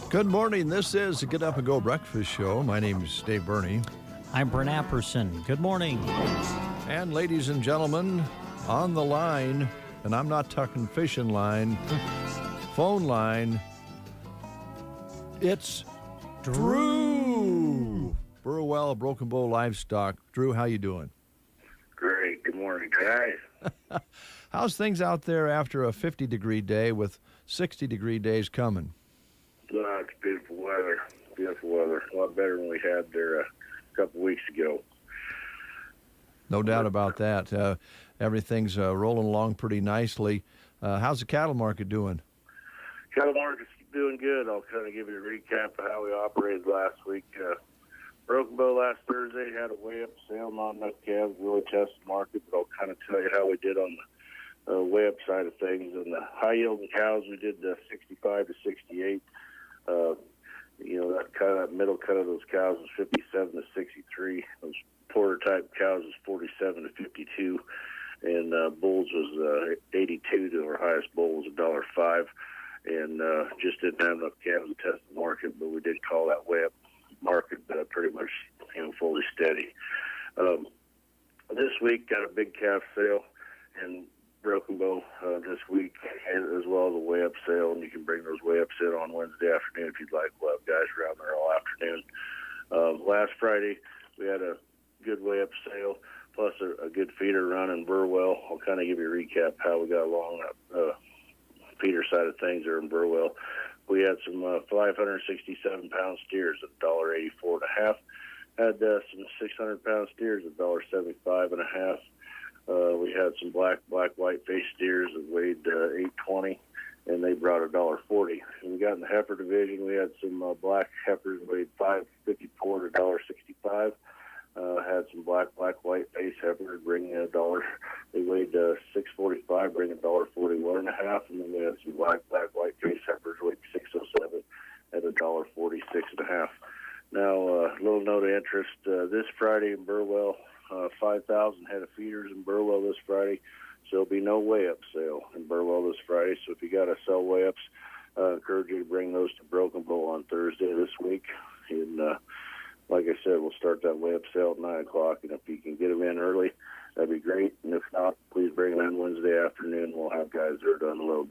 Good morning. This is the Get Up and Go Breakfast Show. My name is Dave Burney. I'm Brent Apperson. Good morning. And ladies and gentlemen, on the line, and I'm not talking fishing line, phone line, it's Drew. Burrow Broken Bow Livestock. Drew, how you doing? Great. Good morning, guys. How's things out there after a 50-degree day with 60-degree days coming? It's beautiful weather. Beautiful weather. A lot better than we had there a couple weeks ago. No doubt about that. Everything's rolling along pretty nicely. How's the cattle market doing? Cattle market's doing good. I'll kind of give you a recap of how we operated last week. Broken Bow last Thursday had a weigh-up sale, not enough calves, really tested the market, but I'll kind of tell you how we did on the weigh-up side of things. And the high-yielding cows, we did 65 to 68. That kind of middle cut of those cows was 57 to 63. Those porter type cows was 47 to 52, and bulls was 82 to our highest bull was $1.05, and just didn't have enough calves to test the market, but we did call that way up market pretty much fully steady. This week got a big calf sale in Broken Bow this week, as well as a weigh-up sale, and you can bring those weigh-ups in on Wednesday afternoon if you'd like. We'll have guys around there all afternoon. Last Friday, we had a good weigh-up sale, plus a good feeder run in Burwell. I'll kind of give you a recap how we got along that feeder side of things there in Burwell. We had some 567-pound steers at $1.84 and a half. Had some 600-pound steers at $1.75 and a half. We had some black white face steers that weighed 820, and they brought $1.40. And we got in the heifer division. We had some black heifers weighed 554 to $1.65. Had some black white face heifers bringing $1. They weighed 645, bringing $1.41 and a half. And then we had some black white face heifers weighed 607 at $1.46 and a half. Now, a little note of interest: this Friday in Burwell. 5,000 head of feeders in Burwell this Friday, so there'll be no weigh-up sale in Burwell this Friday. So if you got to sell weigh-ups, I encourage you to bring those to Broken Bow on Thursday this week. And like I said, we'll start that weigh-up sale at 9 o'clock, and if you can get them in early, that'd be great. And if not, please bring them in Wednesday afternoon. We'll have guys there to unload.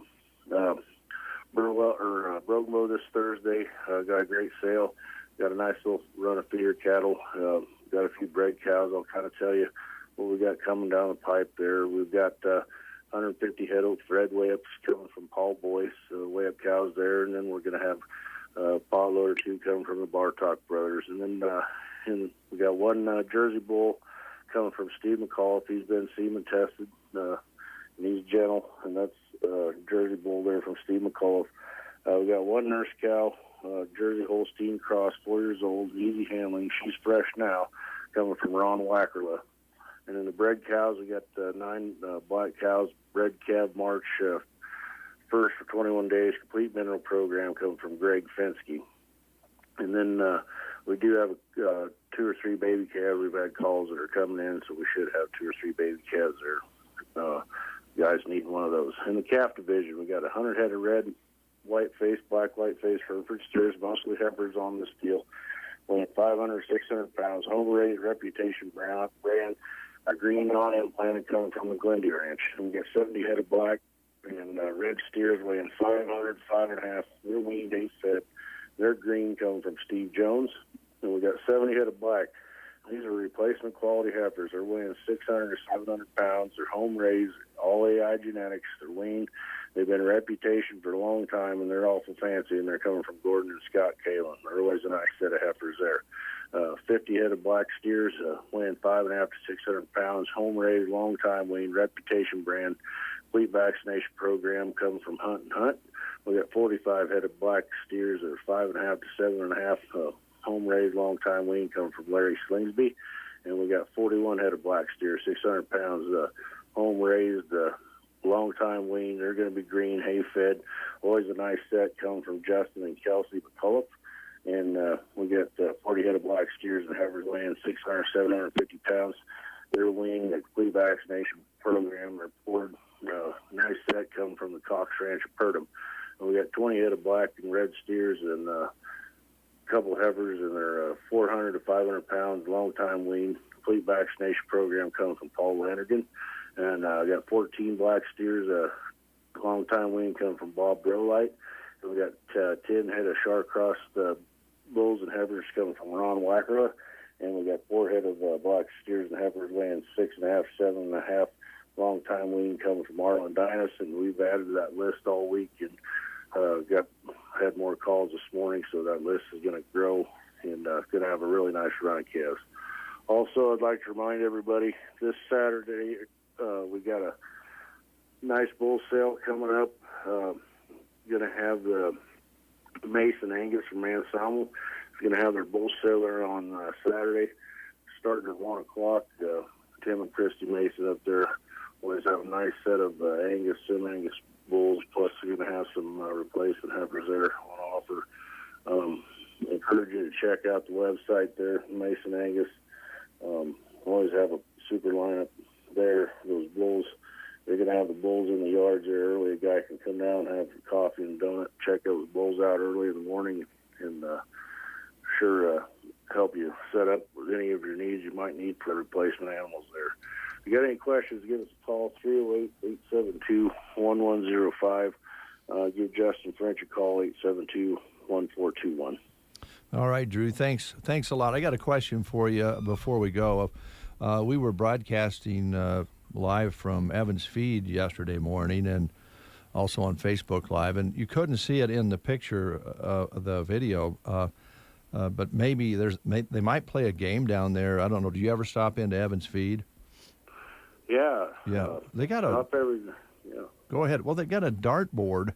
Broken Bow this Thursday, got a great sale. Got a nice little run of feeder cattle. Got a few bred cows. I'll kind of tell you what we got coming down the pipe there. We've got 150 head of red weigh-ups coming from Paul Boyce, weigh-up cows there, and then we're going to have a pot load or two coming from the Bartok brothers. And then we got one Jersey bull coming from Steve McAuliffe. He's been semen tested, and he's gentle, and that's Jersey bull there from Steve McAuliffe. We got one nurse cow, Jersey Holstein cross, 4 years old, easy handling. She's fresh now, coming from Ron Wackerla. And then the bred cows, we got 9 black cows, bred calf March 1st for 21 days, complete mineral program coming from Greg Fensky. And then we do have 2 or 3 baby calves. We've had calls that are coming in, so we should have 2 or 3 baby calves there. Guys need one of those. In the calf division, we got 100 head of red black white face Hereford steers, mostly heifers on this deal, weighing 500, 600 pounds, home raised reputation brand, a green non-implanted coming from the Glendy Ranch. And we got 70 head of black and red steers weighing 500, 5.5, they're weaned, 8 fed. They're green coming from Steve Jones. And we got 70 head of black. These are replacement quality heifers. They're weighing 600 to 700 pounds. They're home raised, all AI genetics. They're weaned. They've been a reputation for a long time, and they're awful fancy, and they're coming from Gordon and Scott Kalin. There always a nice set of heifers there. 50 head of black steers, weighing 5.5 to 600 pounds, home raised, long time weaned, reputation brand, complete vaccination program coming from Hunt and Hunt. We got 45 head of black steers that are 5.5 to 7.5, home raised, long time weaned, coming from Larry Slingsby. And we got 41 head of black steers, 600 pounds, home raised, long time weaned. They're going to be green, hay fed. Always a nice set coming from Justin and Kelsey McCullough. And we got 40 head of black steers and heifers weighing 600, 750 pounds. They're weaned, a complete vaccination program. They're poured. Nice set coming from the Cox Ranch of Purdom. And we got 20 head of black and red steers and a couple of heifers, and they're 400 to 500 pounds, long time weaned, complete vaccination program coming from Paul Lannigan. And I got 14 black steers, long time weaned, coming from Bob Brolight. And we got 10 head of Shar-crossed bulls and heifers coming from Ron Wackera. And we got 4 head of black steers and heifers weighing 6.5, 7.5, long time weaned, coming from Arlen Dinas. And we've added to that list all week and had more calls this morning, so that list is going to grow and going to have a really nice run of calves. Also, I'd like to remind everybody this Saturday we got a nice bull sale coming up. Going to have the Mason Angus from Anselmo. It's going to have their bull sale there on Saturday, starting at 1 o'clock. Tim and Christy Mason up there always have a nice set of Angus, Sim Angus bulls, plus they're going to have some replacement heifers there on offer. Encourage you to check out the website there, Mason Angus. Always have a super lineup there. Those bulls, they're going to have the bulls in the yards there early. A guy can come down and have coffee and donut, check those bulls out early in the morning, and sure help you set up with any of your needs you might need for replacement animals there. If you got any questions, give us a call, 308-872-1105. Give Justin French a call, 872-1421. All right, Drew, thanks a lot. I got a question for you before we go. We were broadcasting live from Evans Feed yesterday morning and also on Facebook Live, and you couldn't see it in the picture of the video, but maybe they might play a game down there. I don't know. Do you ever stop into Evans Feed? Yeah. They got Go ahead. Well, they got a dartboard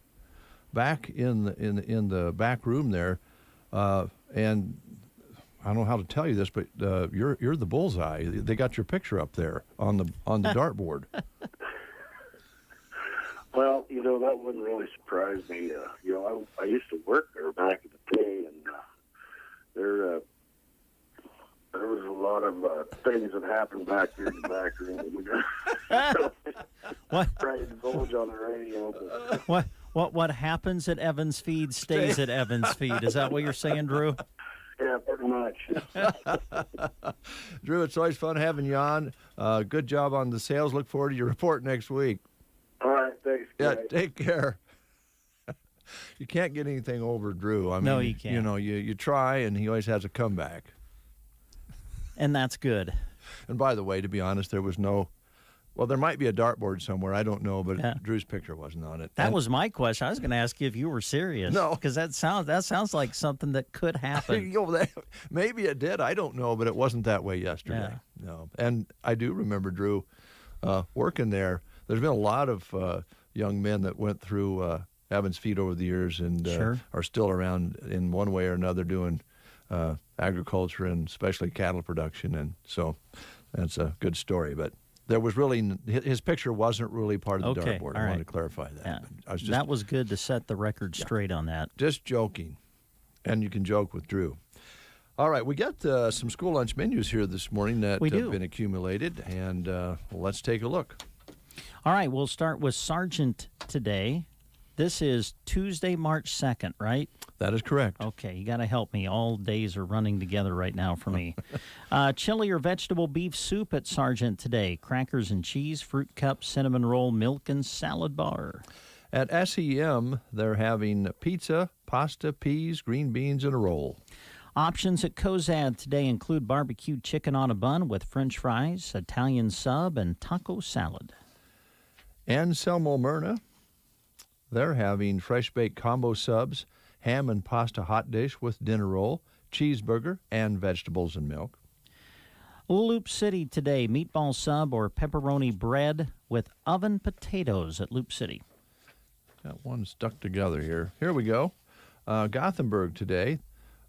back in the back room there, and I don't know how to tell you this, but you're the bullseye. They got your picture up there on the dartboard. Well, that wouldn't really surprise me. I used to work there back in the day, and there was a lot of things that happened back here in the back room. What? Right, divulge on the radio. What happens at Evans Feed stays at Evans Feed. Is that what you're saying, Drew? Yeah, pretty much. Drew, it's always fun having you on. Good job on the sales. Look forward to your report next week. All right, thanks, guys. Yeah, take care. You can't get anything over Drew. I mean, no, you can't. You try, and he always has a comeback. And that's good. And by the way, to be honest, there was no... Well, there might be a dartboard somewhere. I don't know, but yeah. Drew's picture wasn't on it. That was my question. I was going to ask you if you were serious. No. Because that sounds like something that could happen. Maybe it did. I don't know, but it wasn't that way yesterday. Yeah. No. And I do remember Drew working there. There's been a lot of young men that went through Evans Feed over the years and are still around in one way or another doing agriculture and especially cattle production. And so that's a good story. But there was really, his picture wasn't really part of the dartboard. I wanted to clarify that. Yeah. That was good to set the record straight on that. Just joking. And you can joke with Drew. All right, we got some school lunch menus here this morning that have been accumulated, and let's take a look. All right, we'll start with Sargent today. This is Tuesday, March 2nd, right? That is correct. Okay, you got to help me. All days are running together right now for me. Chili or vegetable beef soup at Sargent today. Crackers and cheese, fruit cup, cinnamon roll, milk, and salad bar. At SEM, they're having pizza, pasta, peas, green beans, and a roll. Options at Cozad today include barbecued chicken on a bun with French fries, Italian sub, and taco salad. Anselmo Myrna, they're having fresh-baked combo subs, ham and pasta hot dish with dinner roll, cheeseburger, and vegetables and milk. Loop City today, meatball sub or pepperoni bread with oven potatoes at Loop City. Got one stuck together here. Here we go. Gothenburg today,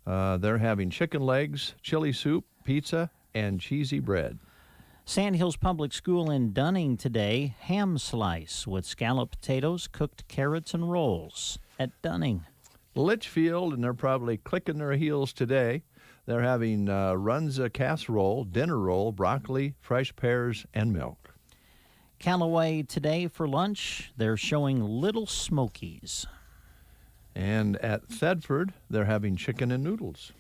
they're having chicken legs, chili soup, pizza, and cheesy bread. Sandhills Public School in Dunning today, ham slice with scalloped potatoes, cooked carrots, and rolls at Dunning. Litchfield, and they're probably clicking their heels today. They're having runza casserole, dinner roll, broccoli, fresh pears, and milk. Callaway today for lunch, they're showing Little Smokies. And at Thedford, they're having chicken and noodles.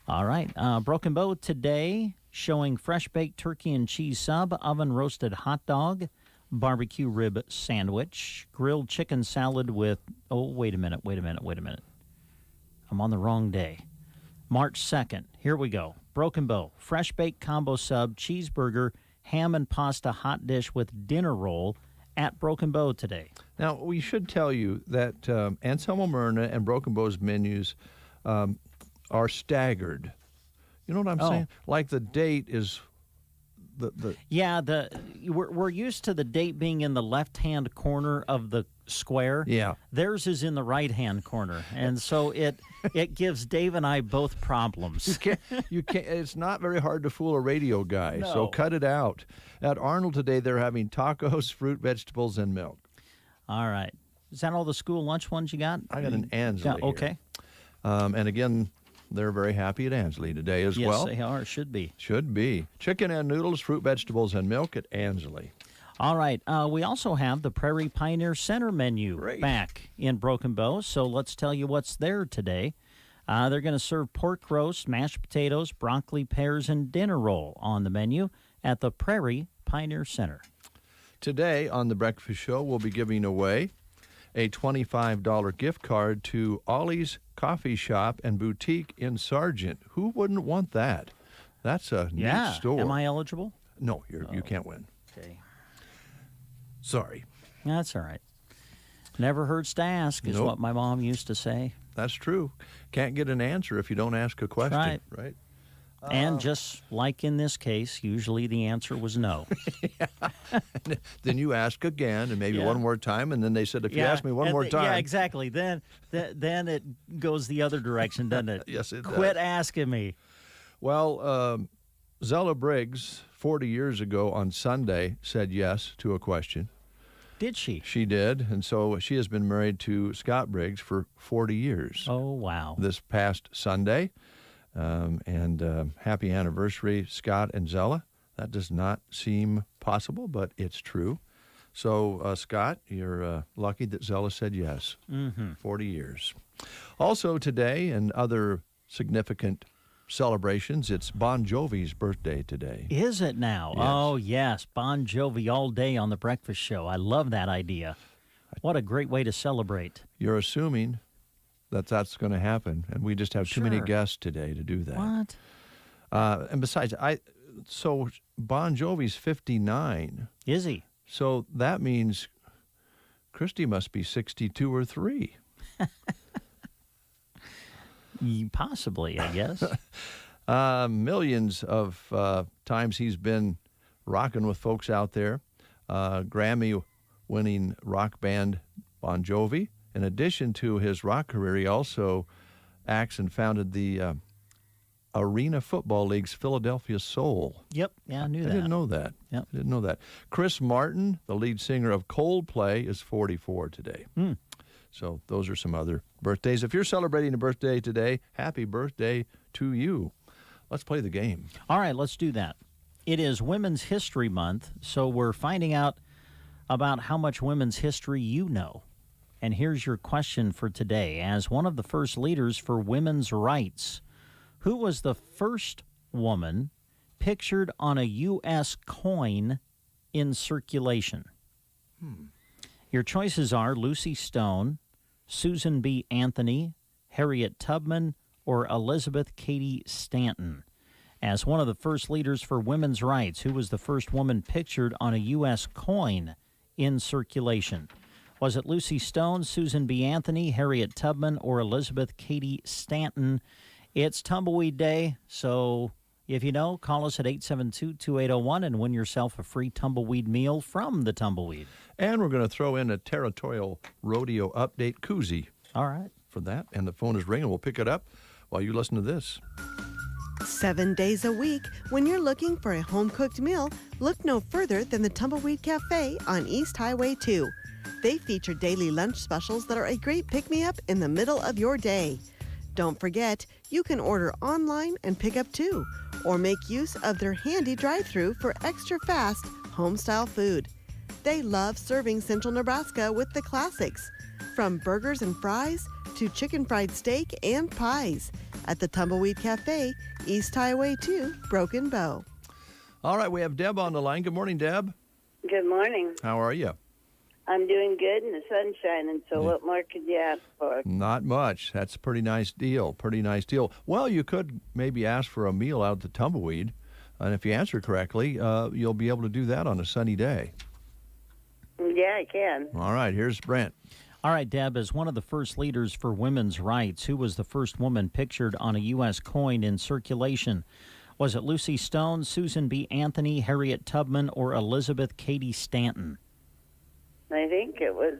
All right. Broken Bow today, showing fresh-baked turkey and cheese sub, oven-roasted hot dog, barbecue rib sandwich, grilled chicken salad with... Oh, wait a minute. I'm on the wrong day. March 2nd. Here we go. Broken Bow, fresh-baked combo sub, cheeseburger, ham and pasta hot dish with dinner roll at Broken Bow today. Now, we should tell you that Anselmo Myrna and Broken Bow's menus are staggered. You know what I'm saying? Like the date is the Yeah, we're used to the date being in the left-hand corner of the square. Yeah. Theirs is in the right-hand corner, and so it gives Dave and I both problems. You can't. It's not very hard to fool a radio guy, No. so cut it out. At Arnold today, they're having tacos, fruit, vegetables, and milk. All right. Is that all the school lunch ones you got? I got an Ansley Yeah, here. okay. And again, they're very happy at Ansley today as well. Yes, they are. Should be. Should be. Chicken and noodles, fruit, vegetables, and milk at Ansley. All right. We also have the Prairie Pioneer Center menu back in Broken Bow, so let's tell you what's there today. They're going to serve pork roast, mashed potatoes, broccoli, pears, and dinner roll on the menu at the Prairie Pioneer Center. Today on The Breakfast Show, we'll be giving away a $25 gift card to Ollie's Coffee Shop and Boutique in Sargent. Who wouldn't want that? That's a neat store. Am I eligible? No, you can't win. Okay. Sorry. That's all right. Never hurts to ask is what my mom used to say. That's true. Can't get an answer if you don't ask a question, right? And just like in this case, usually the answer was no. Then you ask again and maybe one more time, and then they said, if you ask me one more time. Yeah, exactly. Then it goes the other direction, doesn't it? Yes, it does. Quit asking me. Well, Zella Briggs, 40 years ago on Sunday, said yes to a question. Did she? She did, and so she has been married to Scott Briggs for 40 years. Oh, wow. This past Sunday. And happy anniversary, Scott and Zella. That does not seem possible, but it's true. So, Scott, you're lucky that Zella said yes. 40 years. Also today, and other significant celebrations, it's Bon Jovi's birthday today. Is it now? Yes. Oh, yes. Bon Jovi all day on The Breakfast Show. I love that idea. What a great way to celebrate. You're assuming that's going to happen, and we just have too many guests today to do that. What? And besides, so Bon Jovi's 59. Is he? So that means Christy must be 62 or 3. Possibly, I guess. Millions of times he's been rocking with folks out there. Grammy-winning rock band Bon Jovi. In addition to his rock career, he also acts and founded the Arena Football League's Philadelphia Soul. Yep. Yeah, I knew that. I didn't know that. Yep. I didn't know that. Chris Martin, the lead singer of Coldplay, is 44 today. So those are some other birthdays. If you're celebrating a birthday today, happy birthday to you. Let's play the game. All right, let's do that. It is Women's History Month, so we're finding out about how much women's history you know. And here's your question for today. As one of the first leaders for women's rights, who was the first woman pictured on a U.S. coin in circulation? Your choices are Lucy Stone, Susan B. Anthony, Harriet Tubman, or Elizabeth Cady Stanton. As one of the first leaders for women's rights, who was the first woman pictured on a U.S. coin in circulation? Was it Lucy Stone, Susan B. Anthony, Harriet Tubman, or Elizabeth Cady Stanton? It's Tumbleweed Day, so if you know, call us at 872-2801 and win yourself a free tumbleweed meal from the Tumbleweed. And we're going to throw in a territorial rodeo update koozie. All right. For that, and the phone is ringing. We'll pick it up while you listen to this. 7 days a week, when you're looking for a home-cooked meal, look no further than the Tumbleweed Cafe on East Highway 2. They feature daily lunch specials that are a great pick-me-up in the middle of your day. Don't forget, you can order online and pick up too, or make use of their handy drive-thru for extra fast, home-style food. They love serving Central Nebraska with the classics, from burgers and fries to chicken fried steak and pies at the Tumbleweed Cafe, East Highway 2, Broken Bow. All right, we have Deb on the line. Good morning, Deb. Good morning. How are you? I'm doing good, and the sun's shining, so what more could you ask for? Not much. That's a pretty nice deal. Well, you could maybe ask for a meal out at the Tumbleweed, and if you answer correctly, you'll be able to do that on a sunny day. Yeah, I can. All right, here's Brent. All right, Deb, as one of the first leaders for women's rights, who was the first woman pictured on a U.S. coin in circulation? Was it Lucy Stone, Susan B. Anthony, Harriet Tubman, or Elizabeth Cady Stanton? I think it was,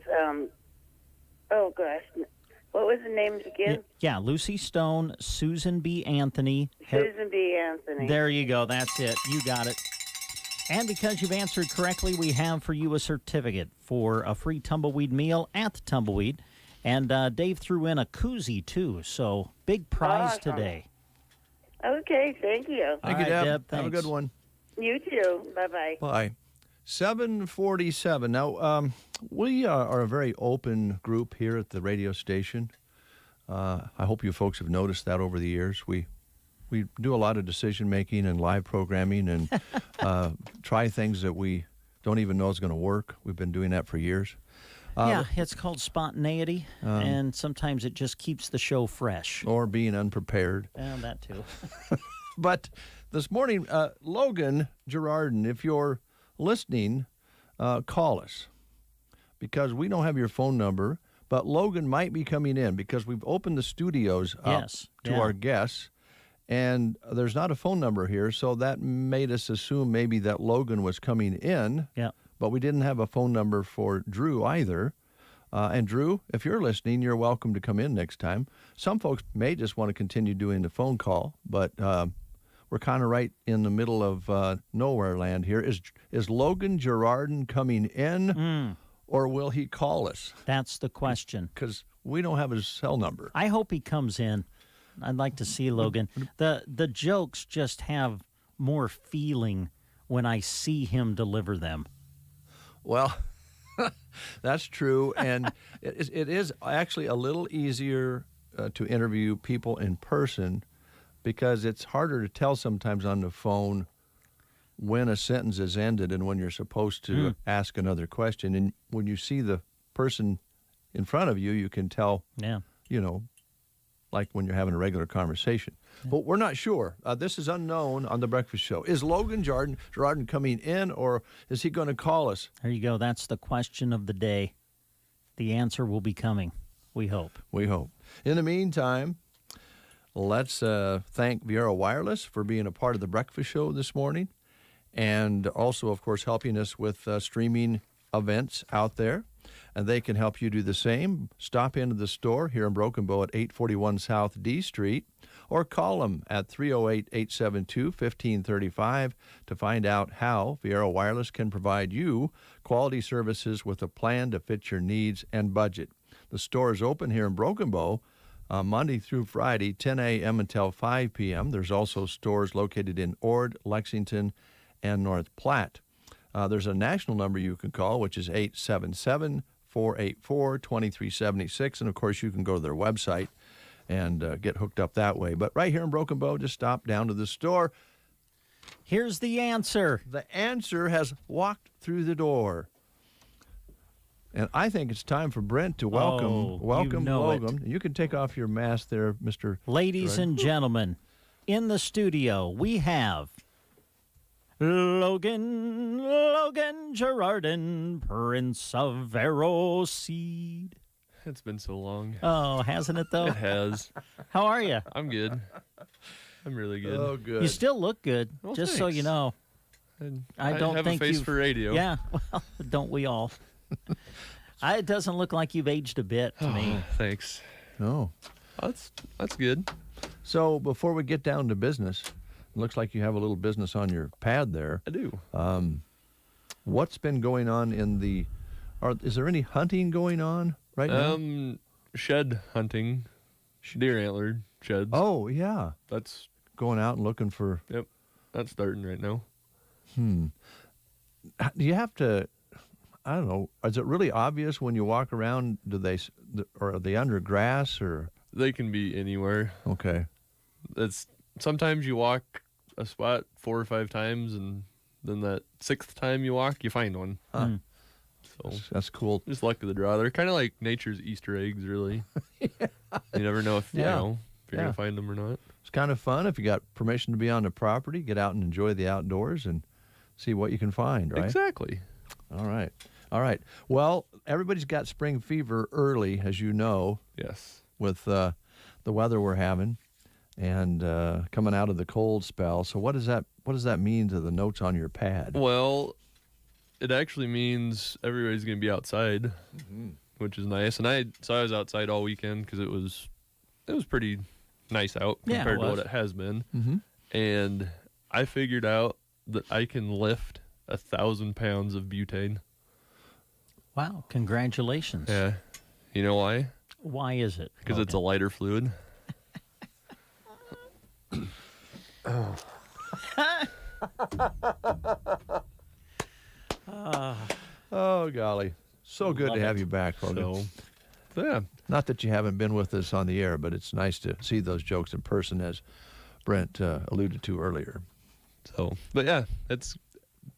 oh gosh, what was the names again? Yeah, Lucy Stone, Susan B. Anthony. Susan B. Anthony. There you go. That's it. You got it. And because you've answered correctly, we have for you a certificate for a free tumbleweed meal at the Tumbleweed. And Dave threw in a koozie, too. So big prize today. Okay, thank you. Thank you, right, Deb. Deb, Have a good one. You too. Bye-bye. Bye. 747. Now, we are a very open group here at the radio station. I hope you folks have noticed that over the years. We do a lot of decision-making and live programming and try things that we don't even know is going to work. We've been doing that for years. Yeah, it's called spontaneity, and sometimes it just keeps the show fresh. Or being unprepared. And that, too. But this morning, Logan Girardin, if you're listening, call us, because we don't have your phone number, but Logan might be coming in because we've opened the studios up to our guests, and there's not a phone number here, so that made us assume maybe that Logan was coming in, but we didn't have a phone number for Drew either. And Drew, if you're listening, you're welcome to come in next time. Some folks may just want to continue doing the phone call, but we're kind of right in the middle of nowhere land here. Is Logan Girardin coming in, or will he call us? That's the question. Because we don't have his cell number. I hope he comes in. I'd like to see Logan. The jokes just have more feeling when I see him deliver them. Well, that's true, and it is actually a little easier to interview people in person, because it's harder to tell sometimes on the phone when a sentence is ended and when you're supposed to ask another question. And when you see the person in front of you, you can tell, like when you're having a regular conversation. But we're not sure. This is unknown on The Breakfast Show. Is Logan Girardin coming in, or is he going to call us? There you go. That's the question of the day. The answer will be coming, we hope. We hope. In the meantime, let's thank Viera Wireless for being a part of The Breakfast Show this morning, and also, of course, helping us with streaming events out there. And they can help you do the same. Stop into the store here in Broken Bow at 841 South D Street, or call them at 308-872-1535 to find out how Viera Wireless can provide you quality services with a plan to fit your needs and budget. The store is open here in Broken Bow Monday through Friday, 10 a.m. until 5 p.m. There's also stores located in Ord, Lexington, and North Platte. There's a national number you can call, which is 877-484-2376. And, of course, you can go to their website and get hooked up that way. But right here in Broken Bow, just stop down to the store. Here's the answer. The answer has walked through the door. And I think it's time for Brent to welcome Logan. You can take off your mask there, Mr. Ladies and gentlemen, in the studio, we have Logan Girardin, Prince of Arrow Seed. It's been so long. Oh, hasn't it though? It has. How are you? I'm good. I'm really good. Oh, good. You still look good, Well, just so you thanks. know. I don't have think a face you've- for radio. Yeah, well, don't we all? It doesn't look like you've aged a bit to me. Thanks. Oh. That's good. So before we get down to business, it looks like you have a little business on your pad there. I do. What's been going on in the? Is there any hunting going on right now? Shed hunting, deer antler sheds. Oh yeah, That's going out and looking for. yep. That's starting right now. Do you have to? I don't know. Is it really obvious when you walk around? Or are they under grass or? They can be anywhere. Okay. It's sometimes you walk a spot 4 or 5 times, and then that 6th time you walk, you find one. Huh. So That's cool. just luck of the draw. They're kind of like nature's Easter eggs, really. You never know if Yeah. if you're gonna find them or not. It's kind of fun if you got permission to be on the property. Get out and enjoy the outdoors and see what you can find. Right. Exactly. All right. All right. Well, everybody's got spring fever early, as you know, Yes. with the weather we're having and coming out of the cold spell. So what does that mean to the notes on your pad? Well, it actually means everybody's gonna be outside, which is nice. And I was outside all weekend because it was pretty nice out Yeah, it compared to was. what it has been. Mm-hmm. And I figured out that I can lift 1,000 pounds of butane. Wow, congratulations. Yeah. You know why? Why is it? Because it's a lighter fluid. Oh, golly. So good Love to have it. you back, Logan. So, yeah. Not that you haven't been with us on the air, but it's nice to see those jokes in person, as Brent alluded to earlier. So, but yeah,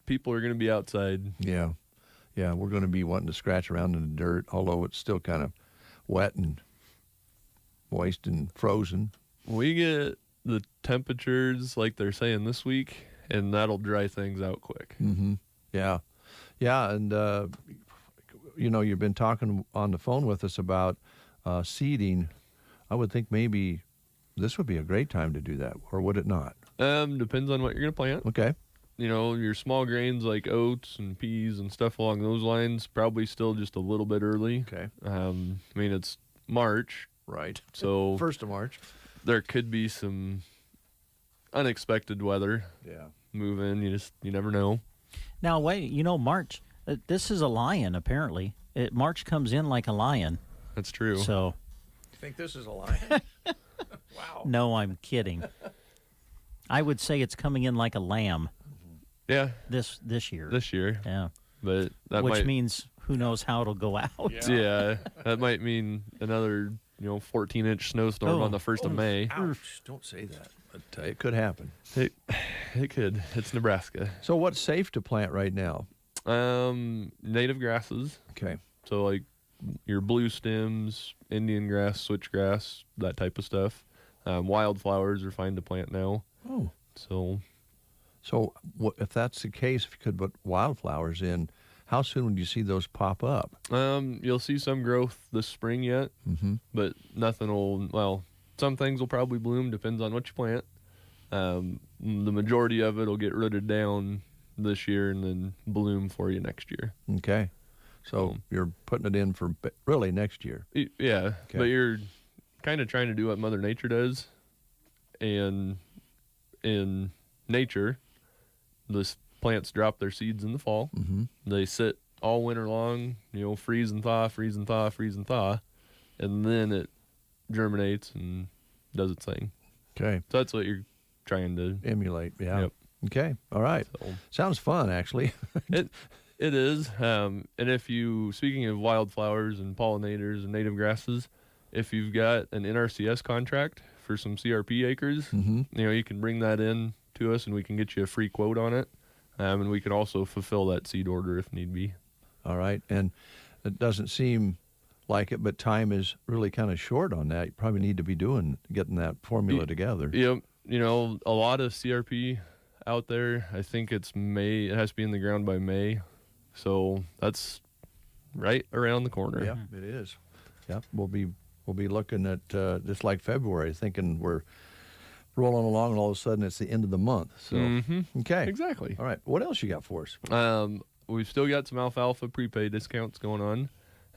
people are going to be outside. Yeah. Yeah, we're going to be wanting to scratch around in the dirt, although it's still kind of wet and moist and frozen. We get the temperatures like they're saying this week, and that'll dry things out quick. Mm-hmm. Yeah. Yeah, and, you've been talking on the phone with us about seeding. I would think maybe this would be a great time to do that, or would it not? Depends on what you're going to plant. Okay. Your small grains like oats and peas and stuff along those lines, probably still just a little bit early. Okay. It's March, Right. so 1st of March. there could be some unexpected weather Yeah. move in. You never know. Now, wait, March, this is a lion, apparently. March comes in like a lion. That's true. So, You think this is a lion? Wow. no, I'm kidding. I would say it's coming in like a lamb Yeah, this year. this year, Yeah. but that Which might means who knows how it'll go out. yeah, that might mean another 14-inch snowstorm Oh. on the 1st of May. Ouch. Don't say that. But it could happen. It could. It's Nebraska. So what's safe to plant right now? Native grasses. Okay. So like your blue stems, Indian grass, switchgrass, that type of stuff. Wildflowers are fine to plant now. Oh. So If that's the case, if you could put wildflowers in, how soon would you see those pop up? you'll see some growth this spring yet, but nothing will. Well, some things will probably bloom. Depends on what you plant. The majority of it will get rooted down this year and then bloom for you next year. Okay. So you're putting it in for really next year. Yeah, Okay. but you're kind of trying to do what Mother Nature does, and in nature, the plants drop their seeds in the fall. Mm-hmm. They sit all winter long, freeze and thaw, freeze and thaw, freeze and thaw, and then it germinates and does its thing. Okay. So that's what you're trying to. Emulate. Yeah. Yep. Okay. All right. So Sounds fun, actually. it is. And speaking of wildflowers and pollinators and native grasses, if you've got an NRCS contract for some CRP acres, you can bring that in to us and we can get you a free quote on it. And we can also fulfill that seed order if need be. All right. And it doesn't seem like it, but time is really kind of short on that. You probably need to be getting that formula together. Yep. A lot of CRP out there, I think it's May. It has to be in the ground by May. So that's right around the corner. Yeah, it is. Yep. We'll be looking at just like February, thinking we're rolling along, and all of a sudden it's the end of the month. So okay, Exactly. all right. What else you got for us? We've still got some Alfalfa prepay discounts going on,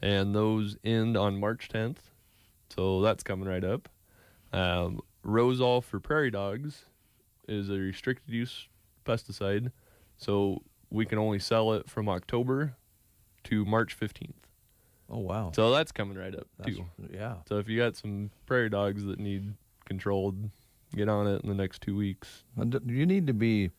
and those end on March 10th. So that's coming right up. Rosol for prairie dogs is a restricted use pesticide, so we can only sell it from October to March 15th. Oh, wow. So that's coming right up, too. Yeah. So if you got some prairie dogs that need controlled, get on it in the next 2 weeks. Do you need to be,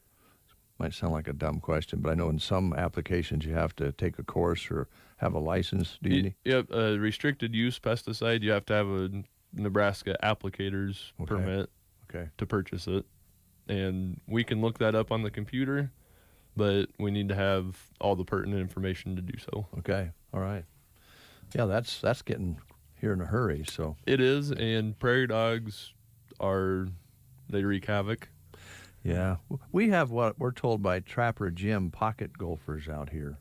might sound like a dumb question, but I know in some applications you have to take a course or have a license. Do you need? Yep, a restricted use pesticide, you have to have a Nebraska applicator's permit to purchase it. And we can look that up on the computer, but we need to have all the pertinent information to do so. Okay, all right. Yeah, that's getting here in a hurry. So it is, and prairie dogs they wreak havoc. Yeah, we have what we're told by Trapper Jim pocket gophers out here.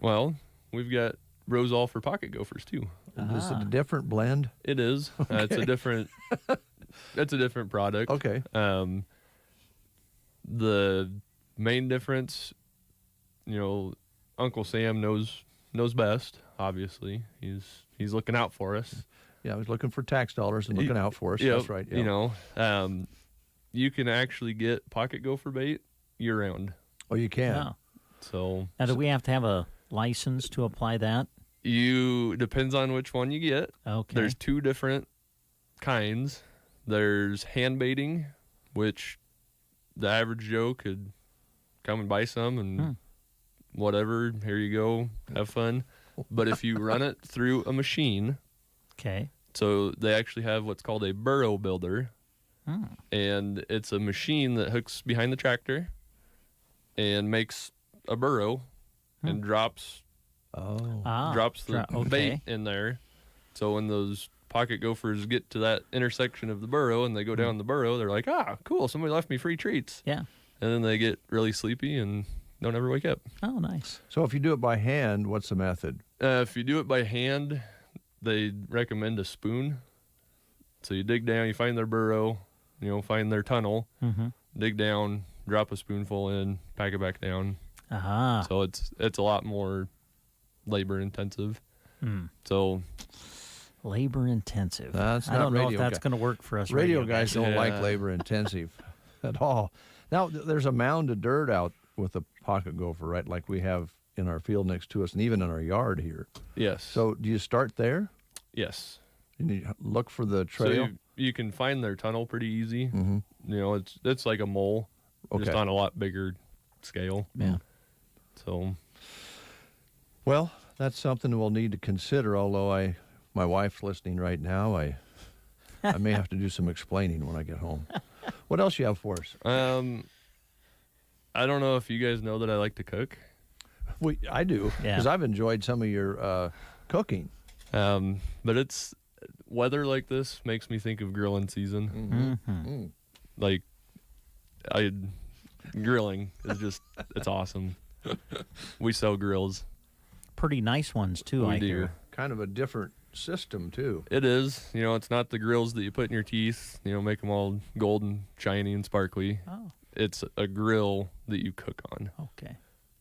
Well, we've got Rosol for pocket gophers too. Is it a different blend? It is. Okay. It's a different. It's a different product. Okay. The main difference, Uncle Sam knows best. Obviously, he's looking out for us. Yeah, I was looking for tax dollars and looking out for us. Yep, That's right. Yep. You can actually get pocket gopher bait year round. Oh, you can. Yeah. So now, do we have to have a license to apply that? Depends on which one you get. Okay. There's two different kinds. There's hand baiting, which the average Joe could come and buy some and whatever. Here you go, have fun. But if you run it through a machine, okay. So they actually have what's called a Burrow Builder, and it's a machine that hooks behind the tractor and makes a burrow and drops the bait in there. So when those pocket gophers get to that intersection of the burrow and they go down the burrow, they're like, cool, somebody left me free treats. Yeah. And then they get really sleepy and don't ever wake up. Oh, nice. So if you do it by hand, what's the method? If you do it by hand, they recommend a spoon. So you dig down, you find their burrow, find their tunnel, dig down, drop a spoonful in, pack it back down. So it's a lot more labor intensive. So labor intensive. I don't know if that's going to work for us. Radio guys don't like labor intensive at all. Now there's a mound of dirt out with a pocket gopher, right? Like we have in our field next to us, and even in our yard here. Yes. So do you start there? Yes. And you look for the trail. So you can find their tunnel pretty easy. It's like a mole, just on a lot bigger scale. Yeah. So. Well, that's something we'll need to consider. Although my wife's listening right now, I may have to do some explaining when I get home. What else you have for us? I don't know if you guys know that I like to cook. I do, because I've enjoyed some of your cooking. But it's weather like this makes me think of grilling season. Like, grilling is just, it's awesome. We sell grills. Pretty nice ones, too, I hear. Kind of a different system, too. It is. It's not the grills that you put in your teeth, make them all golden, shiny, and sparkly. Oh. It's a grill that you cook on. Okay.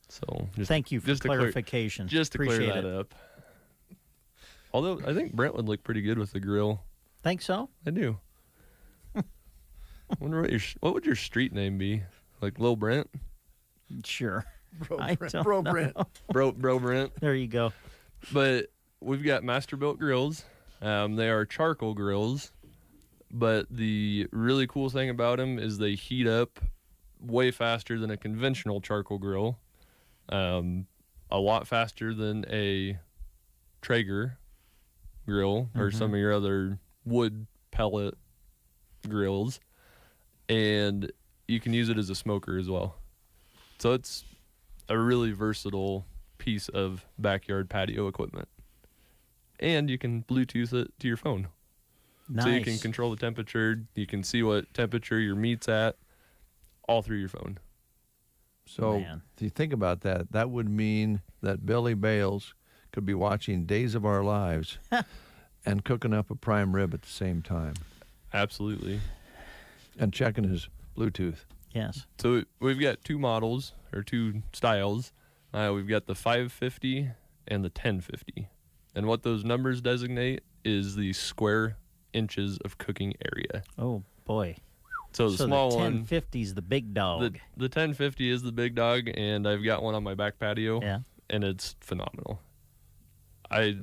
So thank you for clarification. Just to Appreciate clear that up. Although I think Brent would look pretty good with the grill. Think so? I do. Wonder what would your street name be? Like Lil Brent? Sure. Bro Brent. Bro Brent. There you go. But we've got Masterbuilt Grills. They are charcoal grills, but the really cool thing about them is they heat up way faster than a conventional charcoal grill. A lot faster than a Traeger grill or some of your other wood pellet grills, and you can use it as a smoker as well. So it's a really versatile piece of backyard patio equipment, and you can Bluetooth it to your phone. Nice. So you can control the temperature, you can see what temperature your meat's at all through your phone. So if you think about that, that would mean that Billy Bales could be watching Days of Our Lives And cooking up a prime rib at the same time. Absolutely. And checking his Bluetooth. Yes. So we've got two models, or two styles. We've got the 550 and the 1050. And what those numbers designate is the square inches of cooking area. Oh, boy. So the small the one. 1050 is the big dog. The 1050 is the big dog, and I've got one on my back patio. Yeah. And it's phenomenal.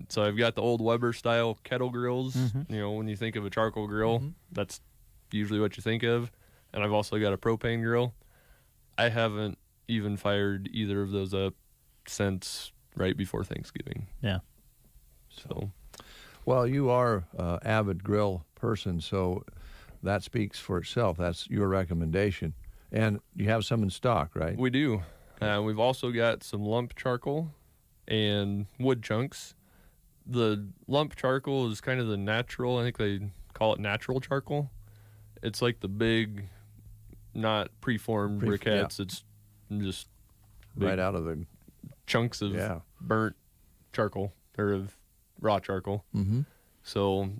So I've got the old Weber style kettle grills. Mm-hmm. You know, when you think of a charcoal grill, that's usually what you think of. And I've also got a propane grill. I haven't even fired either of those up since right before Thanksgiving. Yeah. So, well, you are an avid grill person, so that speaks for itself. That's your recommendation. And you have some in stock, right? we do. We've also got some lump charcoal and wood chunks. The lump charcoal is kind of the natural. I think they call it natural charcoal. It's like the big, not preformed briquettes. Yeah. It's just big Right out of the chunks of burnt charcoal, or of raw charcoal. Mm-hmm. So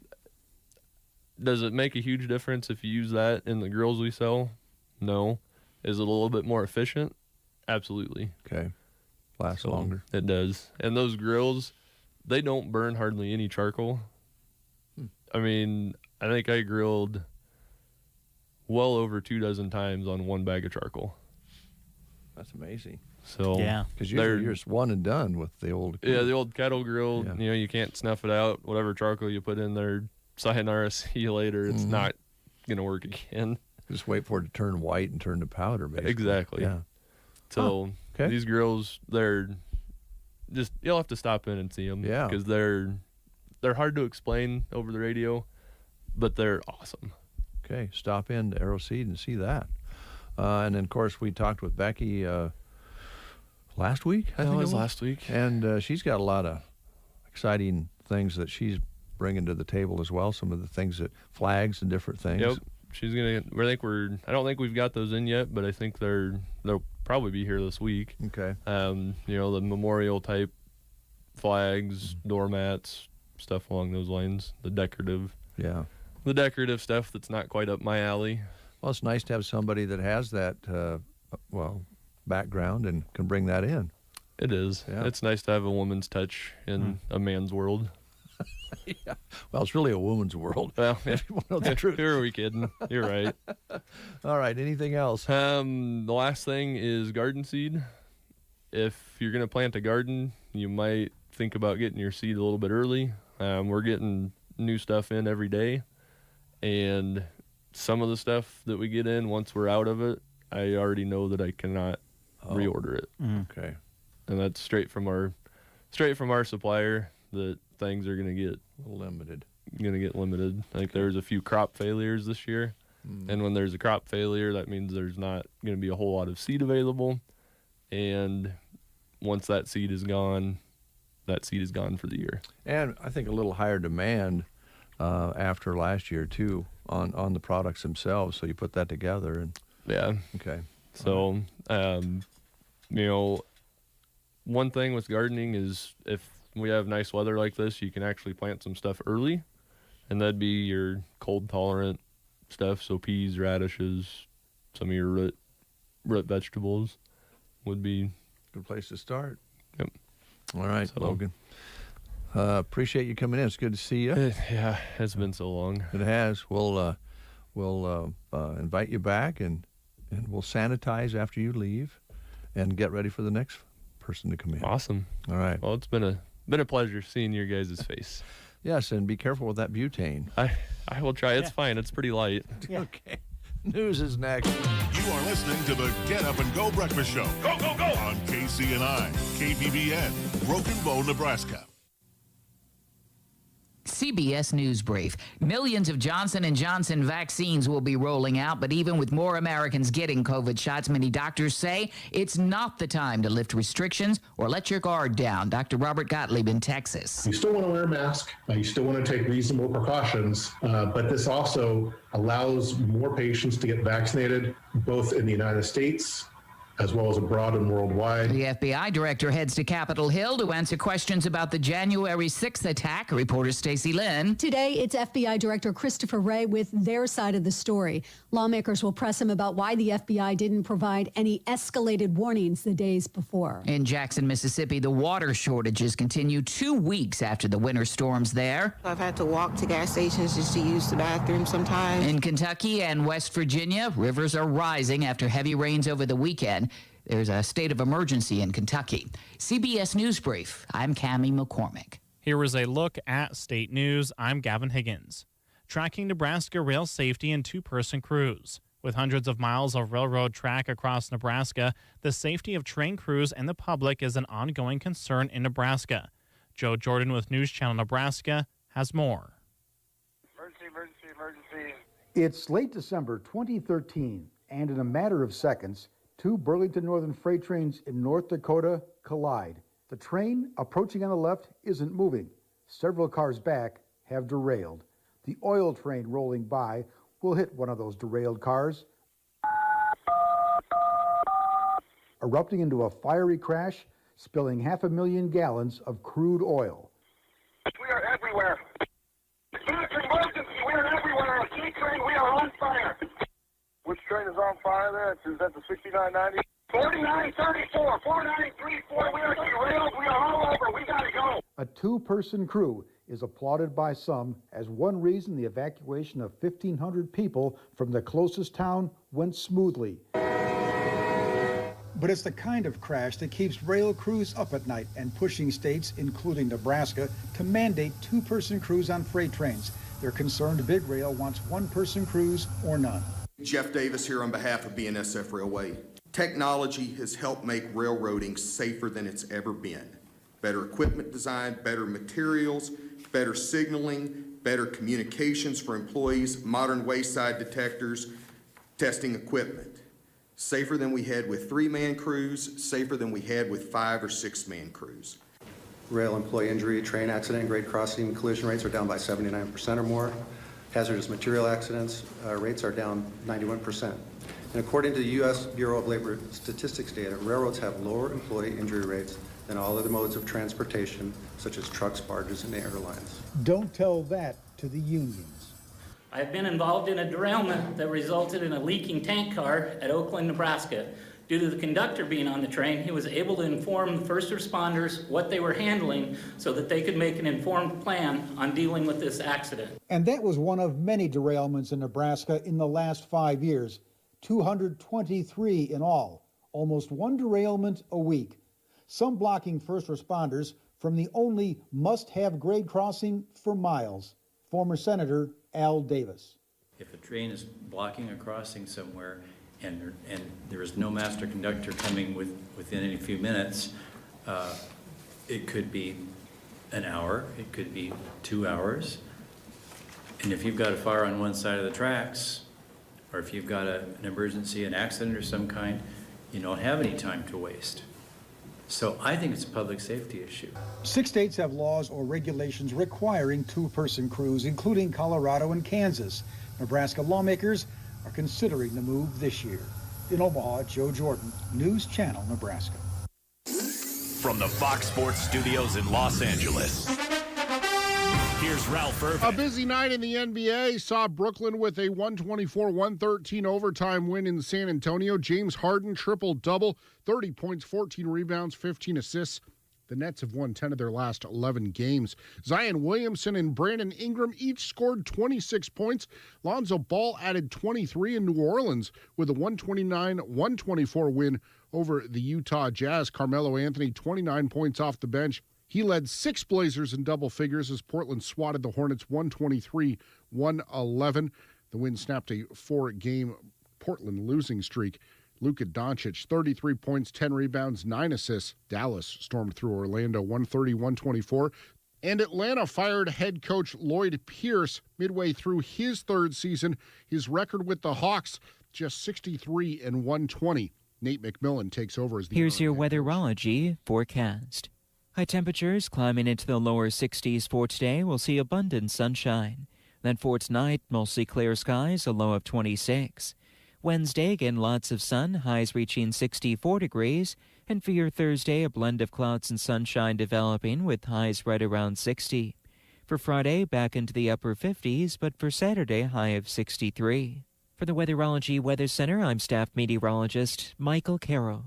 does it make a huge difference if you use that in the grills we sell? No. Is it a little bit more efficient? Absolutely. Okay. Lasts longer. It does. And those grills, they don't burn hardly any charcoal. I mean, I think I grilled well over 24 times on one bag of charcoal. That's amazing. So yeah, because you're just one and done with the old. Yeah, the old kettle grill. Yeah. You know, you can't snuff it out. Whatever charcoal you put in there, sayonara, see you later. It's not gonna work again. Just wait for it to turn white and turn to powder, basically. Exactly. Yeah. So okay. These grills, they're just, you'll have to stop in and see them. Yeah. Because they're hard to explain over the radio, but they're awesome. Okay, stop in to Arrow Seed and see that. And then, of course, we talked with Becky last week. I think it was last week. And she's got a lot of exciting things that she's bringing to the table as well. Some of the things that flags and different things. Yep. She's gonna. I don't think we've got those in yet, but I think they'll probably be here this week. Okay. You know, the memorial type flags, doormats, stuff along those lines. The decorative stuff that's not quite up my alley. Well, it's nice to have somebody that has that background and can bring that in. It is. Yeah. It's nice to have a woman's touch in a man's world. Yeah. Well, it's really a woman's world. Well, If you want to know the truth. who are we kidding? You're right. All right. Anything else? The last thing is garden seed. If you're going to plant a garden, you might think about getting your seed a little bit early. We're getting new stuff in every day. And some of the stuff that we get in, once we're out of it, I already know that I cannot reorder it. Okay. And that's straight from our supplier, that things are going to get limited. Like there's a few crop failures this year. And when there's a crop failure, that means there's not going to be a whole lot of seed available. And once that seed is gone for the year. And I think a little higher demand after last year too on the products themselves. So you put that together and yeah. Okay. So you know, one thing with gardening is if we have nice weather like this, you can actually plant some stuff early, and that'd be your cold tolerant stuff. So peas, radishes, some of your root vegetables would be good place to start. Yep. All right, so, Logan. Appreciate you coming in. It's good to see you. Yeah, it's been so long. It has. We'll invite you back, and we'll sanitize after you leave, and get ready for the next person to come in. Awesome. All right. Well, it's been a pleasure seeing your guys' face. Yes, and be careful with that butane. I will try. It's fine. It's pretty light. Yeah. Okay. News is next. You are listening to the Get Up and Go Breakfast Show. Go, go, go! On KCNI, KBBN, Broken Bow, Nebraska. CBS News Brief. Millions of Johnson & Johnson vaccines will be rolling out, but even with more Americans getting COVID shots, many doctors say it's not the time to lift restrictions or let your guard down. Dr. Robert Gottlieb in Texas. You still want to wear a mask. You still want to take reasonable precautions, but this also allows more patients to get vaccinated, both in the United States as well as abroad and worldwide. The FBI director heads to Capitol Hill to answer questions about the January 6th attack. Reporter Stacey Lynn. Today, it's FBI Director Christopher Wray with their side of the story. Lawmakers will press him about why the FBI didn't provide any escalated warnings the days before. In Jackson, Mississippi, the water shortages continue 2 weeks after the winter storms there. I've had to walk to gas stations just to use the bathroom sometimes. In Kentucky and West Virginia, rivers are rising after heavy rains over the weekend. There's a state of emergency in Kentucky. CBS News Brief. I'm Cammie McCormick. Here is a look at state news. I'm Gavin Higgins. Tracking Nebraska rail safety in two-person crews. With hundreds of miles of railroad track across Nebraska, the safety of train crews and the public is an ongoing concern in Nebraska. Joe Jordan with News Channel Nebraska has more. Emergency. It's late December 2013, and in a matter of seconds, two Burlington Northern freight trains in North Dakota collide. The train approaching on the left isn't moving. Several cars back have derailed. The oil train rolling by will hit one of those derailed cars, erupting into a fiery crash, spilling 500,000 gallons of crude oil. We are everywhere. It's an emergency. We are everywhere. A G train, we are on fire. Which train is on fire there? Is that the 6990? 4934, 4934. We are derailed. We are all over. We got to go. A two-person crew is applauded by some as one reason the evacuation of 1,500 people from the closest town went smoothly. But it's the kind of crash that keeps rail crews up at night and pushing states, including Nebraska, to mandate two-person crews on freight trains. They're concerned Big Rail wants one-person crews or none. Jeff Davis here on behalf of BNSF Railway. Technology has helped make railroading safer than it's ever been. Better equipment design, better materials, better signaling, better communications for employees, modern wayside detectors, testing equipment. Safer than we had with 3-man crews, safer than we had with 5 or 6-man crews. Rail employee injury, train accident, grade crossing collision rates are down by 79% or more. Hazardous material accidents rates are down 91%. And according to the U.S. Bureau of Labor Statistics data, railroads have lower employee injury rates than all other modes of transportation, such as trucks, barges, and airlines. Don't tell that to the unions. I have been involved in a derailment that resulted in a leaking tank car at Oakland, Nebraska. Due to the conductor being on the train, he was able to inform the first responders what they were handling so that they could make an informed plan on dealing with this accident. And that was one of many derailments in Nebraska in the last 5 years. 223 in all, almost one derailment a week. Some blocking first responders from the only must-have grade crossing for miles. Former Senator Al Davis. If a train is blocking a crossing somewhere and there is no master conductor coming within a few minutes, it could be an hour, it could be 2 hours. And if you've got a fire on one side of the tracks, or if you've got an emergency, an accident or some kind, you don't have any time to waste. So I think it's a public safety issue. 6 states have laws or regulations requiring two-person crews, including Colorado and Kansas. Nebraska lawmakers are considering the move this year. In Omaha, Joe Jordan, News Channel, Nebraska. From the Fox Sports Studios in Los Angeles, here's Ralph Irvin. A busy night in the NBA saw Brooklyn with a 124-113 overtime win in San Antonio. James Harden triple-double, 30 points, 14 rebounds, 15 assists. The Nets have won 10 of their last 11 games. Zion Williamson and Brandon Ingram each scored 26 points. Lonzo Ball added 23 in New Orleans with a 129-124 win over the Utah Jazz. Carmelo Anthony, 29 points off the bench. He led 6 Blazers in double figures as Portland swatted the Hornets 123-111. The win snapped a 4-game Portland losing streak. Luka Doncic, 33 points, 10 rebounds, 9 assists. Dallas stormed through Orlando 130-124. And Atlanta fired head coach Lloyd Pierce midway through his 3rd season. His record with the Hawks, just 63-120. Nate McMillan takes over as the Here's your weatherology forecast. High temperatures climbing into the lower 60s for today. We'll see abundant sunshine. Then for tonight, mostly clear skies, a low of 26. Wednesday, again, lots of sun, highs reaching 64 degrees. And for your Thursday, a blend of clouds and sunshine developing with highs right around 60. For Friday, back into the upper 50s, but for Saturday, high of 63. For the Weatherology Weather Center, I'm staff meteorologist Michael Carroll.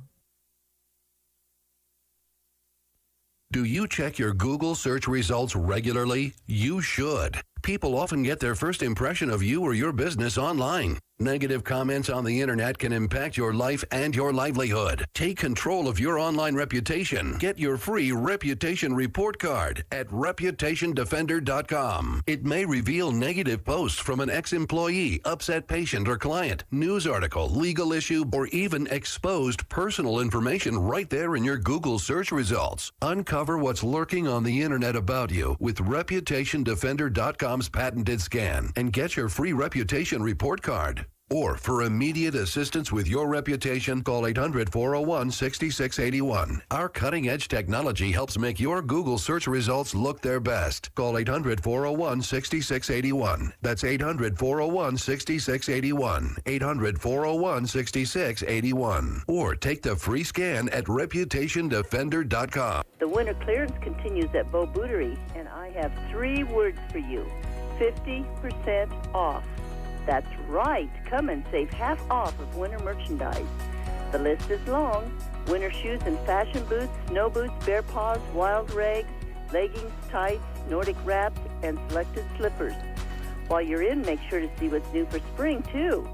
Do you check your Google search results regularly? You should. People often get their first impression of you or your business online. Negative comments on the internet can impact your life and your livelihood. Take control of your online reputation. Get your free reputation report card at reputationdefender.com. It may reveal negative posts from an ex-employee, upset patient or client, news article, legal issue, or even exposed personal information right there in your Google search results. Uncover what's lurking on the internet about you with reputationdefender.com's patented scan and get your free reputation report card. Or for immediate assistance with your reputation, call 800-401-6681. Our cutting-edge technology helps make your Google search results look their best. Call 800-401-6681. That's 800-401-6681. 800-401-6681. Or take the free scan at reputationdefender.com. The winter clearance continues at Burrow Builder, and I have 3 words for you. 50% off. That's right. Come and save half off of winter merchandise. The list is long. Winter shoes and fashion boots, snow boots, bear paws, wild rags, leggings, tights, Nordic wraps, and selected slippers. While you're in, make sure to see what's new for spring, too.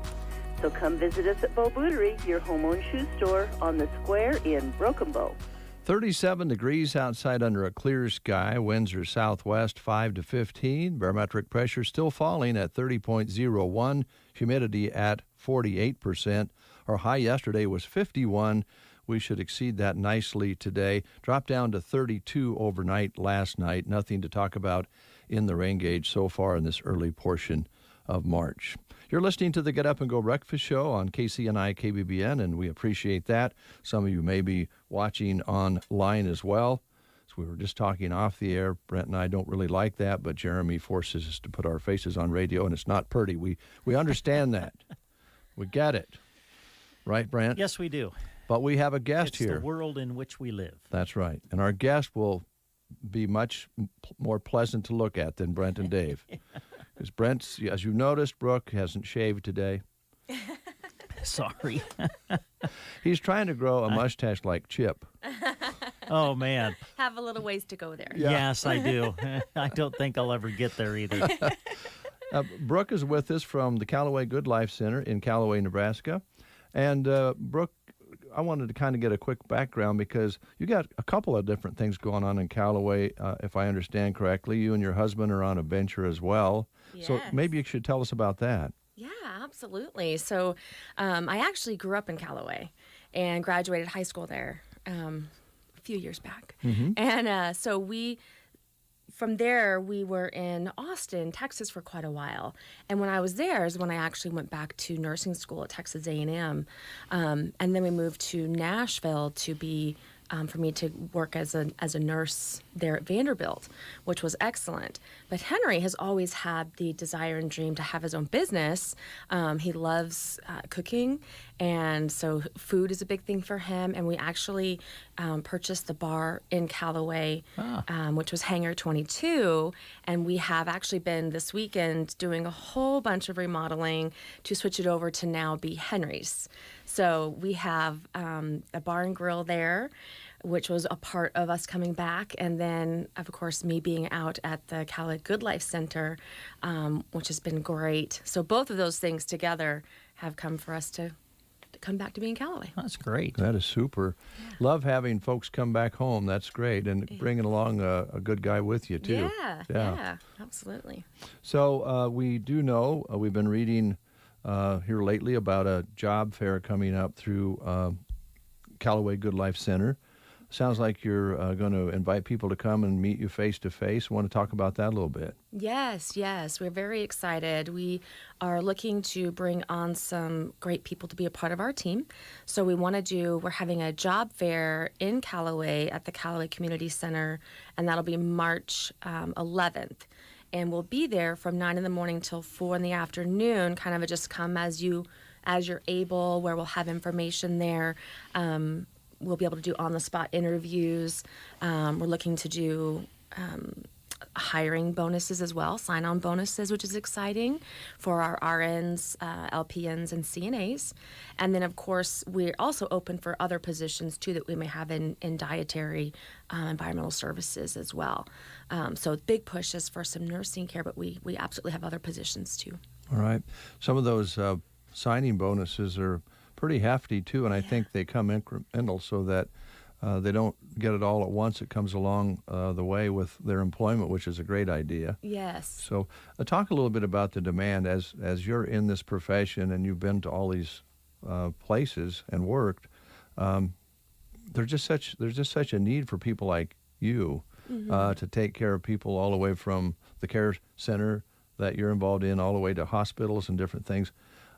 So come visit us at Burrow Builder, your home-owned shoe store on the square in Broken Bow. 37 degrees outside under a clear sky. Winds are southwest 5 to 15. Barometric pressure still falling at 30.01. Humidity at 48%. Our high yesterday was 51. We should exceed that nicely today. Dropped down to 32 overnight last night. Nothing to talk about in the rain gauge so far in this early portion of March. You're listening to the Get Up and Go Breakfast Show on KCNI KBBN, and we appreciate that. Some of you may be watching online as well. So we were just talking off the air. Brent and I don't really like that, but Jeremy forces us to put our faces on radio, and it's not pretty. We understand that. We get it. Right, Brent? Yes, we do. But we have a guest here. It's the world in which we live. That's right. And our guest will be much more pleasant to look at than Brent and Dave. Because Brent, as you noticed, Brooke hasn't shaved today. Sorry. He's trying to grow a mustache like Chip. Oh, man. Have a little ways to go there. Yeah. Yes, I do. I don't think I'll ever get there either. Brooke is with us from the Callaway Good Life Center in Callaway, Nebraska. And Brooke, I wanted to kind of get a quick background because you got a couple of different things going on in Callaway, if I understand correctly. You and your husband are on a venture as well. Yes. So maybe you should tell us about that. Yeah, absolutely. So I actually grew up in Callaway and graduated high school there a few years back. Mm-hmm. And so from there, we were in Austin, Texas for quite a while. And when I was there is when I actually went back to nursing school at Texas A&M. And then we moved to Nashville to be, for me to work as a nurse there at Vanderbilt, which was excellent. But Henry has always had the desire and dream to have his own business. He loves cooking, and so food is a big thing for him. And we actually purchased the bar in Callaway, which was Hangar 22. And we have actually been this weekend doing a whole bunch of remodeling to switch it over to now be Henry's. So we have a bar and grill there, which was a part of us coming back. And then, of course, me being out at the Callaway Good Life Center, which has been great. So both of those things together have come for us to come back to being Callaway. That's great. That is super. Yeah. Love having folks come back home. That's great. And bringing along a good guy with you, too. Yeah, absolutely. So we do know, we've been reading here lately about a job fair coming up through Callaway Good Life Center. Sounds like you're going to invite people to come and meet you face to face. Want to talk about that a little bit? Yes. We're very excited. We are looking to bring on some great people to be a part of our team. So we're having a job fair in Callaway at the Callaway Community Center, and that'll be March 11th. And we'll be there from 9 in the morning till 4 in the afternoon, kind of a just come as you as you're able, where we'll have information there. We'll be able to do on-the-spot interviews. We're looking to do hiring bonuses as well, sign-on bonuses, which is exciting for our RNs, LPNs, and CNAs. And then, of course, we're also open for other positions, too, that we may have in dietary, environmental services as well. So big pushes for some nursing care, but we absolutely have other positions, too. All right. Some of those signing bonuses are pretty hefty, too, and I think they come incremental so that they don't get it all at once. It comes along the way with their employment, which is a great idea. Yes. So talk a little bit about the demand as you're in this profession and you've been to all these places and worked. There's just such a need for people like you to take care of people all the way from the care center that you're involved in all the way to hospitals and different things.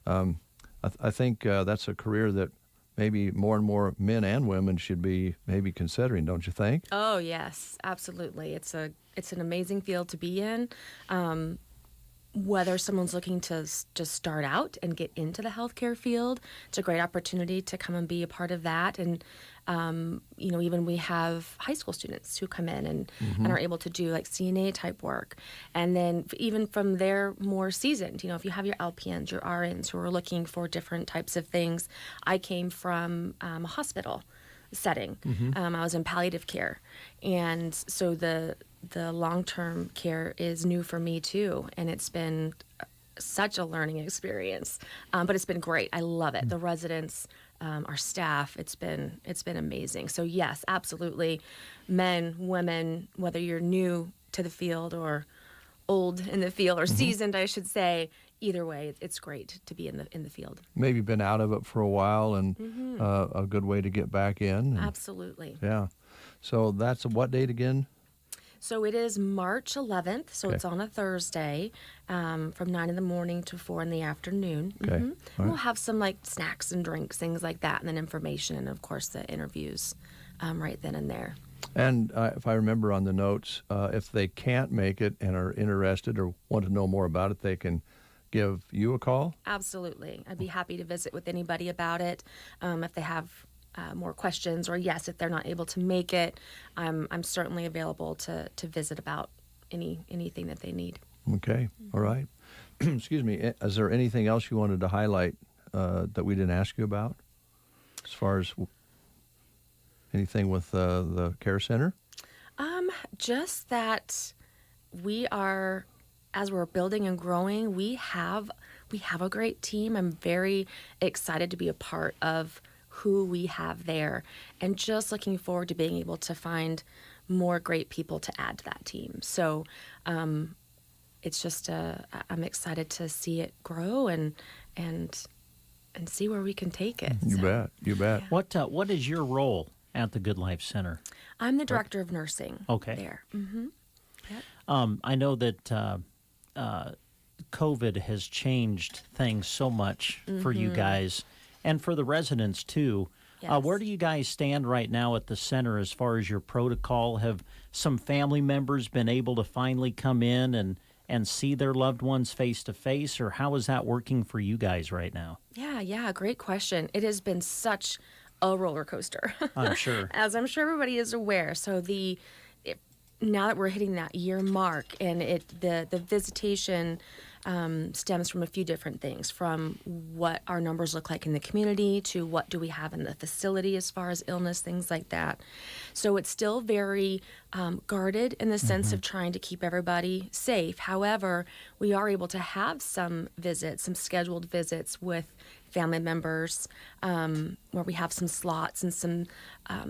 I think that's a career that maybe more and more men and women should be maybe considering, don't you think? Oh, yes, absolutely. It's an amazing field to be in. Whether someone's looking to just start out and get into the healthcare field, it's a great opportunity to come and be a part of that. And, even we have high school students who come in and are able to do like CNA type work. And then even from there, more seasoned, if you have your LPNs, your RNs who are looking for different types of things. I came from a hospital setting. I was in palliative care. And so the long-term care is new for me too, and it's been such a learning experience. But it's been great. I love it. The residents, our staff, it's been amazing. So yes, absolutely, men, women, whether you're new to the field or old in the field or seasoned, I should say, either way, it's great to be in the field. Maybe been out of it for a while and a good way to get back in. Absolutely. Yeah. So that's what date again? So it is March 11th, so Okay. it's on a Thursday, from 9 in the morning to 4 in the afternoon. Okay. All right. We'll have some like snacks and drinks, things like that, and then information, and of course the interviews right then and there. And if I remember on the notes, if they can't make it and are interested or want to know more about it, they can give you a call? Absolutely. I'd be happy to visit with anybody about it if they have more questions, or yes, if they're not able to make it, I'm certainly available to visit about anything that they need. Okay. All right. Excuse me. Is there anything else you wanted to highlight that we didn't ask you about as far as anything with the care center? Just that we are, as we're building and growing, we have a great team. I'm very excited to be a part of who we have there, and just looking forward to being able to find more great people to add to that team. So it's just I'm excited to see it grow and see where we can take it. You bet. What is your role at the Good Life Center? I'm the director of nursing. Okay. There. Yep. I know that COVID has changed things so much for you guys and for the residents too. Yes. Where do you guys stand right now at the center as far as your protocol? Have some family members been able to finally come in and see their loved ones face to face, or how is that working for you guys right now? Yeah, great question. It has been such a roller coaster. I'm sure. As I'm sure everybody is aware. So now that we're hitting that year mark, and the visitation stems from a few different things, from what our numbers look like in the community to what do we have in the facility as far as illness, things like that. So it's still very guarded in the sense of trying to keep everybody safe. However, we are able to have some visits, some scheduled visits with family members, where we have some slots and some,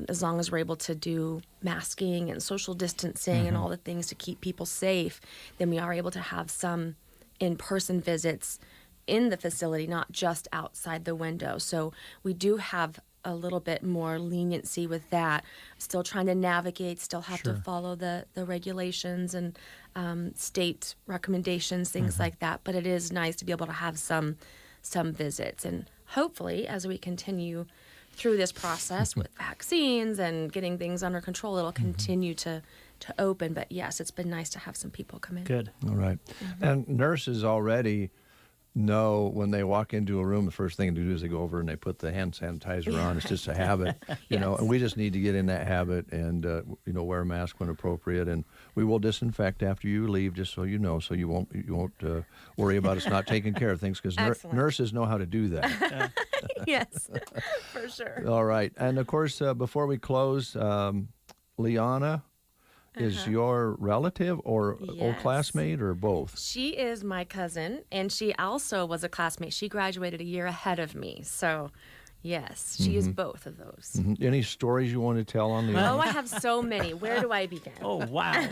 as long as we're able to do masking and social distancing and all the things to keep people safe, then we are able to have some in-person visits in the facility, not just outside the window. So we do have a little bit more leniency with that. Still trying to navigate, still have to follow the regulations and state recommendations, things like that. But it is nice to be able to have some visits. And hopefully, as we continue through this process with vaccines and getting things under control, it'll continue to open. But yes, it's been nice to have some people come in. Good. All right. And nurses already No, when they walk into a room, the first thing to do is they go over and they put the hand sanitizer on. It's just a habit, you know, and we just need to get in that habit and, wear a mask when appropriate. And we will disinfect after you leave, just so you know, so you won't worry about us not taking care of things, because nurses know how to do that. Yes, for sure. All right. And, of course, before we close, Liana is your relative or old classmate or both? She is my cousin, and she also was a classmate. She graduated a year ahead of me. So, yes, she is both of those. Any stories you want to tell on Liana? Oh, I have so many. Where do I begin? Oh, wow.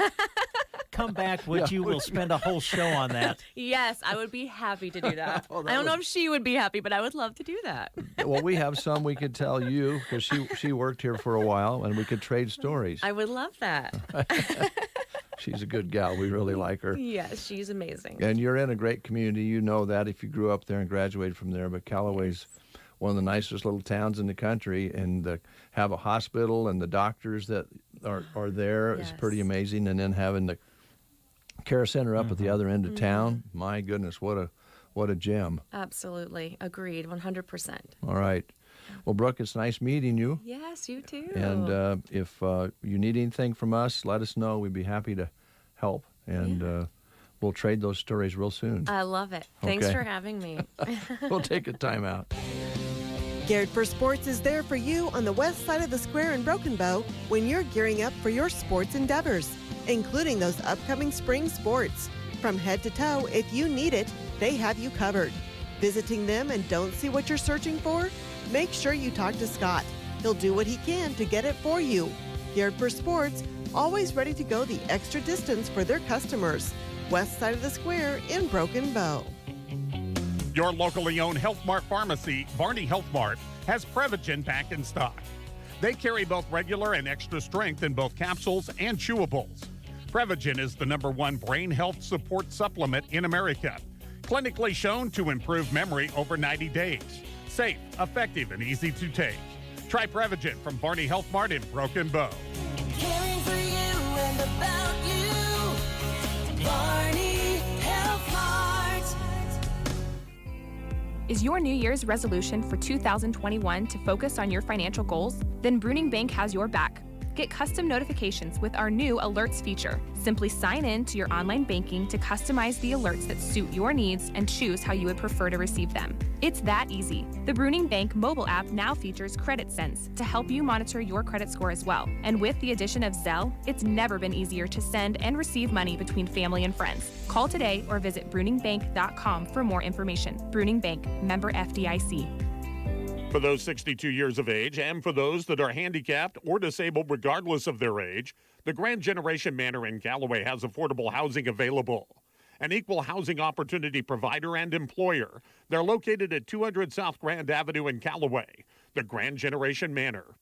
Come back, would you? We'll spend a whole show on that. Yes, I would be happy to do that. I don't know if she would be happy, but I would love to do that. Well, we have some we could tell you, because she worked here for a while, and we could trade stories. I would love that. She's a good gal. We really like her. Yes, she's amazing. And you're in a great community. You know that if you grew up there and graduated from there. But Callaway's one of the nicest little towns in the country, and have a hospital and the doctors that are there is pretty amazing. And then having the care center up at the other end of town, my goodness, what a gem. Absolutely. Agreed. 100%. All right. Well, Brooke, it's nice meeting you. Yes, you too. And if you need anything from us, let us know. We'd be happy to help. And we'll trade those stories real soon. I love it. Thanks for having me. We'll take a time out. Geared for Sports is there for you on the west side of the square in Broken Bow when you're gearing up for your sports endeavors, including those upcoming spring sports. From head to toe, if you need it, they have you covered. Visiting them and don't see what you're searching for? Make sure you talk to Scott. He'll do what he can to get it for you. Geared for Sports, always ready to go the extra distance for their customers. West side of the square in Broken Bow. Your locally owned Health Mart pharmacy, Barney Health Mart, has Prevagen back in stock. They carry both regular and extra strength in both capsules and chewables. Prevagen is the #1 brain health support supplement in America. Clinically shown to improve memory over 90 days. Safe, effective, and easy to take. Try Prevagen from Barney Health Mart in Broken Bow. Caring for you and about you. Barney Health Mart. Is your New Year's resolution for 2021 to focus on your financial goals? Then Bruning Bank has your back. Get custom notifications with our new alerts feature. Simply sign in to your online banking to customize the alerts that suit your needs and choose how you would prefer to receive them. It's that easy. The Bruning Bank mobile app now features Credit Sense to help you monitor your credit score as well. And with the addition of Zelle, it's never been easier to send and receive money between family and friends. Call today or visit bruningbank.com for more information. Bruning Bank, member FDIC. For those 62 years of age and for those that are handicapped or disabled regardless of their age, the Grand Generation Manor in Callaway has affordable housing available. An equal housing opportunity provider and employer. They're located at 200 South Grand Avenue in Callaway. The Grand Generation Manor.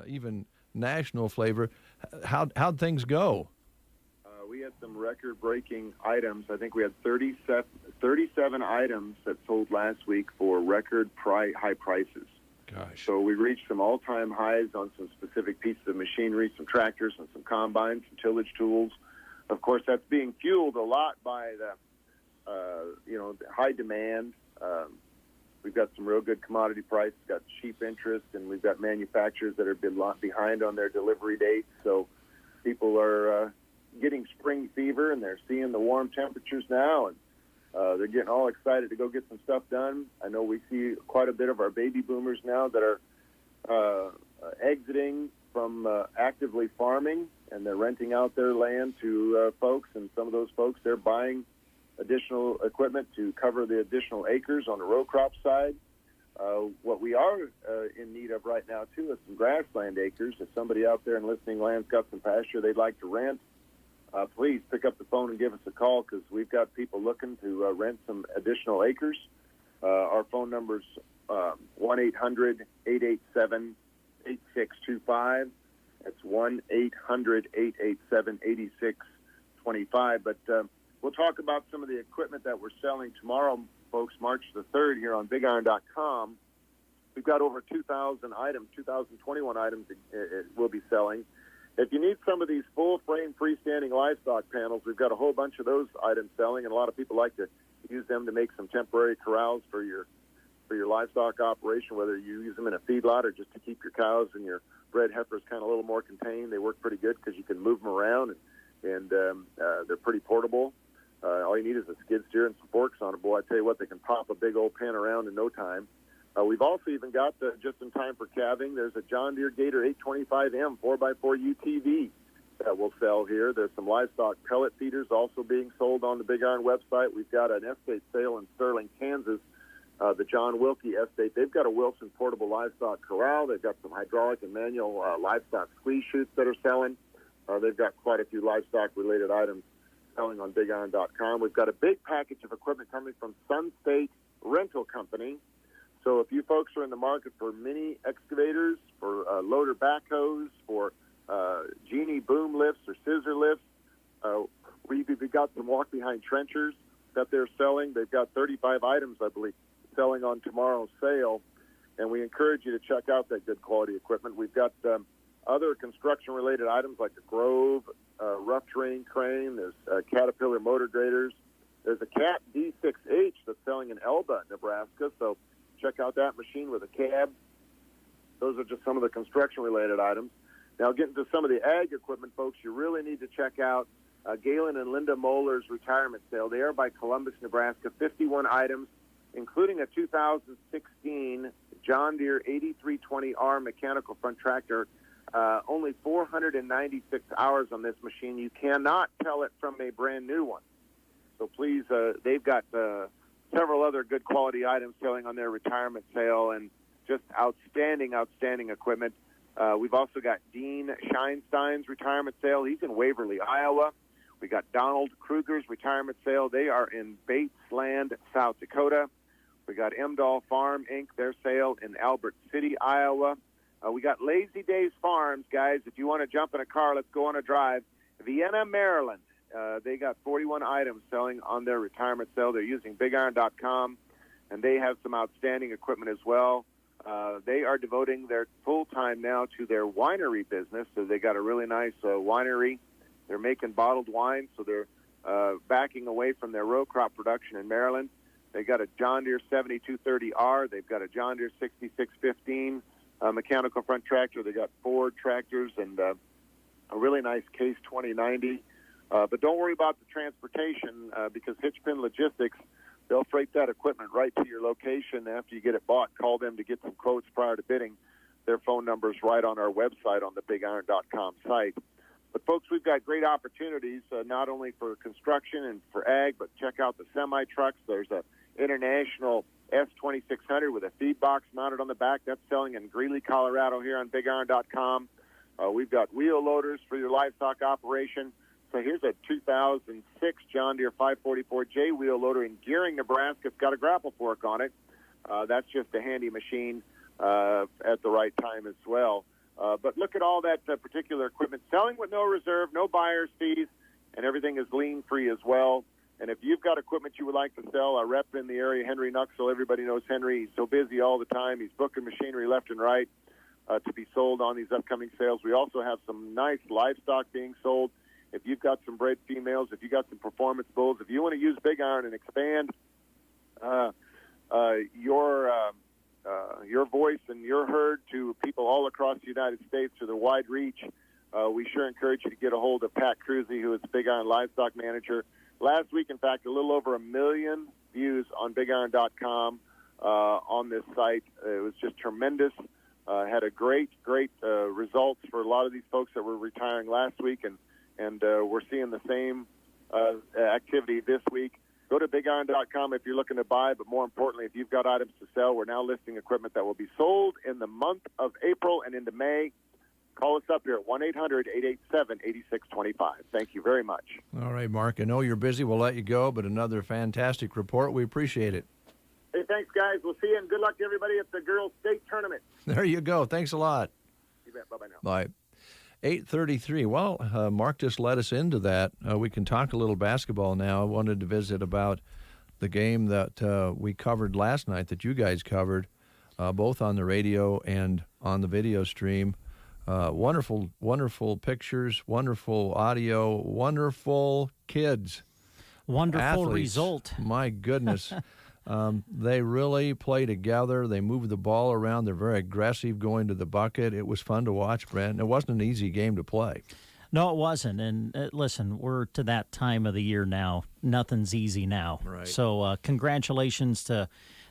even national flavor. How'd things go? We had some record-breaking items. I think we had 37 items that sold last week for record high prices. Gosh. So we reached some all-time highs on some specific pieces of machinery, some tractors and some combines, some tillage tools. Of course, that's being fueled a lot by the the high demand. We've got some real good commodity prices, got cheap interest, and we've got manufacturers that are behind on their delivery dates. So people are getting spring fever, and they're seeing the warm temperatures now, and they're getting all excited to go get some stuff done. I know we see quite a bit of our baby boomers now that are exiting from actively farming, and they're renting out their land to folks, and some of those folks, they're buying additional equipment to cover the additional acres on the row crop side. What we are in need of right now, too, is some grassland acres. If somebody out there in listening land's got some pasture they'd like to rent, please pick up the phone and give us a call, because we've got people looking to rent some additional acres. Our phone number's 1-800-887-8625. That's 1-800-887-8625. But we'll talk about some of the equipment that we're selling tomorrow, folks, March the 3rd, here on BigIron.com. We've got over 2,000 items, 2,021 items we'll be selling. If you need some of these full-frame freestanding livestock panels, we've got a whole bunch of those items selling, and a lot of people like to use them to make some temporary corrals for your livestock operation, whether you use them in a feedlot or just to keep your cows and your bred heifers kind of a little more contained. They work pretty good because you can move them around, and they're pretty portable. All you need is a skid steer and some forks on it. Boy, I tell you what, they can pop a big old pen around in no time. We've also even got, just in time for calving, there's a John Deere Gator 825M 4x4 UTV that we'll sell here. There's some livestock pellet feeders also being sold on the Big Iron website. We've got an estate sale in Sterling, Kansas, the John Wilkie Estate. They've got a Wilson portable livestock corral. They've got some hydraulic and manual livestock squeeze chutes that are selling. They've got quite a few livestock-related items selling on BigIron.com. We've got a big package of equipment coming from Sun State Rental Company. So if you folks are in the market for mini excavators, for loader backhoes, for genie boom lifts or scissor lifts, we've got some walk-behind trenchers that they're selling. They've got 35 items, I believe, selling on tomorrow's sale, and we encourage you to check out that good quality equipment. We've got other construction-related items like the Grove rough terrain crane. There's Caterpillar motor graders. There's a Cat D6H that's selling in Elba, Nebraska, so check out that machine with a cab. Those are just some of the construction-related items. Now, getting to some of the ag equipment, folks, you really need to check out Galen and Linda Moeller's retirement sale. They are by Columbus, Nebraska, 51 items, including a 2016 John Deere 8320R mechanical front tractor. Only 496 hours on this machine. You cannot tell it from a brand-new one. So please, they've got several other good quality items selling on their retirement sale, and just outstanding equipment. We've also got Dean Scheinstein's retirement sale. He's in Waverly, Iowa. We got Donald Kruger's retirement sale. They are in Batesland, South Dakota. We got Emdahl Farm, Inc., their sale in Albert City, Iowa. We got Lazy Days Farms, guys. If you want to jump in a car, let's go on a drive. Vienna, Maryland. They got 41 items selling on their retirement sale. They're using BigIron.com, and they have some outstanding equipment as well. They are devoting their full time now to their winery business, so they got a really nice winery. They're making bottled wine, so they're backing away from their row crop production in Maryland. They got a John Deere 7230R. They've got a John Deere 6615 mechanical front tractor. They got Ford tractors and a really nice Case 2090. But don't worry about the transportation because Hitchpin Logistics, they'll freight that equipment right to your location after you get it bought. Call them to get some quotes prior to bidding. Their phone number is right on our website on the BigIron.com site. But, folks, we've got great opportunities not only for construction and for ag, but check out the semi-trucks. There's a International S2600 with a feed box mounted on the back. That's selling in Greeley, Colorado here on BigIron.com. We've got wheel loaders for your livestock operation. So here's a 2006 John Deere 544J wheel loader in Gearing, Nebraska. It's got a grapple fork on it. That's just a handy machine at the right time as well. But look at all that particular equipment. Selling with no reserve, no buyer's fees, and everything is lien-free as well. And if you've got equipment you would like to sell, our rep in the area, Henry Nuxel, everybody knows Henry. He's so busy all the time. He's booking machinery left and right to be sold on these upcoming sales. We also have some nice livestock being sold. If you've got some bred females, if you've got some performance bulls, if you want to use Big Iron and expand your voice and your herd to people all across the United States through the wide reach, we sure encourage you to get a hold of Pat Cruzy, who is Big Iron Livestock Manager. Last week, in fact, a little over 1 million views on BigIron.com on this site. It was just tremendous. Had a great results for a lot of these folks that were retiring last week, and we're seeing the same activity this week. Go to BigIron.com if you're looking to buy, but more importantly, if you've got items to sell, we're now listing equipment that will be sold in the month of April and into May. Call us up here at 1-800-887-8625. Thank you very much. All right, Mark. I know you're busy. We'll let you go, but another fantastic report. We appreciate it. Hey, thanks, guys. We'll see you, and good luck to everybody at the girls' state tournament. There you go. Thanks a lot. You bet. Bye-bye now. Bye. 8:33. Well, Mark just led us into that. We can talk a little basketball now. I wanted to visit about the game that we covered last night, that you guys covered, both on the radio and on the video stream. Wonderful pictures, wonderful audio, wonderful kids. Wonderful athletes. Result. My goodness. They really play together. They move the ball around. They're very aggressive going to the bucket. It was fun to watch, Brent. It wasn't an easy game to play. No, it wasn't. And listen, we're to that time of the year now. Nothing's easy now. Right. So congratulations to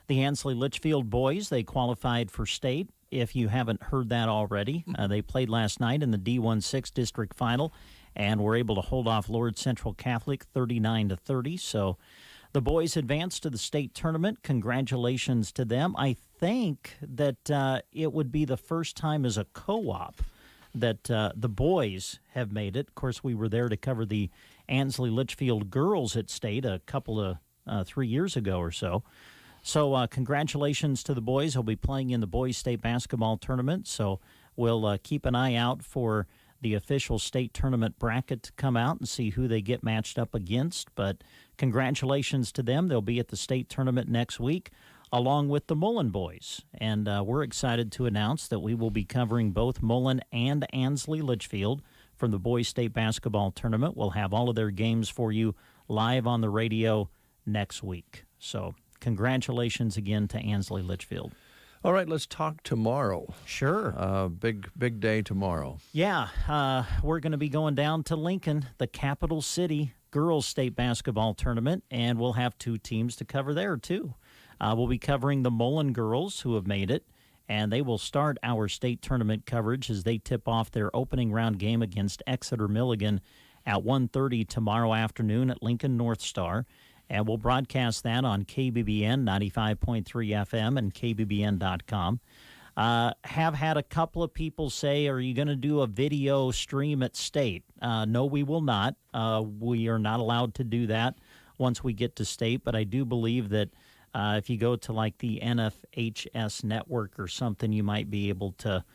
the Ansley Litchfield boys. They qualified for state. If you haven't heard that already, they played last night in the D1-6 district final and were able to hold off Lord Central Catholic 39-30. So the boys advanced to the state tournament. Congratulations to them. I think that it would be the first time as a co-op that the boys have made it. Of course, we were there to cover the Ansley Litchfield girls at state a couple of 3 years ago or so. So congratulations to the boys. They'll be playing in the boys' state basketball tournament. So we'll keep an eye out for the official state tournament bracket to come out and see who they get matched up against. But congratulations to them. They'll be at the state tournament next week, along with the Mullen boys. And we're excited to announce that we will be covering both Mullen and Ansley Litchfield from the boys' state basketball tournament. We'll have all of their games for you live on the radio next week. So congratulations again to Ansley Litchfield. All right, let's talk tomorrow. Sure. Big day tomorrow. Yeah, we're going to be going down to Lincoln, the capital city girls state basketball tournament, and we'll have two teams to cover there too. We'll be covering the Mullen girls who have made it, and they will start our state tournament coverage as they tip off their opening round game against Exeter Milligan at 1:30 tomorrow afternoon at Lincoln North Star. And we'll broadcast that on KBBN 95.3 FM and KBBN.com. Have had a couple of people say, are you going to do a video stream at state? No, we will not. We are not allowed to do that once we get to state. But I do believe that if you go to like the NFHS network or something, you might be able to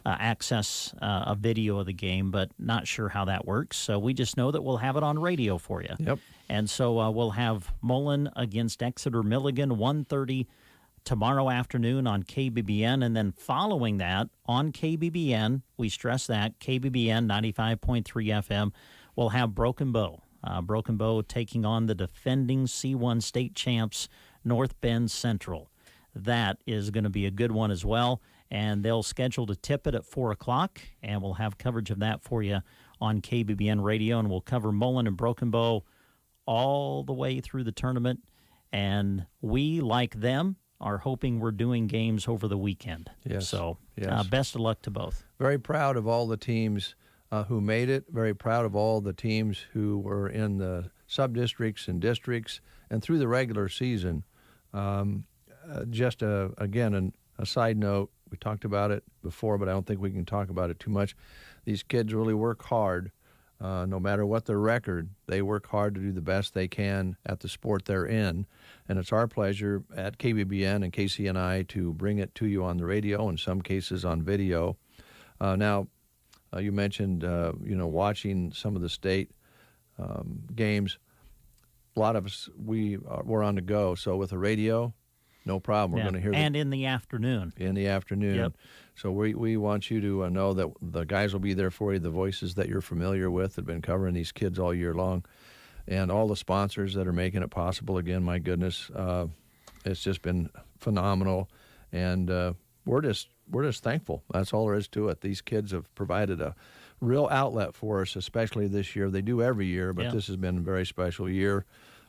access a video of the game, but not sure how that works. So we just know that we'll have it on radio for you. Yep. And so we'll have Mullen against Exeter Milligan, 1:30 tomorrow afternoon on KBBN. And then following that on KBBN, we stress that, KBBN 95.3 FM, we'll have Broken Bow. Broken Bow taking on the defending C1 state champs, North Bend Central. That is going to be a good one as well. And they'll schedule to tip it at 4 o'clock, and we'll have coverage of that for you on KBBN Radio. And we'll cover Mullen and Broken Bow all the way through the tournament. And we, like them, are hoping we're doing games over the weekend. Yes. So yes. Best of luck to both. Very proud of all the teams who made it. Very proud of all the teams who were in the sub-districts and districts and through the regular season. Just, again, a side note, we talked about it before, but I don't think we can talk about it too much. These kids really work hard. No matter what their record, they work hard to do the best they can at the sport they're in. And it's our pleasure at KBBN and KCNI to bring it to you on the radio, in some cases on video. Now, you mentioned, watching some of the state games. A lot of us, we're on the go. So with the radio, no problem. We're going to hear and in the afternoon. In the afternoon. Yep. So we want you to know that the guys will be there for you, the voices that you're familiar with that have been covering these kids all year long, and all the sponsors that are making it possible. Again, my goodness, it's just been phenomenal, and we're just thankful. That's all there is to it. These kids have provided a real outlet for us, especially this year. They do every year, but this has been a very special year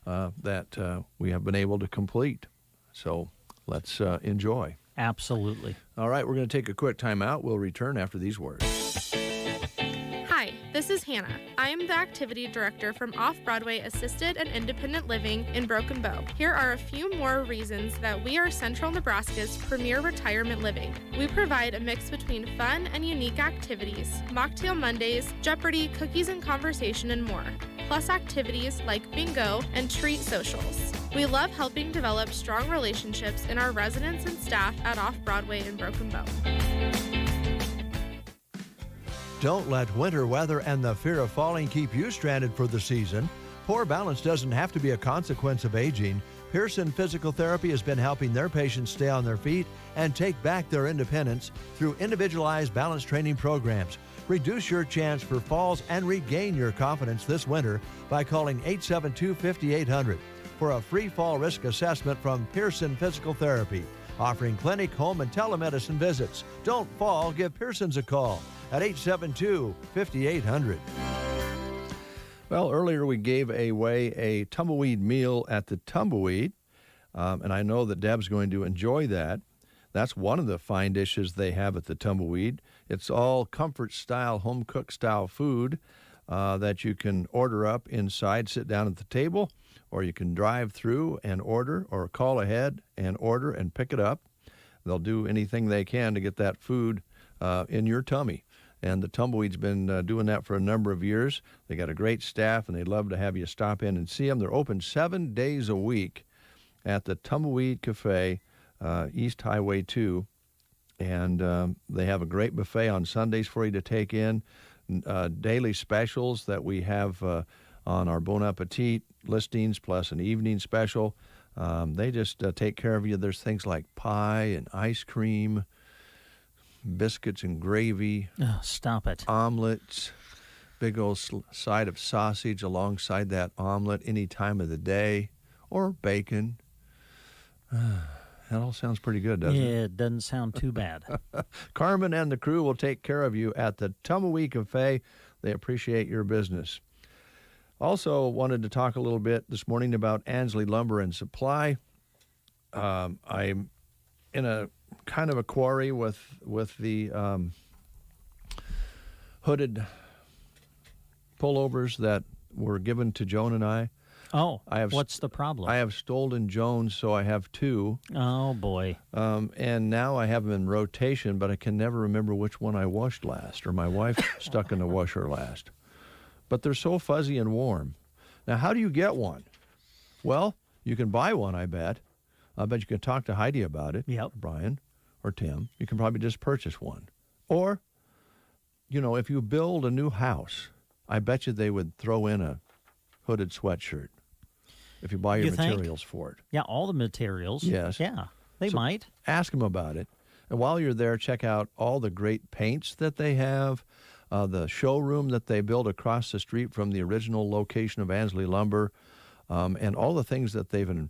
that we have been able to complete. So let's enjoy. Absolutely. All right, we're going to take a quick time out. We'll return after these words. Hi, this is Hannah. I am the activity director from Off-Broadway Assisted and Independent Living in Broken Bow. Here are a few more reasons that we are Central Nebraska's premier retirement living. We provide a mix between fun and unique activities, Mocktail Mondays, Jeopardy, cookies and conversation, and more, plus activities like bingo and treat socials. We love helping develop strong relationships in our residents and staff at Off-Broadway in Broken Bow. Don't let winter weather and the fear of falling keep you stranded for the season. Poor balance doesn't have to be a consequence of aging. Pearson Physical Therapy has been helping their patients stay on their feet and take back their independence through individualized balance training programs. Reduce your chance for falls and regain your confidence this winter by calling 872-5800 for a free fall risk assessment from Pearson Physical Therapy, offering clinic, home, and telemedicine visits. Don't fall, give Pearson's a call at 872-5800. Well, earlier we gave away a tumbleweed meal at the Tumbleweed, and I know that Deb's going to enjoy that. That's one of the fine dishes they have at the Tumbleweed. It's all comfort-style, home-cooked-style food that you can order up inside, sit down at the table, or you can drive through and order, or call ahead and order and pick it up. They'll do anything they can to get that food in your tummy. And the Tumbleweed's been doing that for a number of years. They got a great staff, and they'd love to have you stop in and see them. They're open 7 days a week at the Tumbleweed Cafe, East Highway 2. And they have a great buffet on Sundays for you to take in. Daily specials that we have on our Bon Appetit listings, plus an evening special. They just take care of you. There's things like pie and ice cream, biscuits and gravy. Oh, stop it. Omelets, big old side of sausage alongside that omelet any time of the day, or bacon. That all sounds pretty good, doesn't it? Yeah, it doesn't sound too bad. Carmen and the crew will take care of you at the Tumbleweed Cafe. They appreciate your business. Also wanted to talk a little bit this morning about Ansley Lumber and Supply. I'm in a kind of a quarry with the hooded pullovers that were given to Joan and I. Oh, what's the problem? I have stolen Joan's, so I have two. Oh, boy. And now I have them in rotation, but I can never remember which one I washed last, or my wife stuck in the washer last. But they're so fuzzy and warm. Now, how do you get one? Well, you can buy one, I bet. I bet you can talk to Heidi about it. Yep. Brian or Tim. You can probably just purchase one. Or, if you build a new house, I bet you they would throw in a hooded sweatshirt if you buy your materials for it. Yeah, all the materials. Yes. Yeah, they might. Ask them about it. And while you're there, check out all the great paints that they have, the showroom that they built across the street from the original location of Ansley Lumber, and all the things that they've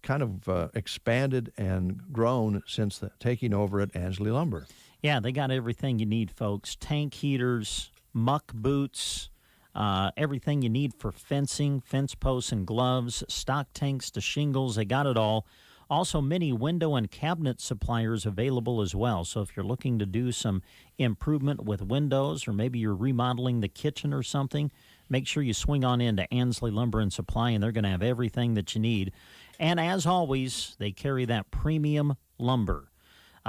kind of expanded and grown since taking over at Ansley Lumber. Yeah, they got everything you need, folks. Tank heaters, muck boots, everything you need for fencing, fence posts and gloves, stock tanks to shingles. They got it all. Also, many window and cabinet suppliers available as well. So if you're looking to do some improvement with windows, or maybe you're remodeling the kitchen or something, make sure you swing on into Ansley Lumber and Supply, and they're going to have everything that you need. And as always, they carry that premium lumber.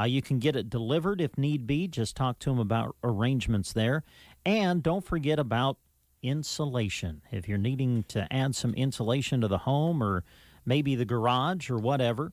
You can get it delivered if need be. Just talk to them about arrangements there. And don't forget about insulation. If you're needing to add some insulation to the home, or maybe the garage or whatever,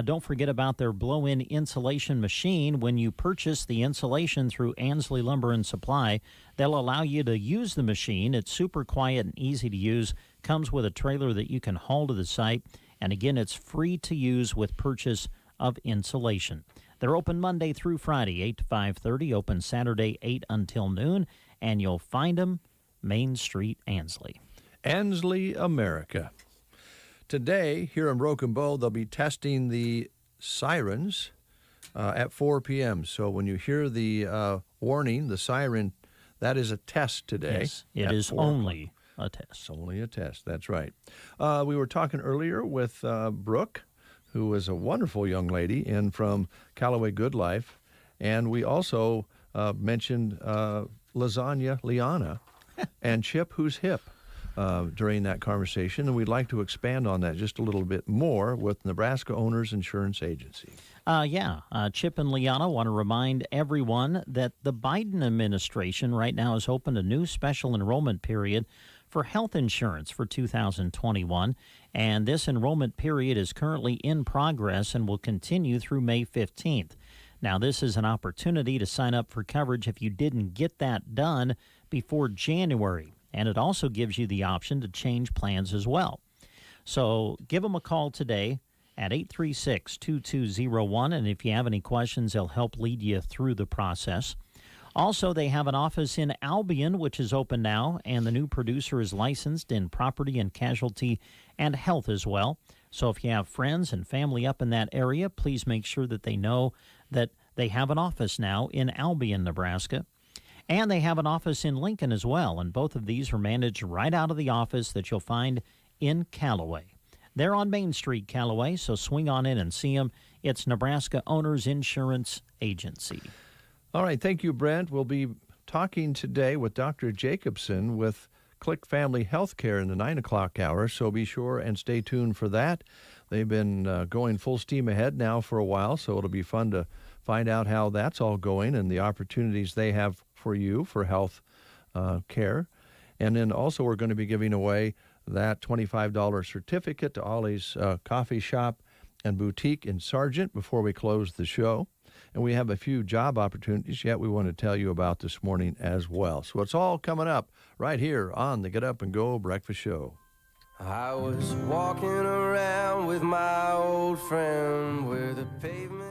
Don't forget about their blow-in insulation machine. When you purchase the insulation through Ansley Lumber and Supply, they'll allow you to use the machine. It's super quiet and easy to use. Comes with a trailer that you can haul to the site. And again, it's free to use with purchase of insulation. They're open Monday through Friday, 8 to 5:30, open Saturday, 8 until noon, and you'll find them Main Street, Ansley. Ansley, America. Today, here in Broken Bow, they'll be testing the sirens at 4 p.m. So when you hear the warning, the siren, that is a test today. Yes, it is only a test. It's only a test, that's right. We were talking earlier with Brooke, who is a wonderful young lady and from Callaway Good Life. And we also mentioned Lasagna Liana and Chip Who's Hip during that conversation. And we'd like to expand on that just a little bit more with Nebraska Owners Insurance Agency. Chip and Liana want to remind everyone that the Biden administration right now has opened a new special enrollment period for health insurance for 2021, and this enrollment period is currently in progress and will continue through May 15th. Now, this is an opportunity to sign up for coverage if you didn't get that done before January, and it also gives you the option to change plans as well. So give them a call today at 836-2201, and if you have any questions, they'll help lead you through the process. Also, they have an office in Albion, which is open now, and the new producer is licensed in property and casualty and health as well. So if you have friends and family up in that area, please make sure that they know that they have an office now in Albion, Nebraska. And they have an office in Lincoln as well, and both of these are managed right out of the office that you'll find in Callaway. They're on Main Street, Callaway, so swing on in and see them. It's Nebraska Owners Insurance Agency. All right, thank you, Brent. We'll be talking today with Dr. Jacobson with Click Family Healthcare in the 9 o'clock hour, so be sure and stay tuned for that. They've been going full steam ahead now for a while, so it'll be fun to find out how that's all going and the opportunities they have for you for health care. And then also we're going to be giving away that $25 certificate to Ollie's Coffee Shop and Boutique in Sargent before we close the show. And we have a few job opportunities yet we want to tell you about this morning as well. So it's all coming up right here on the Get Up and Go Breakfast Show. I was walking around with my old friend where the pavement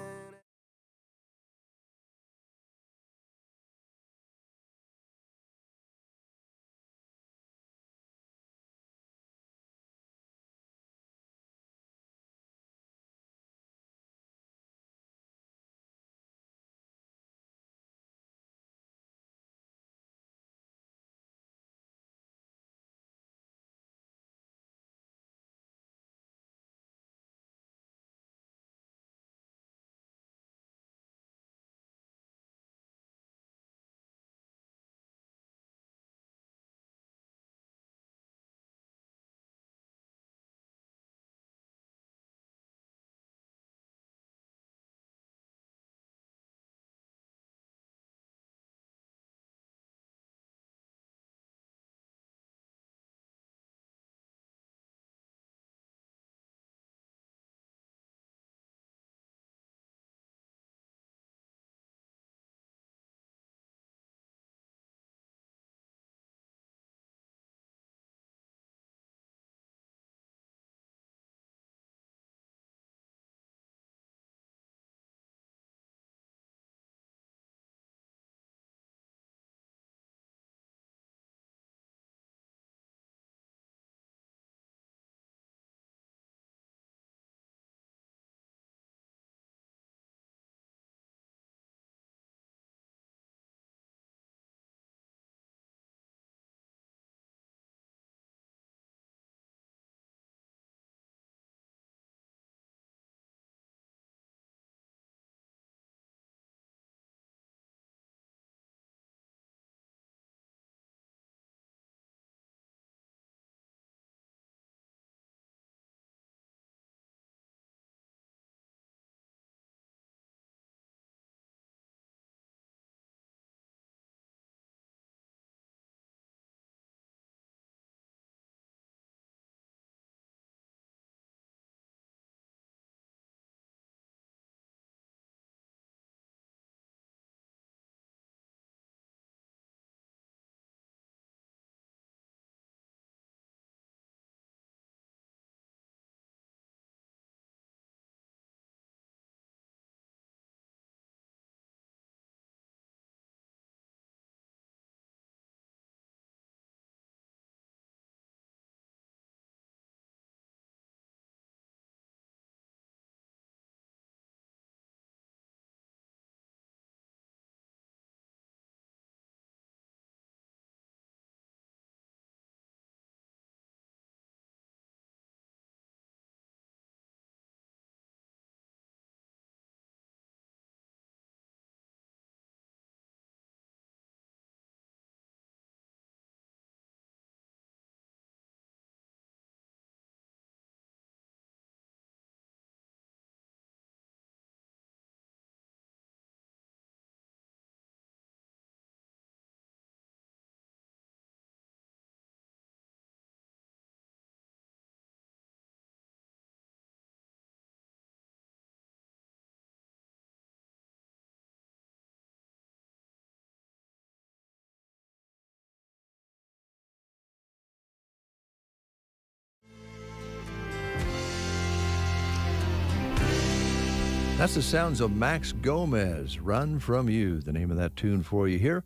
That's the sounds of Max Gomez, Run From You, the name of that tune for you here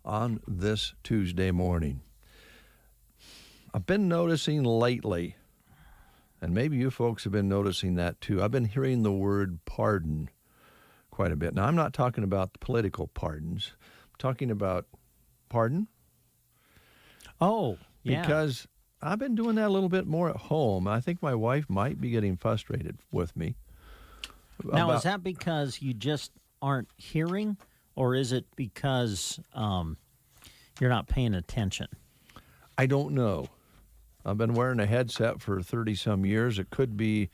on this Tuesday morning. I've been noticing lately, and maybe you folks have been noticing that too, I've been hearing the word pardon quite a bit. Now, I'm not talking about the political pardons. I'm talking about pardon. Oh, yeah. Because I've been doing that a little bit more at home. I think my wife might be getting frustrated with me. Now, is that because you just aren't hearing, or is it because you're not paying attention? I don't know. I've been wearing a headset for 30-some years. It could be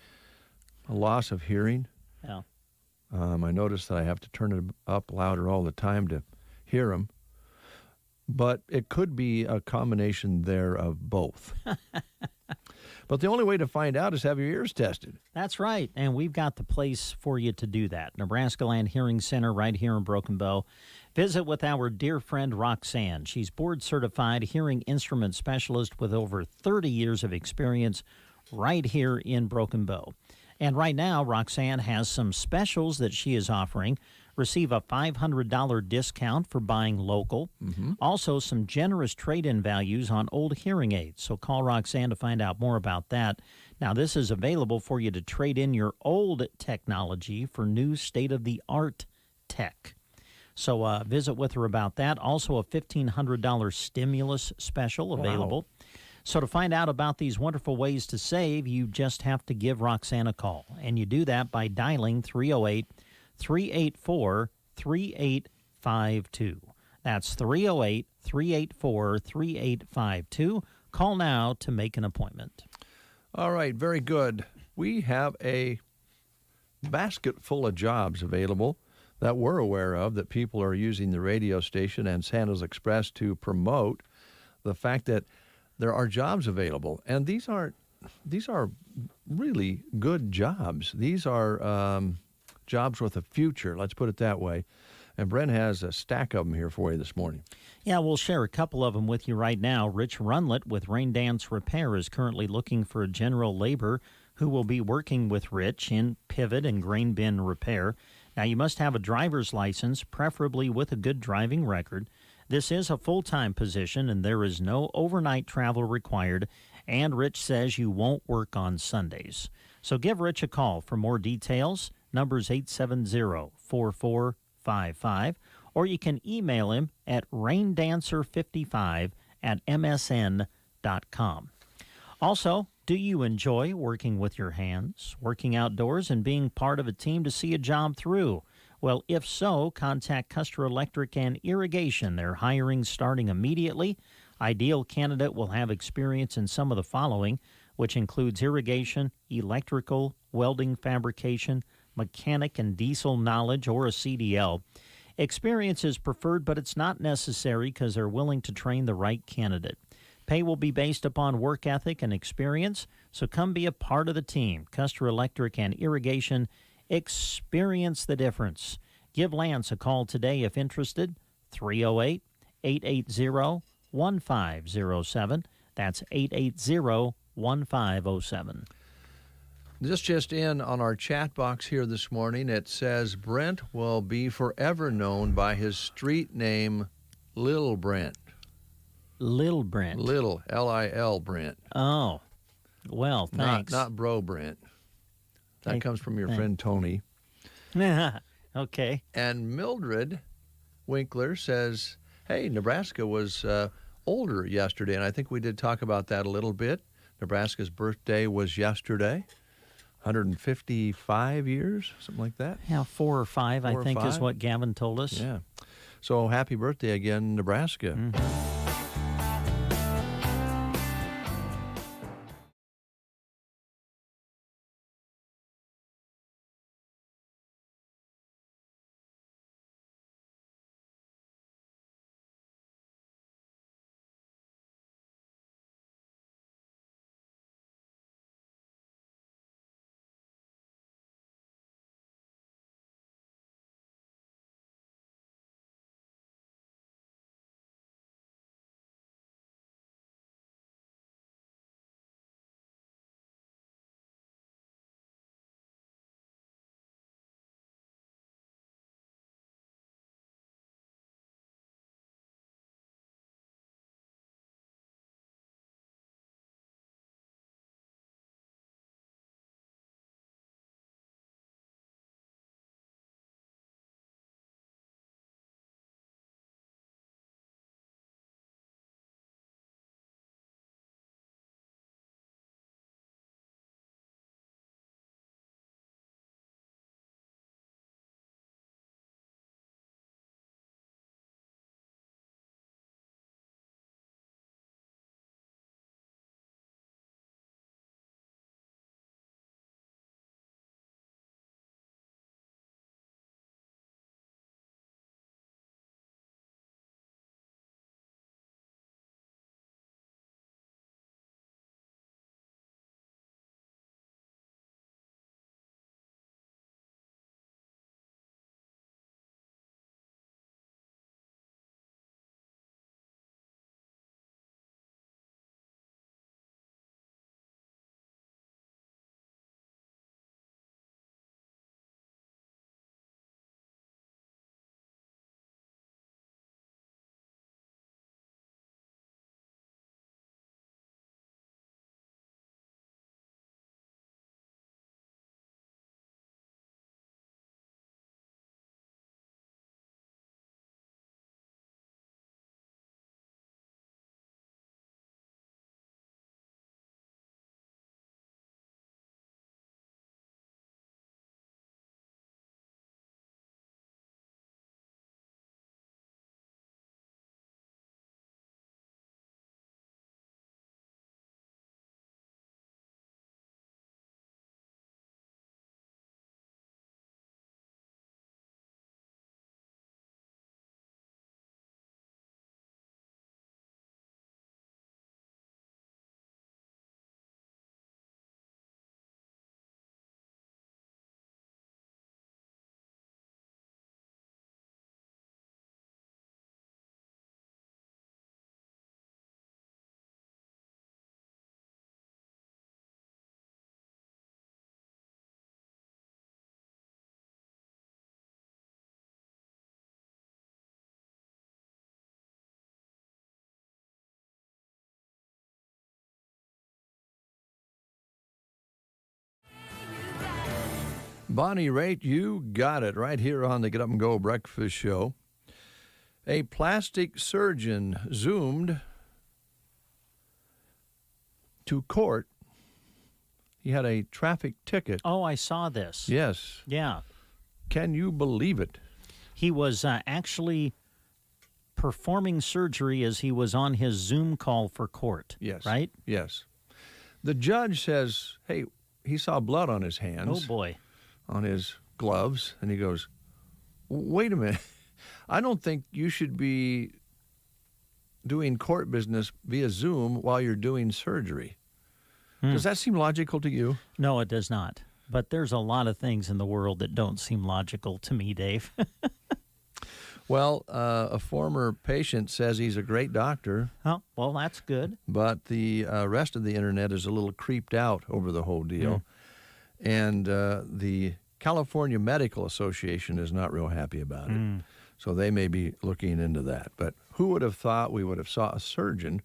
a loss of hearing. Yeah. I notice that I have to turn it up louder all the time to hear them. But it could be a combination there of both. But the only way to find out is have your ears tested. That's right, and we've got the place for you to do that. Nebraska Land Hearing Center right here in Broken Bow. Visit with our dear friend Roxanne. She's board-certified hearing instrument specialist with over 30 years of experience right here in Broken Bow. And right now, Roxanne has some specials that she is offering. Receive a $500 discount for buying local. Also, some generous trade-in values on old hearing aids. So call Roxanne to find out more about that. Now, this is available for you to trade in your old technology for new state-of-the-art tech. So visit with her about that. Also, a $1,500 stimulus special available. Wow. So to find out about these wonderful ways to save, you just have to give Roxanne a call. And you do that by dialing 308-384-3852. That's 308-384-3852. Call now to make an appointment. All right, very good. We have a basket full of jobs available that we're aware of, that people are using the radio station and Sandals Express to promote the fact that there are jobs available. And these are really good jobs. These are jobs with a future, let's put it that way. And Brent has a stack of them here for you this morning. Yeah, we'll share a couple of them with you right now. Rich Runlet with Rain Dance Repair is currently looking for a general laborer who will be working with Rich in pivot and grain bin repair. Now, you must have a driver's license, preferably with a good driving record. This is a full-time position, and there is no overnight travel required, and Rich says you won't work on Sundays. So give Rich a call for more details. Number's 870-4455, or you can email him at raindancer55@msn.com. Also, do you enjoy working with your hands, working outdoors, and being part of a team to see a job through? Well, if so, contact Custer Electric and Irrigation. They're hiring starting immediately. Ideal candidate will have experience in some of the following, which includes irrigation, electrical, welding, fabrication, mechanic and diesel knowledge, or a CDL. Experience is preferred, but it's not necessary because they're willing to train the right candidate. Pay will be based upon work ethic and experience, so come be a part of the team. Custer Electric and Irrigation, experience the difference. Give Lance a call today if interested, 308-880-1507. That's 880-1507. Just in on our chat box here this morning, it says Brent will be forever known by his street name, Lil Brent. Lil Brent. Little, L-I-L Brent. Oh, well, thanks. Not Bro Brent. That comes from your friend Tony. Okay. And Mildred Winkler says, hey, Nebraska was older yesterday, and I think we did talk about that a little bit. Nebraska's birthday was yesterday. 155 years, something like that. Yeah, 4 or 5, I think, is what Gavin told us. Yeah. So happy birthday again, Nebraska. Mm-hmm. Bonnie Raitt, you got it right here on the Get Up and Go Breakfast Show. A plastic surgeon zoomed to court. He had a traffic ticket. Oh, I saw this. Yes. Yeah. Can you believe it? He was actually performing surgery as he was on his Zoom call for court. Yes. Right? Yes. The judge says, hey, he saw blood on his hands. Oh, boy. On his gloves. And he goes, wait a minute. I don't think you should be doing court business via Zoom while you're doing surgery. Does that seem logical to you? No, it does not. But there's a lot of things in the world that don't seem logical to me, Dave. Well, a former patient says he's a great doctor. Oh, well, that's good. But the rest of the internet is a little creeped out over the whole deal. And the California Medical Association is not real happy about it. So they may be looking into that. But who would have thought we would have saw a surgeon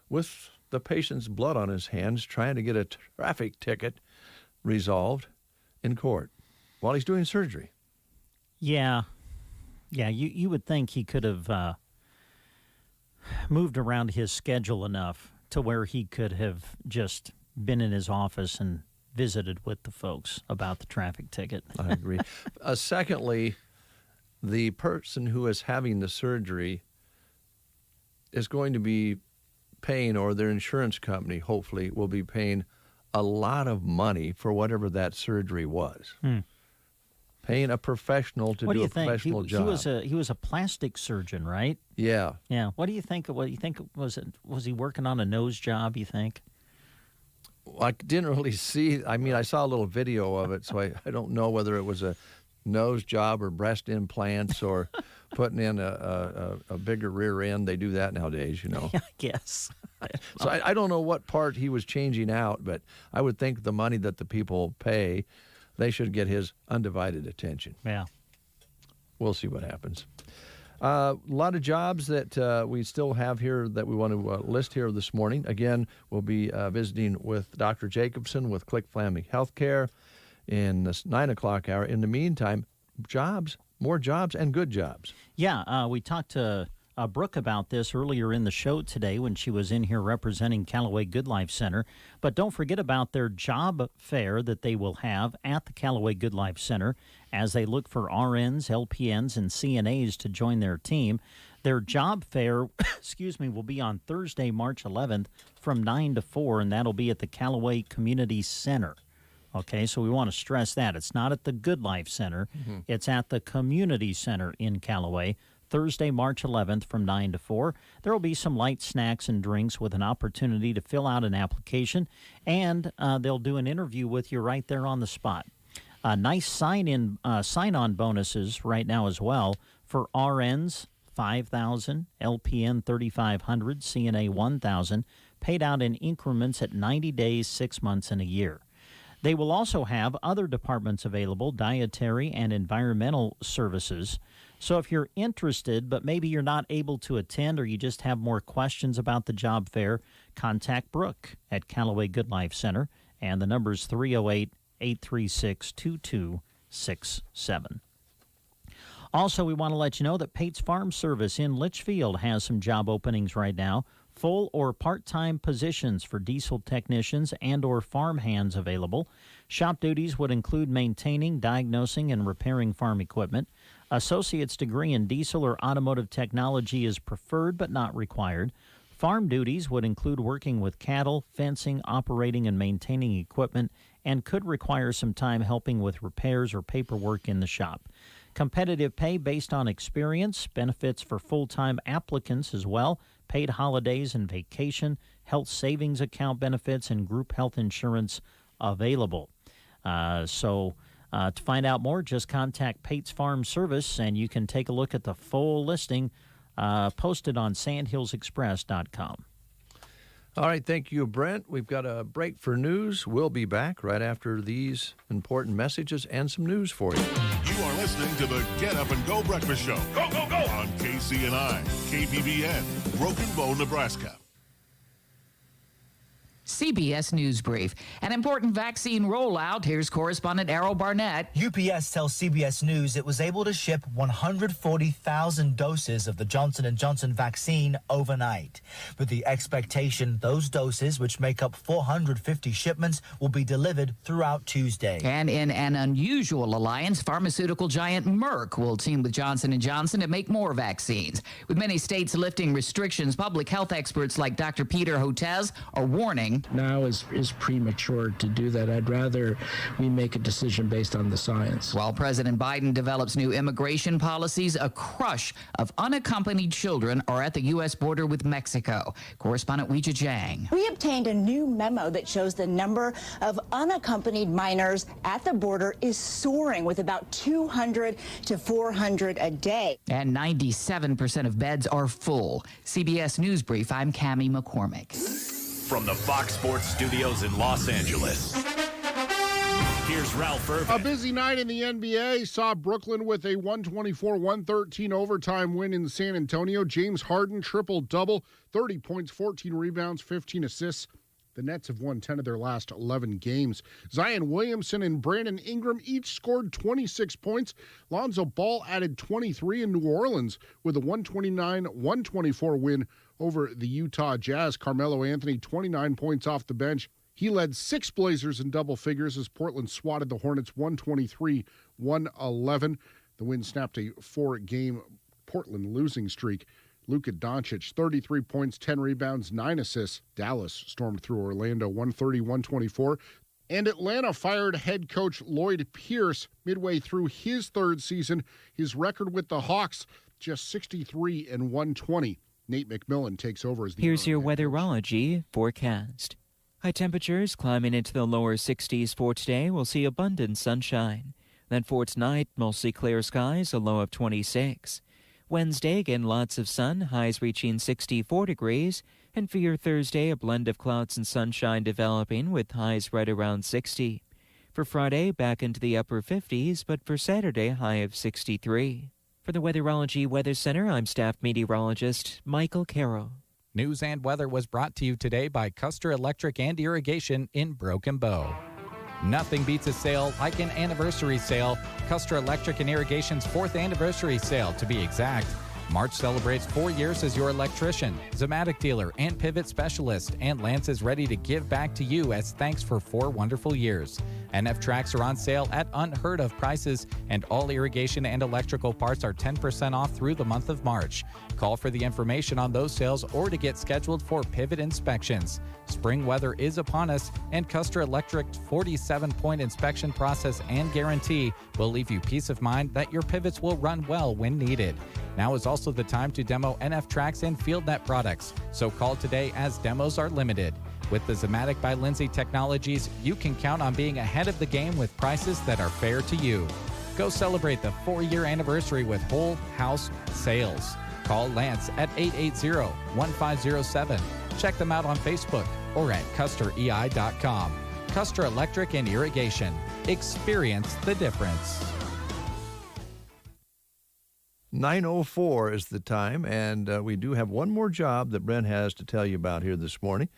with the patient's blood on his hands trying to get a traffic ticket resolved in court while he's doing surgery? Yeah. Yeah, you would think he could have moved around his schedule enough to where he could have just been in his office and visited with the folks about the traffic ticket. I agree. Secondly, the person who is having the surgery is going to be paying, or their insurance company, hopefully, will be paying a lot of money for whatever that surgery was. Paying a professional to do a professional job. He was a plastic surgeon, right? Yeah. Yeah. What do you think? Was he working on a nose job, you think? I didn't really see. I mean, I saw a little video of it, so I don't know whether it was a nose job or breast implants or putting in a bigger rear end. They do that nowadays, you know. Yeah, I guess. So I don't know what part he was changing out, but I would think the money that the people pay, they should get his undivided attention. Yeah. We'll see what happens. A lot of jobs that we still have here that we want to list here this morning. Again, we'll be visiting with Dr. Jacobson with Click Flaming Healthcare in this 9 o'clock hour. In the meantime, jobs, more jobs, and good jobs. Yeah, we talked to Brooke about this earlier in the show today when she was in here representing Callaway Good Life Center. But don't forget about their job fair that they will have at the Callaway Good Life Center as they look for RNs, LPNs, and CNAs to join their team. Their job fair, will be on Thursday, March 11th from 9 to 4, and that'll be at the Callaway Community Center. Okay, so we want to stress that. It's not at the Good Life Center. It's at the Community Center in Callaway, Thursday, March 11th from 9 to 4. There will be some light snacks and drinks with an opportunity to fill out an application, and they'll do an interview with you right there on the spot. Nice sign-on bonuses right now as well for RNs, $5,000, LPN $3,500, CNA $1,000, paid out in increments at 90 days, 6 months, and a year. They will also have other departments available, dietary and environmental services. So if you're interested, but maybe you're not able to attend or you just have more questions about the job fair, contact Brooke at Callaway Good Life Center, and the number is 308-836-2267. Also, we want to let you know that Pate's Farm Service in Litchfield has some job openings right now. Full or part-time positions for diesel technicians and or farm hands available. Shop duties would include maintaining, diagnosing, and repairing farm equipment. Associate's degree in diesel or automotive technology is preferred but not required. Farm duties would include working with cattle, fencing, operating, and maintaining equipment, and could require some time helping with repairs or paperwork in the shop. Competitive pay based on experience, benefits for full-time applicants as well, paid holidays and vacation, health savings account benefits, and group health insurance available. To find out more, just contact Pate's Farm Service, and you can take a look at the full listing posted on sandhillsexpress.com. All right, thank you, Brent. We've got a break for news. We'll be back right after these important messages and some news for you. You are listening to the Get Up and Go Breakfast Show. Go, go, go! On KCNI, KBBN, Broken Bow, Nebraska. CBS News Brief. An important vaccine rollout. Here's correspondent Errol Barnett. UPS tells CBS News it was able to ship 140,000 doses of the Johnson & Johnson vaccine overnight, with the expectation those doses, which make up 450 shipments, will be delivered throughout Tuesday. And in an unusual alliance, pharmaceutical giant Merck will team with Johnson & Johnson to make more vaccines. With many states lifting restrictions, public health experts like Dr. Peter Hotez are warning. Now is premature to do that. I'd rather we make a decision based on the science. While President Biden develops new immigration policies, a crush of unaccompanied children are at the U.S. border with Mexico. Correspondent Weijia Jiang. We obtained a new memo that shows the number of unaccompanied minors at the border is soaring, with about 200 to 400 a day. And 97% of beds are full. CBS News Brief, I'm Cammie McCormick. From the Fox Sports Studios in Los Angeles, here's Ralph Irvin. A busy night in the NBA saw Brooklyn with a 124-113 overtime win in San Antonio. James Harden triple-double, 30 points, 14 rebounds, 15 assists. The Nets have won 10 of their last 11 games. Zion Williamson and Brandon Ingram each scored 26 points. Lonzo Ball added 23 in New Orleans with a 129-124 win over the Utah Jazz. Carmelo Anthony, 29 points off the bench. He led 6 Blazers in double figures as Portland swatted the Hornets 123-111. The win snapped a 4-game Portland losing streak. Luka Doncic, 33 points, 10 rebounds, 9 assists. Dallas stormed through Orlando 130-124. And Atlanta fired head coach Lloyd Pierce midway through his 3rd season. His record with the Hawks, just 63-120. Nate McMillan takes over as the Here's your weatherology forecast. High temperatures climbing into the lower 60s for today. We'll see abundant sunshine. Then for tonight, mostly clear skies, a low of 26. Wednesday, again, lots of sun, highs reaching 64 degrees. And for your Thursday, a blend of clouds and sunshine developing with highs right around 60. For Friday, back into the upper 50s, but for Saturday, high of 63. For the Weatherology Weather Center, I'm staff meteorologist Michael Carroll. News and weather was brought to you today by Custer Electric and Irrigation in Broken Bow. Nothing beats a sale like an anniversary sale. Custer Electric and Irrigation's 4th anniversary sale, to be exact. March celebrates 4 years as your electrician, Zematic dealer, and pivot specialist, and Lance is ready to give back to you as thanks for 4 wonderful years. NF tracks are on sale at unheard of prices, and all irrigation and electrical parts are 10% off through the month of March. Call for the information on those sales or to get scheduled for pivot inspections. Spring weather is upon us, and Custer Electric's 47-point inspection process and guarantee will leave you peace of mind that your pivots will run well when needed. Now is also the time to demo NF tracks and FieldNet products, so call today as demos are limited. With the Zematic by Lindsay Technologies, you can count on being ahead of the game with prices that are fair to you. Go celebrate the 4-year anniversary with whole house sales. Call Lance at 880-1507. Check them out on Facebook or at custerei.com. Custer Electric and Irrigation. Experience the difference. 9:04 is the time, and we do have one more job that Brent has to tell you about here this morning.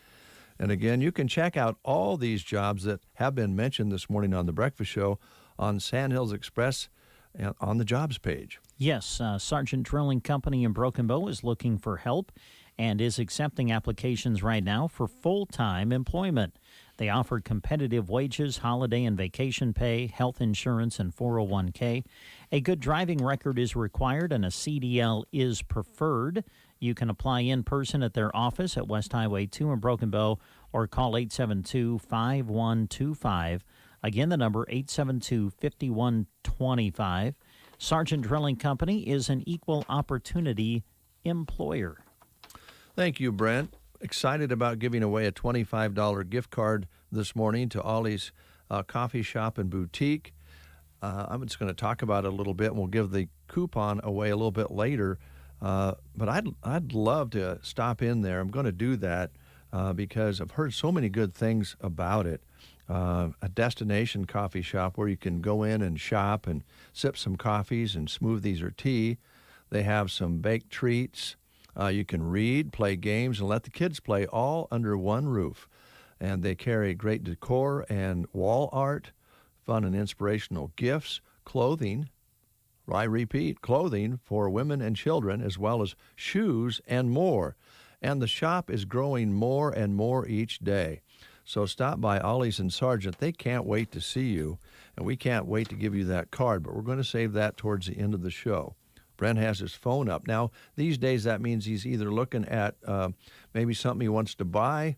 And again, you can check out all these jobs that have been mentioned this morning on The Breakfast Show on Sandhills Express and on the jobs page. Yes, Sargent Drilling Company in Broken Bow is looking for help and is accepting applications right now for full-time employment. They offer competitive wages, holiday and vacation pay, health insurance, and 401k. A good driving record is required, and a CDL is preferred. You can apply in person at their office at West Highway 2 in Broken Bow or call 872-5125. Again, the number 872-5125. Sargent Drilling Company is an equal opportunity employer. Thank you, Brent. Excited about giving away a $25 gift card this morning to Ollie's Coffee Shop and Boutique. I'm just going to talk about it a little bit, and we'll give the coupon away a little bit later. But I'd love to stop in there. I'm going to do that because I've heard so many good things about it. A destination coffee shop where you can go in and shop and sip some coffees and smoothies or tea. They have some baked treats. You can read, play games, and let the kids play all under one roof. and they carry great decor and wall art, fun and inspirational gifts, clothing. I repeat, clothing for women and children, as well as shoes and more. And the shop is growing more and more each day. So stop by Ollie's and Sargent. They can't wait to see you, and we can't wait to give you that card, but we're going to save that towards the end of the show. Brent has his phone up. Now, these days that means he's either looking at maybe something he wants to buy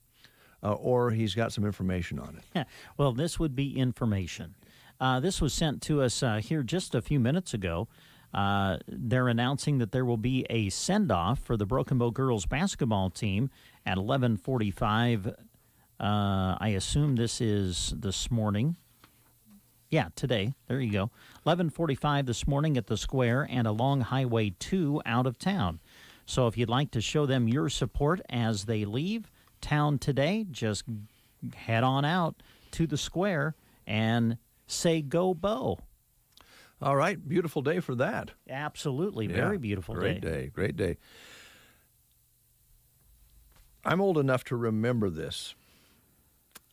or he's got some information on it. Well, this would be information. This was sent to us here just a few minutes ago. They're announcing that there will be a send-off for the Broken Bow girls basketball team at 11:45. I assume this is this morning. Yeah, today. There you go. 11:45 this morning at the Square and along Highway 2 out of town. So if you'd like to show them your support as they leave town today, just head on out to the Square and say go Bow. All right. Beautiful day for that. Absolutely. Very beautiful day. Great day. I'm old enough to remember this,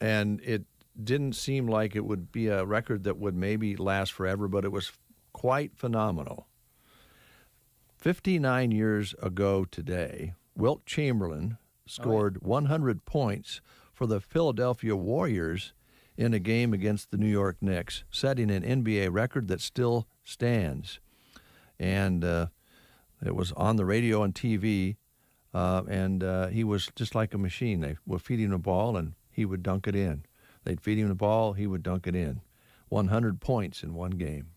and it didn't seem like it would be a record that would maybe last forever, but it was quite phenomenal. 59 years ago today, Wilt Chamberlain scored 100 points for the Philadelphia Warriors in a game against the New York Knicks, setting an NBA record that still stands. And it was on the radio and TV, and he was just like a machine. They were feeding him a ball, and he would dunk it in. They'd feed him the ball, he would dunk it in. 100 points in one game.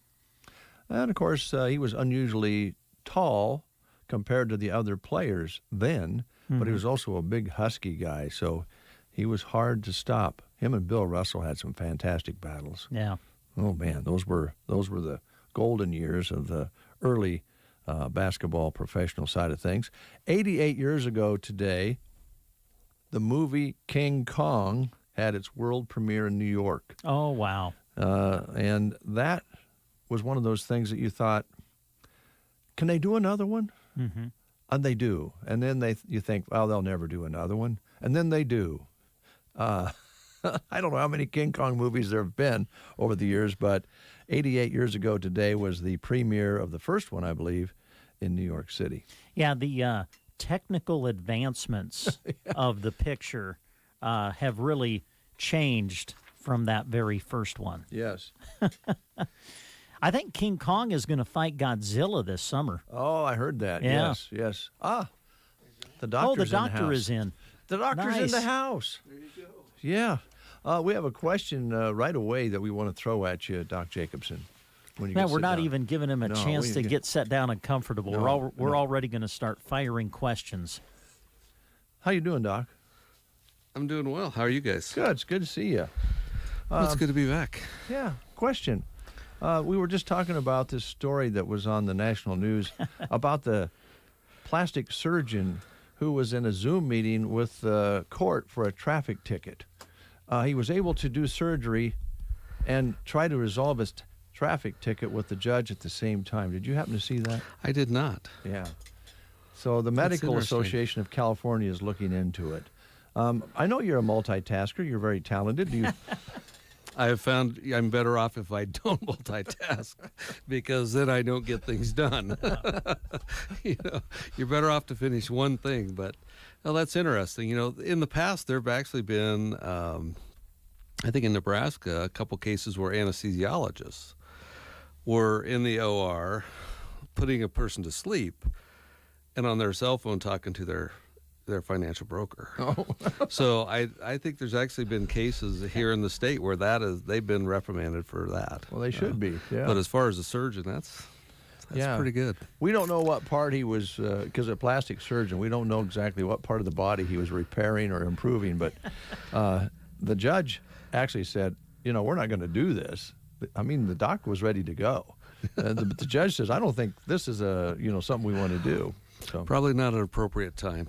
And, of course, he was unusually tall compared to the other players then, but he was also a big, husky guy, so he was hard to stop. Him and Bill Russell had some fantastic battles. Yeah. Oh, man, those were the golden years of the early basketball professional side of things. 88 years ago today, the movie King Kong had its world premiere in New York. Oh, wow. And that was one of those things that you thought, can they do another one? Mm-hmm. And they do. And then you think, well, they'll never do another one. And then they do. I don't know how many King Kong movies there have been over the years, but 88 years ago today was the premiere of the first one, I believe, in New York City. Yeah, the technical advancements of the picture have really changed from that very first one. Yes. I think King Kong is going to fight Godzilla this summer. Oh, I heard that. Yeah. Yes. The doctor's is in. The doctor's in the house. There you go. Yeah. We have a question right away that we want to throw at you, Doc Jacobson. When you we're not even giving him a chance to get set down and comfortable. We're already going to start firing questions. How you doing, Doc? I'm doing well. How are you guys? Good. It's good to see you. It's good to be back. Yeah. Question. We were just talking about this story that was on the national news about the plastic surgeon who was in a Zoom meeting with the court for a traffic ticket. He was able to do surgery and try to resolve his traffic ticket with the judge at the same time. Did you happen to see that? I did not. Yeah. So the Medical Association of California is looking into it. I know you're a multitasker. You're very talented. Do you... I have found I'm better off if I don't multitask because then I don't get things done. You're better off to finish one thing, but that's interesting. In the past, there have actually been, I think in Nebraska, a couple cases where anesthesiologists were in the OR putting a person to sleep and on their cell phone talking to their financial broker. Oh. So I think there's actually been cases here in the state where they've been reprimanded for that. Well, they should be, yeah. But as far as a surgeon, that's pretty good. We don't know what part he was, because a plastic surgeon, we don't know exactly what part of the body he was repairing or improving, but the judge actually said, we're not going to do this. I mean, the doctor was ready to go. But the judge says, I don't think this is something we want to do. So. Probably not an appropriate time.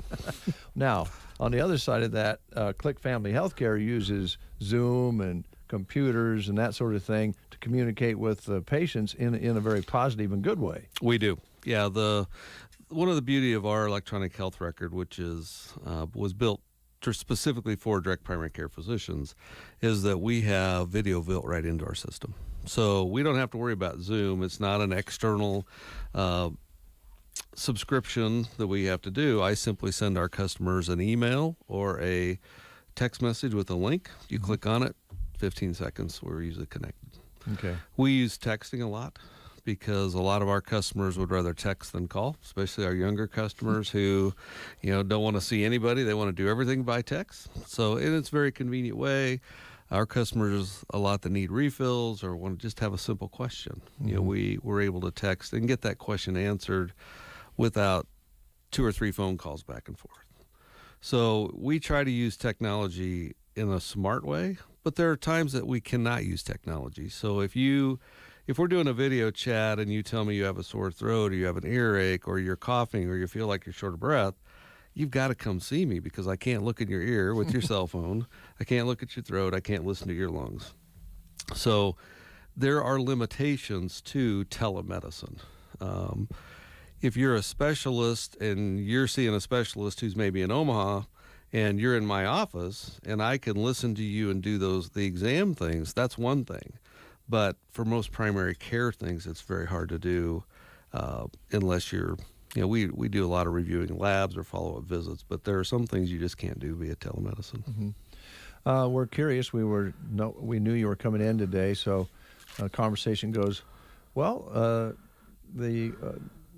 Now, on the other side of that, Click Family Healthcare uses Zoom and computers and that sort of thing to communicate with patients in a very positive and good way. We do. Yeah, one of the beauty of our electronic health record, which was built specifically for direct primary care physicians, is that we have video built right into our system. So we don't have to worry about Zoom. It's not an external subscription that we have to do. I simply send our customers an email or a text message with a link. You click on it, 15 seconds, we're usually connected. Okay. We use texting a lot because a lot of our customers would rather text than call, especially our younger customers who, don't want to see anybody. They want to do everything by text. So it's a very convenient way. Our customers, a lot that need refills or want to just have a simple question, we're able to text and get that question answered without 2 or 3 phone calls back and forth. So we try to use technology in a smart way, but there are times that we cannot use technology. So if we're doing a video chat and you tell me you have a sore throat or you have an earache or you're coughing or you feel like you're short of breath, you've got to come see me because I can't look in your ear with your cell phone. I can't look at your throat. I can't listen to your lungs. So there are limitations to telemedicine. If you're a specialist and you're seeing a specialist who's maybe in Omaha and you're in my office and I can listen to you and do the exam things, that's one thing. But for most primary care things, it's very hard to do unless you're, we do a lot of reviewing labs or follow-up visits, but there are some things you just can't do via telemedicine. Mm-hmm. We're curious. We knew you were coming in today, so conversation goes, well, the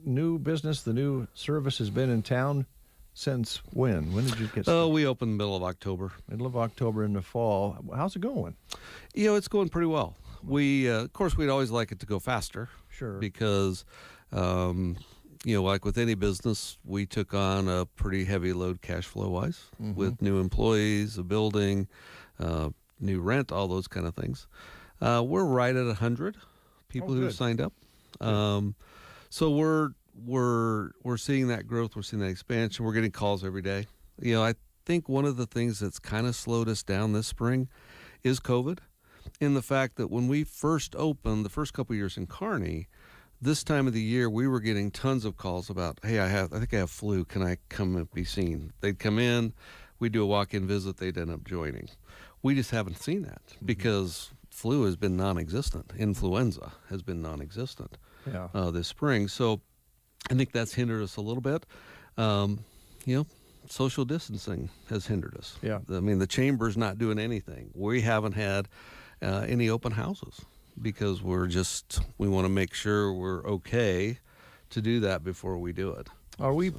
new business, the new service has been in town since when? When did you get started? We opened middle of October. Middle of October in the fall. How's it going? It's going pretty well. We, of course, we'd always like it to go faster. Sure. Because, like with any business, we took on a pretty heavy load cash flow-wise with new employees, a building, new rent, all those kind of things. We're right at 100 people who have signed up. So we're seeing that growth. We're seeing that expansion. We're getting calls every day. I think one of the things that's kind of slowed us down this spring is COVID, in the fact that when we first opened the first couple of years in Kearney, this time of the year we were getting tons of calls about, hey, I think I have flu. Can I come and be seen? They'd come in, we'd do a walk-in visit, they'd end up joining. We just haven't seen that because flu has been non-existent. Influenza has been non-existent this spring. So I think that's hindered us a little bit. Social distancing has hindered us. Yeah. I mean, the chamber's not doing anything. We haven't had any open houses because we want to make sure we're okay to do that before we do it. Are we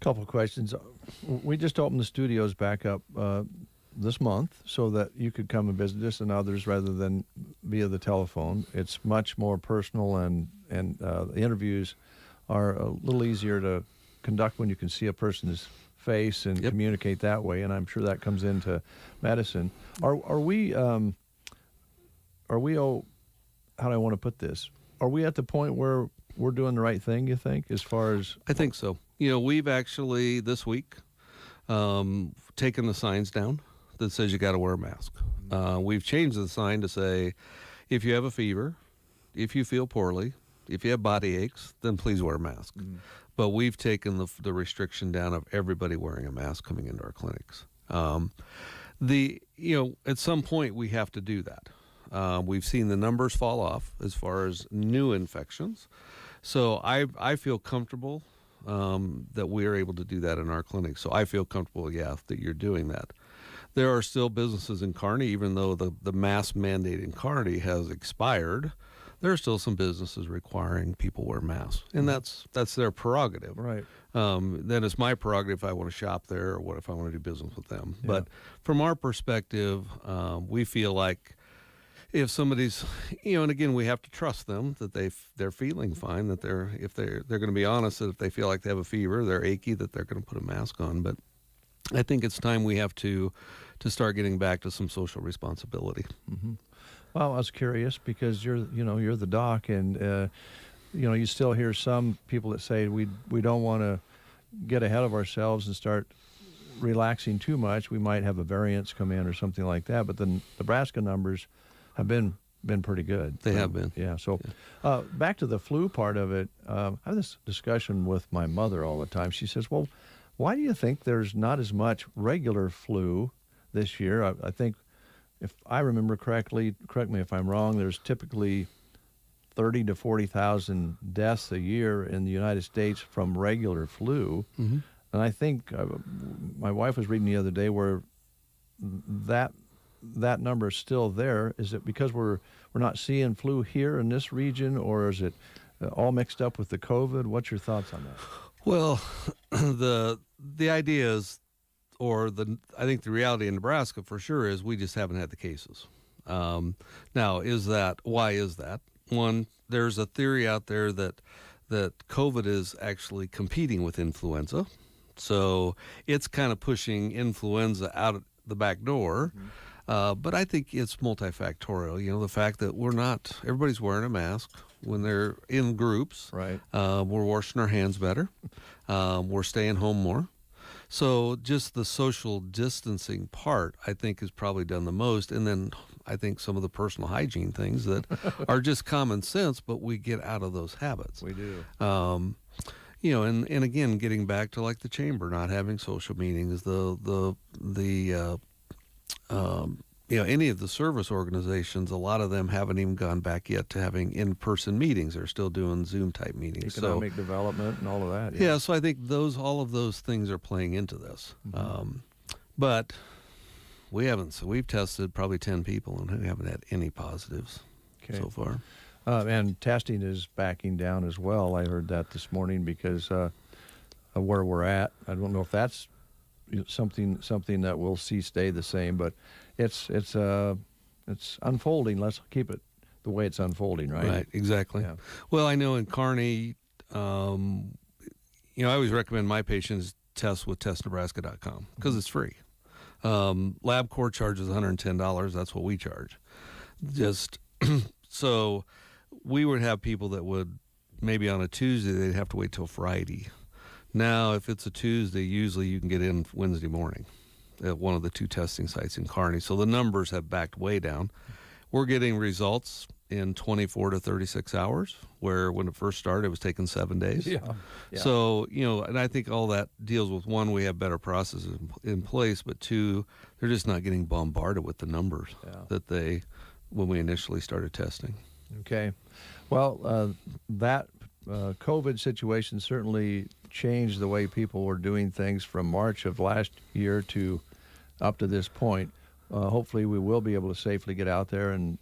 couple of questions. We just opened the studios back up this month so that you could come and visit us and others rather than via the telephone. It's much more personal and the interviews are a little easier to conduct when you can see a person's face and communicate that way, and I'm sure that comes into medicine. Are we how do I want to put this? Are we at the point where we're doing the right thing, you think, as far as... I think so. We've actually this week taken the signs down that says you got to wear a mask. We've changed the sign to say, if you have a fever, if you feel poorly, if you have body aches, then please wear a mask. But we've taken the restriction down of everybody wearing a mask coming into our clinics. At some point we have to do that. We've seen the numbers fall off as far as new infections. So I feel comfortable that we are able to do that in our clinic. So I feel comfortable, that you're doing that. There are still businesses in Kearney, even though the mask mandate in Kearney has expired, there are still some businesses requiring people wear masks, and that's their prerogative. Right. Then it's my prerogative if I want to shop there or what if I want to do business with them. Yeah. But from our perspective, we feel like if somebody's, and again, we have to trust them that they're feeling fine, that they're going to be honest that if they feel like they have a fever, they're achy, that they're going to put a mask on. But I think it's time we have to start getting back to some social responsibility. Mm-hmm. Well, I was curious because you're the doc, and you still hear some people that say we don't want to get ahead of ourselves and start relaxing too much. We might have a variance come in or something like that. But the Nebraska numbers have been pretty good. They have been. Yeah. So back to the flu part of it. I have this discussion with my mother all the time. She says, "Well, Why do you think there's not as much regular flu this year? I think, if I remember correctly, correct me if I'm wrong, there's typically 30 to 40,000 deaths a year in the United States from regular flu. Mm-hmm. And I think my wife was reading the other day where that number is still there. Is it because we're not seeing flu here in this region, or is it all mixed up with the COVID? What's your thoughts on that? Well, the idea is, I think the reality in Nebraska for sure is we just haven't had the cases. Now, why is that? One, there's a theory out there that COVID is actually competing with influenza. So it's kind of pushing influenza out the back door. Mm-hmm. But I think it's multifactorial. The fact that everybody's wearing a mask when they're in groups. Right. We're washing our hands better. We're staying home more. So just the social distancing part, I think, has probably done the most. And then I think some of the personal hygiene things that are just common sense, but we get out of those habits. We do. And again, getting back to like the chamber, not having social meetings, any of the service organizations, a lot of them haven't even gone back yet to having in-person meetings. They're still doing Zoom-type meetings. Economic development and all of that. Yeah, so I think all of those things are playing into this. Mm-hmm. But we've tested probably 10 people and we haven't had any positives so far. And testing is backing down as well. I heard that this morning because of where we're at. I don't know if that's something that we'll see stay the same, but it's unfolding. Let's keep it the way it's unfolding, right? Right, exactly. Yeah. Well, I know in Kearney, I always recommend my patients test with testnebraska.com because it's free. LabCorp charges $110. That's what we charge. Just so we would have people that would maybe on a Tuesday, they'd have to wait till Friday. Now, if it's a Tuesday, usually you can get in Wednesday morning at one of the 2 testing sites in Kearney. So the numbers have backed way down. We're getting results in 24 to 36 hours, where when it first started, it was taking 7 days. Yeah. So, and I think all that deals with, one, we have better processes in place, but 2, they're just not getting bombarded with the numbers that when we initially started testing. Okay. Well, that COVID situation certainly changed the way people were doing things from March of last year to up to this point. Hopefully we will be able to safely get out there and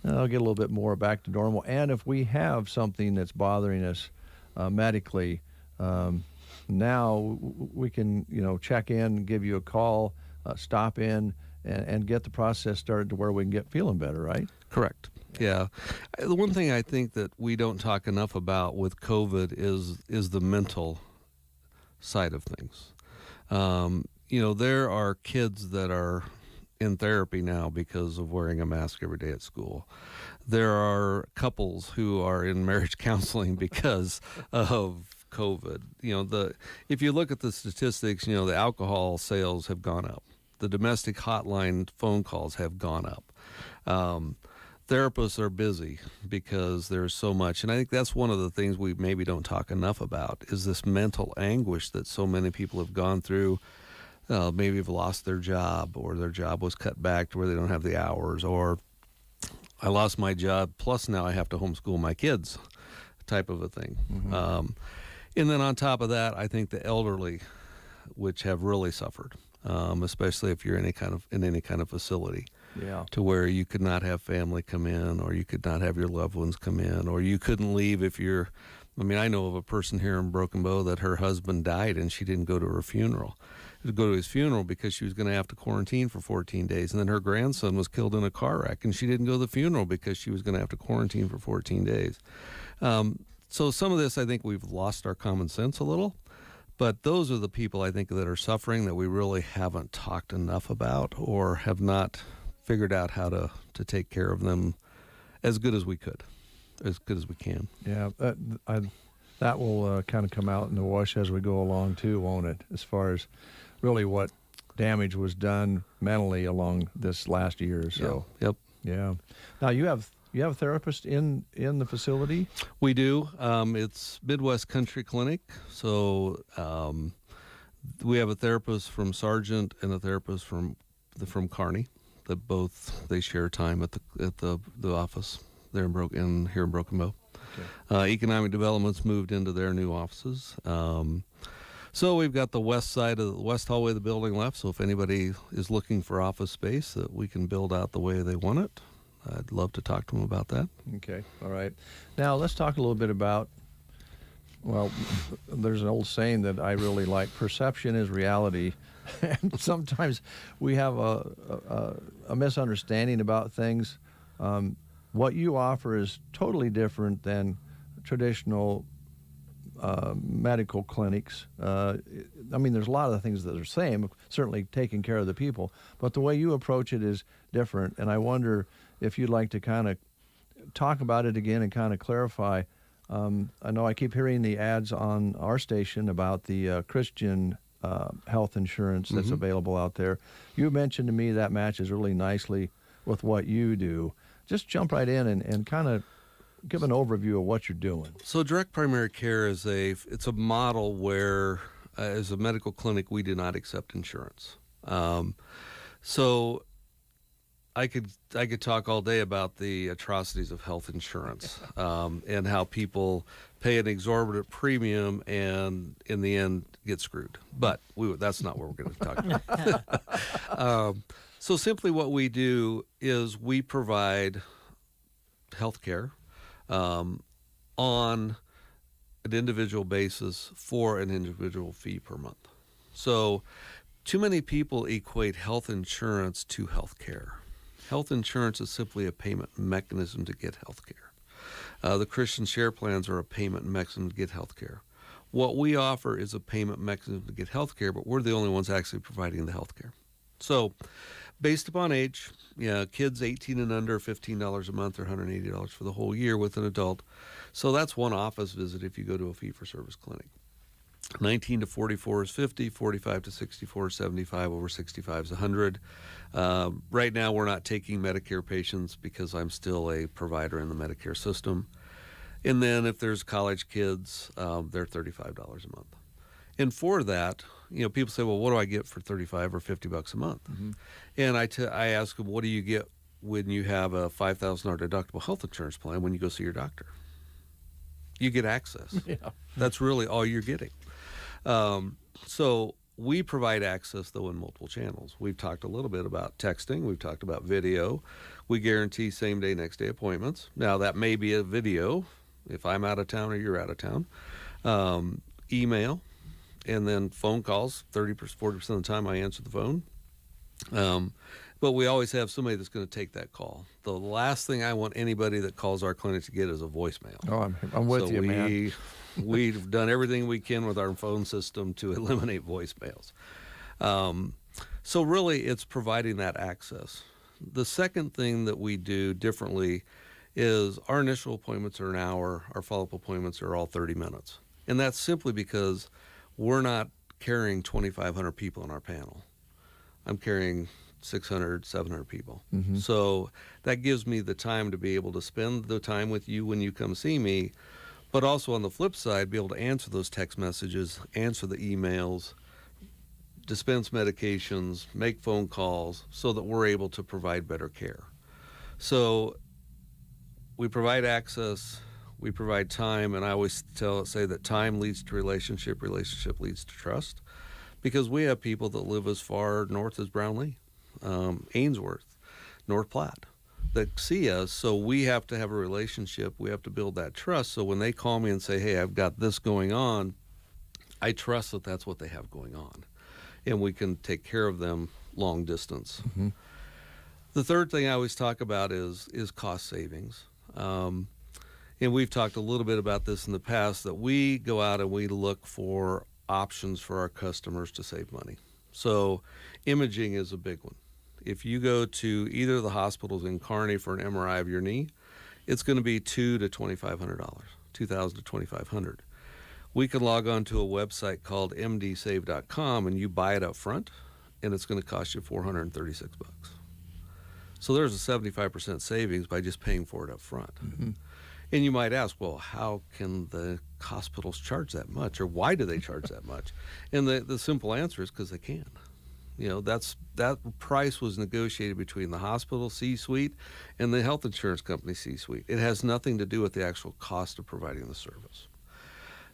get a little bit more back to normal. And if we have something that's bothering us medically, now we can, check in, give you a call, stop in, and get the process started to where we can get feeling better, right? Correct. Yeah. The one thing I think that we don't talk enough about with COVID is the mental side of things. There are kids that are in therapy now because of wearing a mask every day at school. There are couples who are in marriage counseling because of COVID. If you look at the statistics, the alcohol sales have gone up. The domestic hotline phone calls have gone up. Therapists are busy because there's so much. And I think that's one of the things we maybe don't talk enough about is this mental anguish that so many people have gone through. Maybe have lost their job, or their job was cut back to where they don't have the hours, or I lost my job, plus now I have to homeschool my kids, type of a thing. Mm-hmm. And then on top of that, I think the elderly, which have really suffered, especially if you're in any kind of facility. Yeah. To where you could not have family come in, or you could not have your loved ones come in, or you couldn't leave if you're. I know of a person here in Broken Bow that her husband died and she didn't go to her funeral. To go to his funeral because she was going to have to quarantine for 14 days. And then her grandson was killed in a car wreck, and she didn't go to the funeral because she was going to have to quarantine for 14 days. So some of this, I think we've lost our common sense a little. But those are the people, I think, that are suffering that we really haven't talked enough about, or have not figured out how to take care of them as good as we could, as good as we can. Yeah, that will kind of come out in the wash as we go along too, won't it? As far as really what damage was done mentally along this last year or so. Yeah. Yep. Yeah. Now you have a therapist in the facility? We do. It's Midwest Country Clinic. So We have a therapist from Sargent and a therapist from Kearney. That they share time at the office there here in Broken Bow. Okay. Economic Development's moved into their new offices. So we've got the west hallway of the building left. So if anybody is looking for office space that we can build out the way they want it, I'd love to talk to them about that. Okay, all right. Now let's talk a little bit about, well, there's an old saying that I really like, perception is reality. And sometimes we have a misunderstanding about things. What you offer is totally different than traditional medical clinics. I mean, there's a lot of the things that are the same, certainly taking care of the people, but the way you approach it is different. And I wonder if you'd like to kind of talk about it again and kind of clarify. I know I keep hearing the ads on our station about the Christian health insurance that's available out there. You mentioned to me that matches really nicely with what you do. Just jump right in and kind of give an overview of what you're doing. So direct primary care is it's a model where, as a medical clinic, we do not accept insurance. So I could talk all day about the atrocities of health insurance and how people pay an exorbitant premium and in the end get screwed. But that's not what we're going to talk about. So simply what we do is we provide health care on an individual basis for an individual fee per month. So too many people equate health insurance to health care. Health insurance is simply a payment mechanism to get health care. The Christian share plans are a payment mechanism to get health care. What we offer is a payment mechanism to get health care, but we're the only ones actually providing the health care. So based upon age, kids 18 and under, $15 a month or $180 for the whole year with an adult. So that's one office visit if you go to a fee-for-service clinic. 19 to 44 is 50, 45 to 64 is 75, over 65 is 100. Right now we're not taking Medicare patients because I'm still a provider in the Medicare system. And then if there's college kids, they're $35 a month. And for that, people say, well, what do I get for $35 or $50 a month? Mm-hmm. And I ask them, what do you get when you have a $5,000 deductible health insurance plan when you go see your doctor? You get access. Yeah. That's really all you're getting. So we provide access, though, in multiple channels. We've talked a little bit about texting. We've talked about video. We guarantee same-day, next-day appointments. Now, that may be a video if I'm out of town or you're out of town. Email, and then phone calls. 40% of the time I answer the phone. But we always have somebody that's going to take that call. The last thing I want anybody that calls our clinic to get is a voicemail. Oh, I'm with you, man. We've done everything we can with our phone system to eliminate voicemails. So really, it's providing that access. The second thing that we do differently is our initial appointments are an hour. Our follow-up appointments are all 30 minutes. And that's simply because we're not carrying 2,500 people on our panel. I'm carrying 600, 700 people. Mm-hmm. So that gives me the time to be able to spend the time with you when you come see me, but also on the flip side, be able to answer those text messages, answer the emails, dispense medications, make phone calls so that we're able to provide better care. So we provide access, we provide time, and I always say that time leads to relationship leads to trust, because we have people that live as far north as Brownlee, Ainsworth, North Platte, that see us, so we have to have a relationship. We have to build that trust, so when they call me and say, hey, I've got this going on, I trust that that's what they have going on, and we can take care of them long distance. Mm-hmm. The third thing I always talk about is cost savings. And we've talked a little bit about this in the past, that we go out and we look for options for our customers to save money. So imaging is a big one. If you go to either of the hospitals in Kearney for an MRI of your knee, it's going to be $2,000 to $2,500, $2,000 to $2,500. We can log on to a website called mdsave.com and you buy it up front, and it's going to cost you $436. So there's a 75% savings by just paying for it up front. Mm-hmm. And you might ask, well, how can the hospitals charge that much, or why do they charge that much? And the simple answer is because they can. That price was negotiated between the hospital C-suite and the health insurance company C-suite. It has nothing to do with the actual cost of providing the service.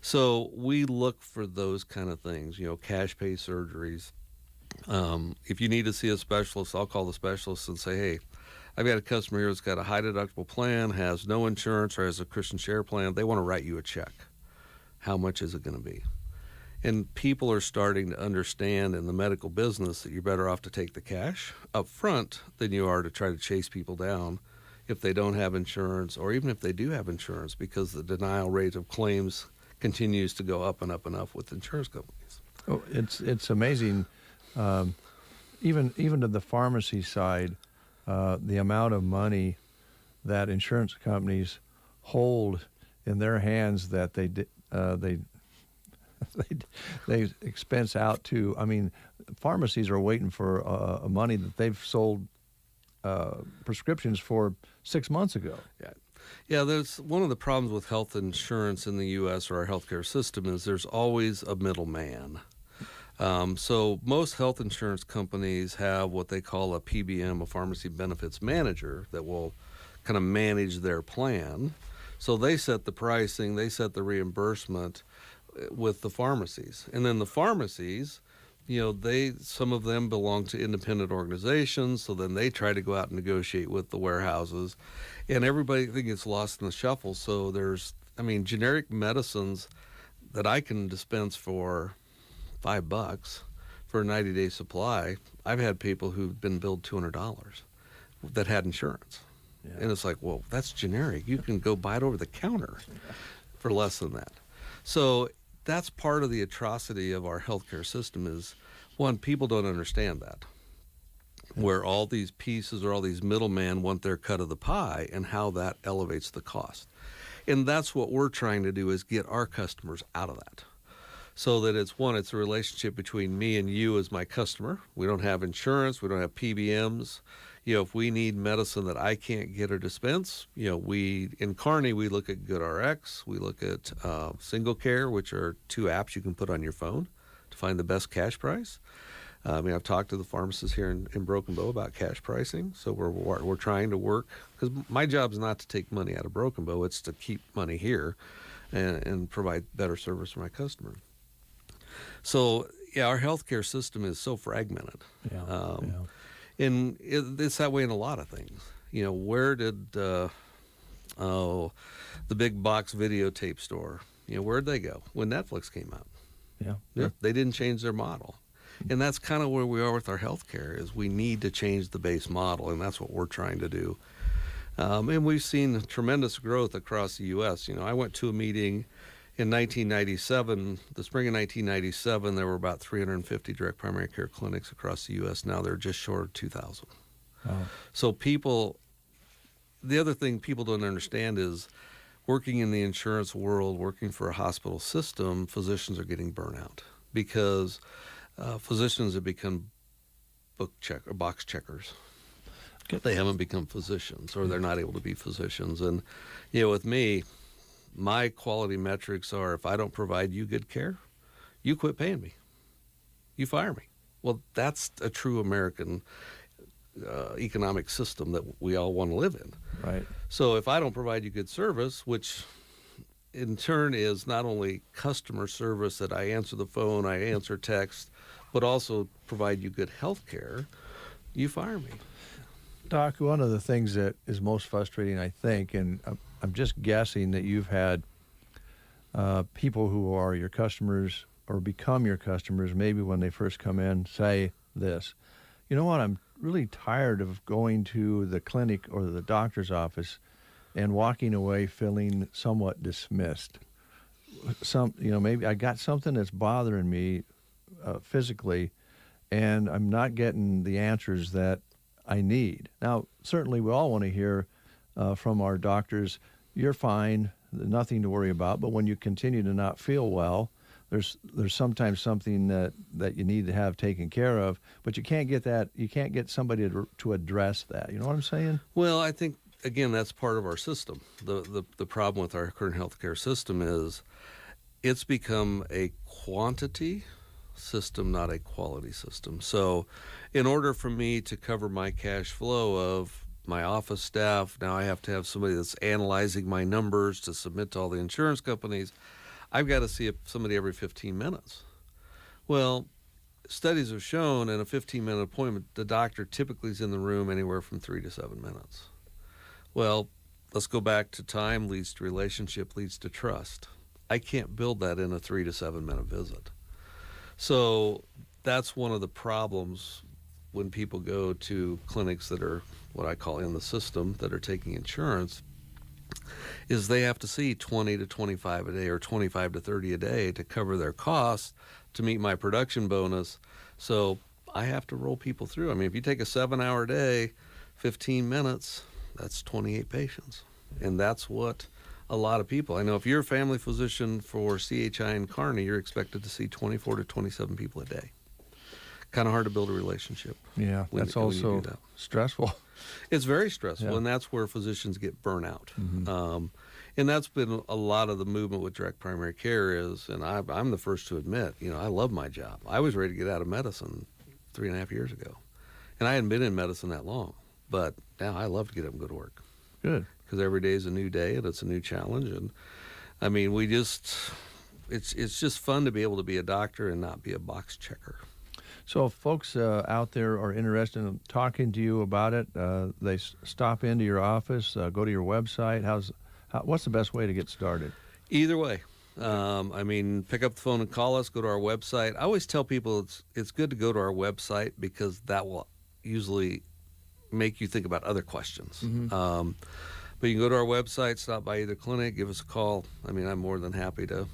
So we look for those kind of things, cash pay surgeries. If you need to see a specialist, I'll call the specialist and say, hey, I've got a customer here that's got a high deductible plan, has no insurance, or has a Christian Share plan. They want to write you a check. How much is it going to be? And people are starting to understand in the medical business that you're better off to take the cash up front than you are to try to chase people down if they don't have insurance, or even if they do have insurance, because the denial rate of claims continues to go up and up and up with insurance companies. Oh, it's amazing. Even to the pharmacy side, the amount of money that insurance companies hold in their hands that they expense out to. I mean, pharmacies are waiting for money that they've sold prescriptions for 6 months ago. Yeah, there's one of the problems with health insurance in the U.S. or our healthcare system is there's always a middleman. So most health insurance companies have what they call a PBM, a pharmacy benefits manager, that will kind of manage their plan. So they set the pricing, they set the reimbursement with the pharmacies. And then the pharmacies, some of them belong to independent organizations, so then they try to go out and negotiate with the warehouses. And everybody gets lost in the shuffle. So there's, generic medicines that I can dispense for $5 for a 90-day supply. I've had people who've been billed $200 that had insurance. Yeah. And it's like, well, that's generic. You can go buy it over the counter for less than that. So that's part of the atrocity of our healthcare system is, one, people don't understand that, where all these pieces or all these middlemen want their cut of the pie and how that elevates the cost. And that's what we're trying to do, is get our customers out of that. So that it's a relationship between me and you as my customer. We don't have insurance. We don't have PBMs. If we need medicine that I can't get or dispense, in Kearney, we look at GoodRx. We look at Single Care, which are 2 apps you can put on your phone to find the best cash price. I've talked to the pharmacists here in Broken Bow about cash pricing. So we're trying to work, because my job is not to take money out of Broken Bow. It's to keep money here and provide better service for my customer. So, our healthcare system is so fragmented. And it's that way in a lot of things. Where did the big box videotape store, where'd they go when Netflix came out? Yeah. They didn't change their model. And that's kind of where we are with our healthcare, is we need to change the base model, and that's what we're trying to do. And we've seen tremendous growth across the U.S. I went to a meeting in 1997, the spring of 1997, there were about 350 direct primary care clinics across the U.S. Now they're just short of 2,000. Wow. So the other thing people don't understand is, working in the insurance world, working for a hospital system, physicians are getting burnt out, because physicians have become box checkers. They haven't become physicians, or they're not able to be physicians. And, with me, my quality metrics are, if I don't provide you good care, you quit paying me. You fire me. Well, that's a true American economic system that we all want to live in. Right. So if I don't provide you good service, which in turn is not only customer service, that I answer the phone, I answer text, but also provide you good health care, you fire me. Doc, one of the things that is most frustrating, I think, and I'm just guessing that you've had people who are your customers or become your customers, maybe when they first come in, say this: you know what, I'm really tired of going to the clinic or the doctor's office and walking away feeling somewhat dismissed. Maybe I got something that's bothering me physically, and I'm not getting the answers that I need. Now, certainly we all want to hear from our doctors, you're fine, nothing to worry about. But when you continue to not feel well, there's sometimes something that you need to have taken care of. But you can't get that. You can't get somebody to address that. You know what I'm saying? Well, I think again, that's part of our system. The problem with our current healthcare system is it's become a quantity system, not a quality system. So in order for me to cover my cash flow of my office staff, now I have to have somebody that's analyzing my numbers to submit to all the insurance companies. I've got to see somebody every 15 minutes. Well, studies have shown in a 15-minute appointment, the doctor typically is in the room anywhere from 3 to 7 minutes. Well, let's go back to time leads to relationship, leads to trust. I can't build that in a 3 to 7 minute visit. So that's one of the problems when people go to clinics that are what I call in the system, that are taking insurance, is they have to see 20 to 25 a day or 25 to 30 a day to cover their costs to meet my production bonus. So I have to roll people through. I mean, if you take a 7-hour day, 15 minutes, that's 28 patients. And that's what a lot of people, I know if you're a family physician for CHI and Kearney, you're expected to see 24 to 27 people a day. Kind of hard to build a relationship. Yeah, that's also stressful. It's very stressful, Yeah. and that's where physicians get burnout. And that's been a lot of the movement with direct primary care is, and I'm the first to admit, I love my job. I was ready to get out of medicine 3.5 years ago. And I hadn't been in medicine that long, but now I love to get up and go to work. Good. Because every day is a new day and it's a new challenge. And I mean, it's just fun to be able to be a doctor and not be a box checker. So if folks out there are interested in talking to you about it, they stop into your office, go to your website. What's the best way to get started? Either way. I mean, pick up the phone and call us, go to our website. I always tell people it's good to go to our website because that will usually make you think about other questions. But you can go to our website, stop by either clinic, give us a call. I mean, I'm more than happy to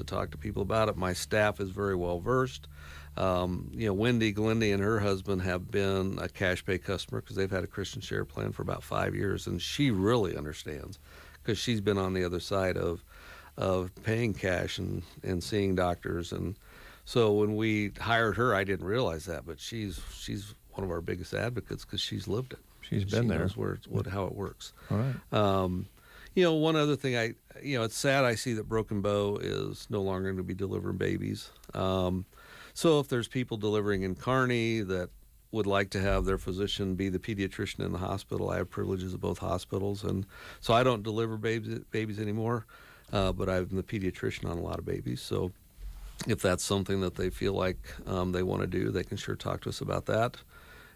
talk to people about it. My staff is very well versed. Wendy Glendy and her husband have been a cash pay customer because they've had a Christian Share plan for about 5 years, and she really understands because she's been on the other side of paying cash and seeing doctors. And so when we hired her, I didn't realize that, but she's one of our biggest advocates because she's lived it. She's been there. She knows how it works. All right. One other thing, it's sad I see that Broken Bow is no longer going to be delivering babies. So if there's people delivering in Kearney that would like to have their physician be the pediatrician in the hospital, I have privileges of both hospitals. And so I don't deliver babies anymore, but I'm the pediatrician on a lot of babies. So if that's something that they feel like they want to do, they can sure talk to us about that.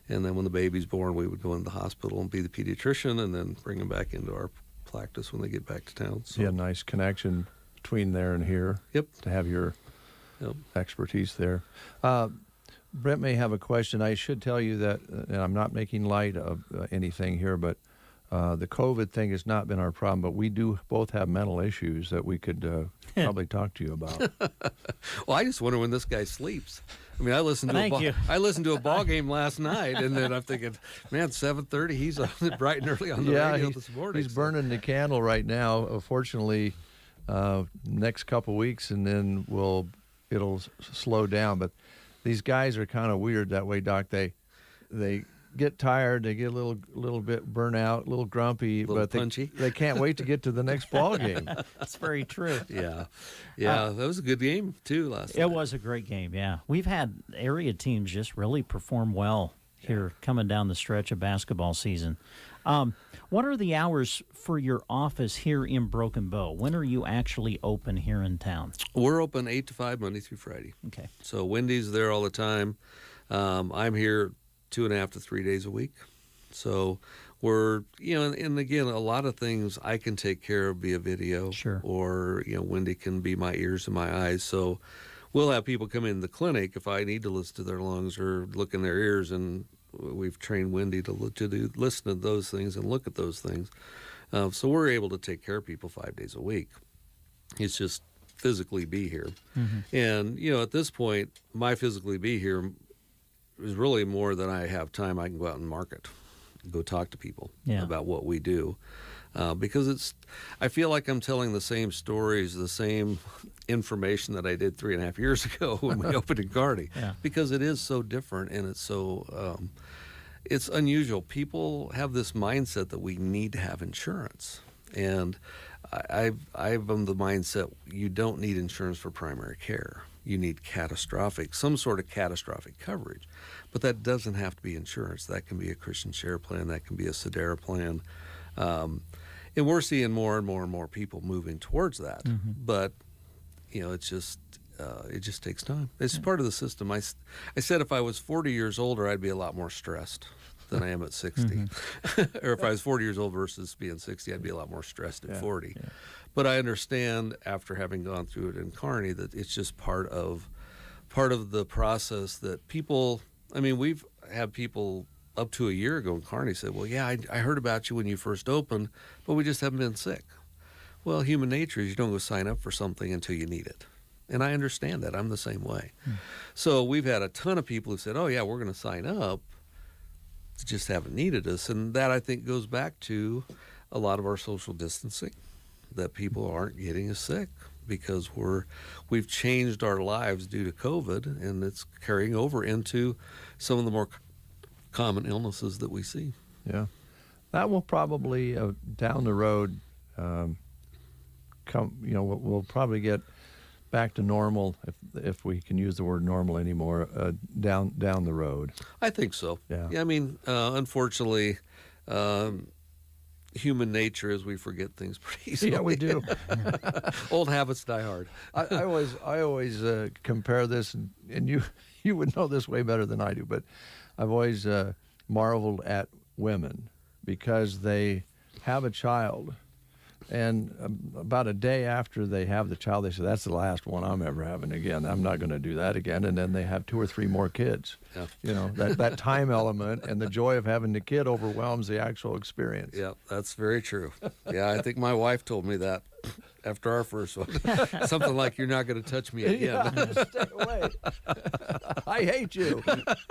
And then when the baby's born, we would go into the hospital and be the pediatrician and then bring them back into our practice when they get back to town. So. Yeah, nice connection between there and here. Yep. To have your expertise there. Brent may have a question. I should tell you that, and I'm not making light of anything here, but the COVID thing has not been our problem, but we do both have mental issues that we could probably talk to you about. Well, I just wonder when this guy sleeps. I mean, I listened to a ball game last night, and then I'm thinking, man, 7:30, he's bright and early on the radio this morning. He's burning the candle right now. Fortunately, next couple weeks, and then it'll slow down. But these guys are kind of weird that way, Doc. They get tired, they get a little bit burnout, a little grumpy, but they can't wait to get to the next ball game. That's very true. Yeah, that was a good game too last night. It was a great game. Yeah, we've had area teams just really perform well here coming down the stretch of basketball season. What are the hours for your office here in Broken Bow? When are you actually open here in town? We're open 8 to 5 Monday through Friday. Okay. So Wendy's there all the time. I'm here 2.5 to 3 days a week. So we're, and again, a lot of things I can take care of via video. Sure. Or, Wendy can be my ears and my eyes. So we'll have people come in the clinic if I need to listen to their lungs or look in their ears, and we've trained Wendy to listen to those things and look at those things. So we're able to take care of people 5 days a week. It's just physically be here. Mm-hmm. And, at this point, my physically be here is really more than I have time I can go out and market, go talk to people about what we do. Because I feel like I'm telling the same stories, the same information that I did 3.5 years ago when we opened in Kearney. Yeah. Because it is so different and it's so, it's unusual. People have this mindset that we need to have insurance. And I'm the mindset you don't need insurance for primary care. You need some sort of catastrophic coverage. But that doesn't have to be insurance. That can be a Christian Share plan. That can be a Sedera plan. And we're seeing more and more and more people moving towards that. Mm-hmm. But, it just takes time. It's part of the system. I said if I was 40 years older, I'd be a lot more stressed than I am at 60. Mm-hmm. Or if I was 40 years old versus being 60, I'd be a lot more stressed at 40. Yeah. But I understand after having gone through it in Kearney that it's just part of the process that people, we've had people up to a year ago in Kearney said, well, yeah, I heard about you when you first opened, but we just haven't been sick. Well, human nature is you don't go sign up for something until you need it. And I understand that. I'm the same way. So we've had a ton of people who said, oh, yeah, we're going to sign up, just haven't needed us. And that, I think, goes back to a lot of our social distancing, that people aren't getting as sick because we've changed our lives due to COVID, and it's carrying over into some of the more common illnesses that we see. Yeah. That will probably, down the road, we'll probably get back to normal, if we can use the word normal anymore, down the road. I think so. Yeah. Unfortunately, human nature is we forget things pretty easily. Yeah, we do. Old habits die hard. I always compare this, and you would know this way better than I do, but I've always marveled at women because they have a child, and about a day after they have the child, they say, that's the last one I'm ever having again. I'm not going to do that again. And then they have 2 or 3 more kids. Yeah. That time element and the joy of having the kid overwhelms the actual experience. Yeah, that's very true. Yeah, I think my wife told me that after our first one. Something like, you're not going to touch me again. Yeah, stay away. I hate you. It's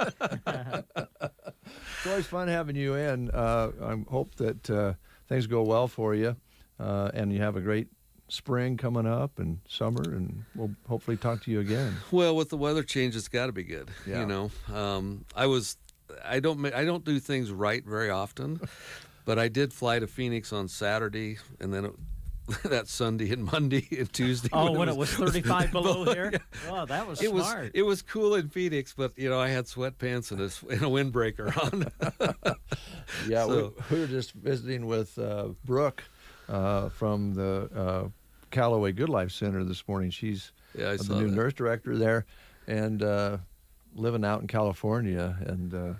always fun having you in. I hope that things go well for you. And you have a great spring coming up and summer, and we'll hopefully talk to you again. Well, with the weather change, it's got to be good. Yeah. I don't do things right very often, but I did fly to Phoenix on Saturday, and then that Sunday and Monday and Tuesday. Oh, when it was 35 below here? Yeah. Oh, that was smart. It was cool in Phoenix, but, I had sweatpants and a windbreaker on. Yeah, so, we were just visiting with Brooke from the Callaway Good Life Center this morning. She's the new nurse director there, and living out in California, and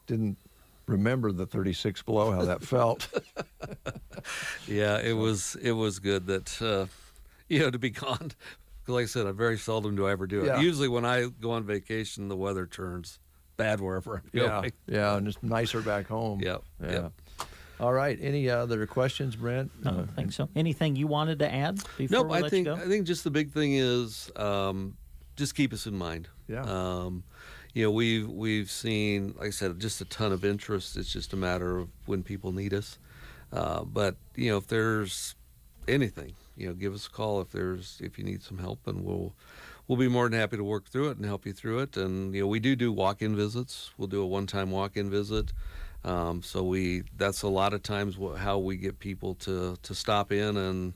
didn't remember the 36 below, how that felt. Yeah, it was good that to be gone. Like I said, very seldom do I ever do it. Yeah. Usually when I go on vacation, the weather turns bad wherever I'm going. Yeah, and it's nicer back home. Yep. All right. Any other questions, Brent? I don't think so. Anything you wanted to add before we let you go? I think just the big thing is just keep us in mind. Yeah. We've seen, like I said, just a ton of interest. It's just a matter of when people need us. But if there's anything, give us a call if you need some help, and we'll be more than happy to work through it and help you through it. And we do walk-in visits. We'll do a one-time walk-in visit. That's a lot of times how we get people to stop in and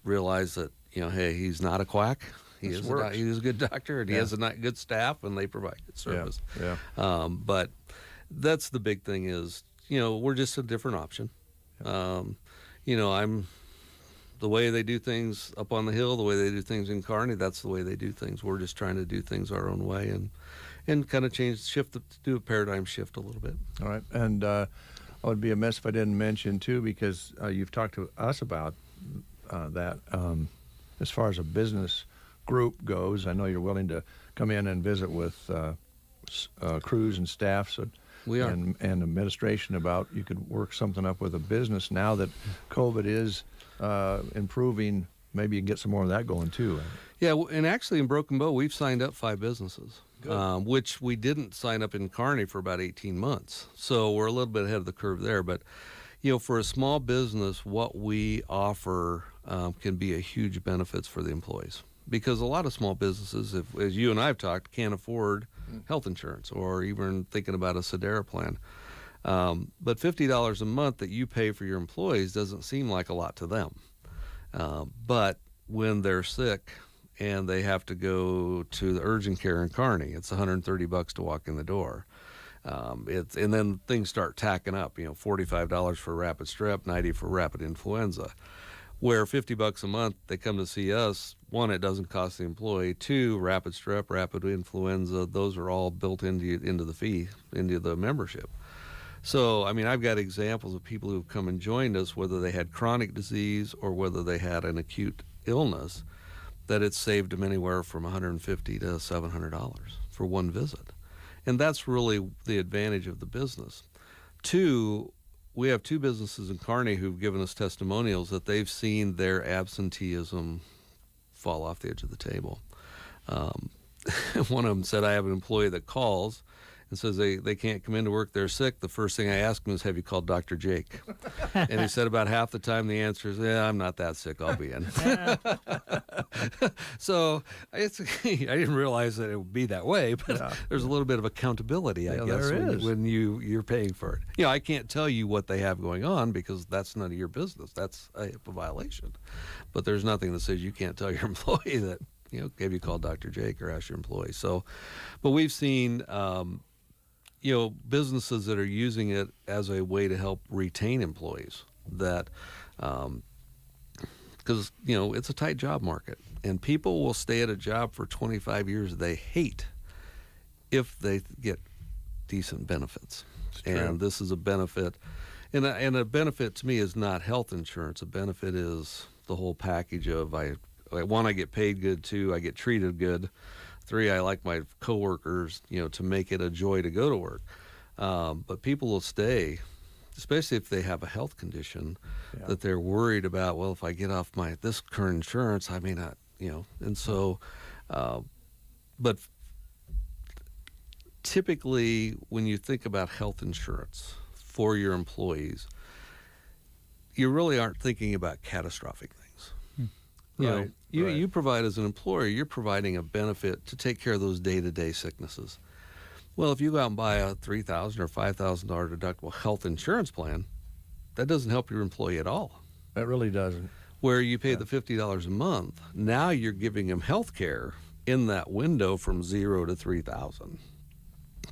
realize that, hey, he's not a quack. He's a good doctor, and he has a good staff, and they provide good service. Yeah. But that's the big thing is, we're just a different option. I'm the way they do things up on the hill, the way they do things in Kearney, that's the way they do things. We're just trying to do things our own way and kind of do a paradigm shift a little bit. All right. And I would be amiss if I didn't mention, too, because you've talked to us about that. As far as a business group goes, I know you're willing to come in and visit with crews and staff. So we are. And administration about you could work something up with a business now that COVID is improving. Maybe you can get some more of that going, too. Yeah, and actually in Broken Bow, we've signed up 5 businesses. Which we didn't sign up in Kearney for about 18 months. So we're a little bit ahead of the curve there. But, for a small business, what we offer can be a huge benefit for the employees. because a lot of small businesses, as you and I have talked, can't afford health insurance or even thinking about a Sedera plan. But $50 a month that you pay for your employees doesn't seem like a lot to them. But when they're sick and they have to go to the urgent care in Kearney, it's $130 to walk in the door. And then things start tacking up, $45 for rapid strep, $90 for rapid influenza. Where $50 a month, they come to see us. One, it doesn't cost the employee. Two, rapid strep, rapid influenza, those are all built into the fee, into the membership. So, I mean, I've got examples of people who've come and joined us, whether they had chronic disease or whether they had an acute illness, that it's saved them anywhere from $150 to $700 for one visit. And that's really the advantage of the business. Two, we have two businesses in Kearney who've given us testimonials that they've seen their absenteeism fall off the edge of the table. One of them said, I have an employee that calls and says they can't come into work, they're sick. The first thing I ask them is, have you called Dr. Jake? And he said about half the time the answer is, yeah, I'm not that sick, I'll be in. So I didn't realize that it would be that way, but there's a little bit of accountability, I guess, when you're paying for it. I can't tell you what they have going on because that's none of your business. That's a HIPAA violation. But there's nothing that says you can't tell your employee that, have you called Dr. Jake or ask your employee. So, but we've seen businesses that are using it as a way to help retain employees that, because, it's a tight job market and people will stay at a job for 25 years they hate if they get decent benefits. And this is a benefit. And a benefit to me is not health insurance. A benefit is the whole package of, one, I get paid good, two, I get treated good. Three, I like my coworkers, to make it a joy to go to work. But people will stay, especially if they have a health condition that they're worried about. Well, if I get off this current insurance, I may not, And so, but typically when you think about health insurance for your employees, you really aren't thinking about catastrophic things. You provide, as an employer, you're providing a benefit to take care of those day-to-day sicknesses. Well, if you go out and buy a $3,000 or $5,000 deductible health insurance plan, that doesn't help your employee at all. That really doesn't. Where you pay the $50 a month, now you're giving them health care in that window from $0 to $3,000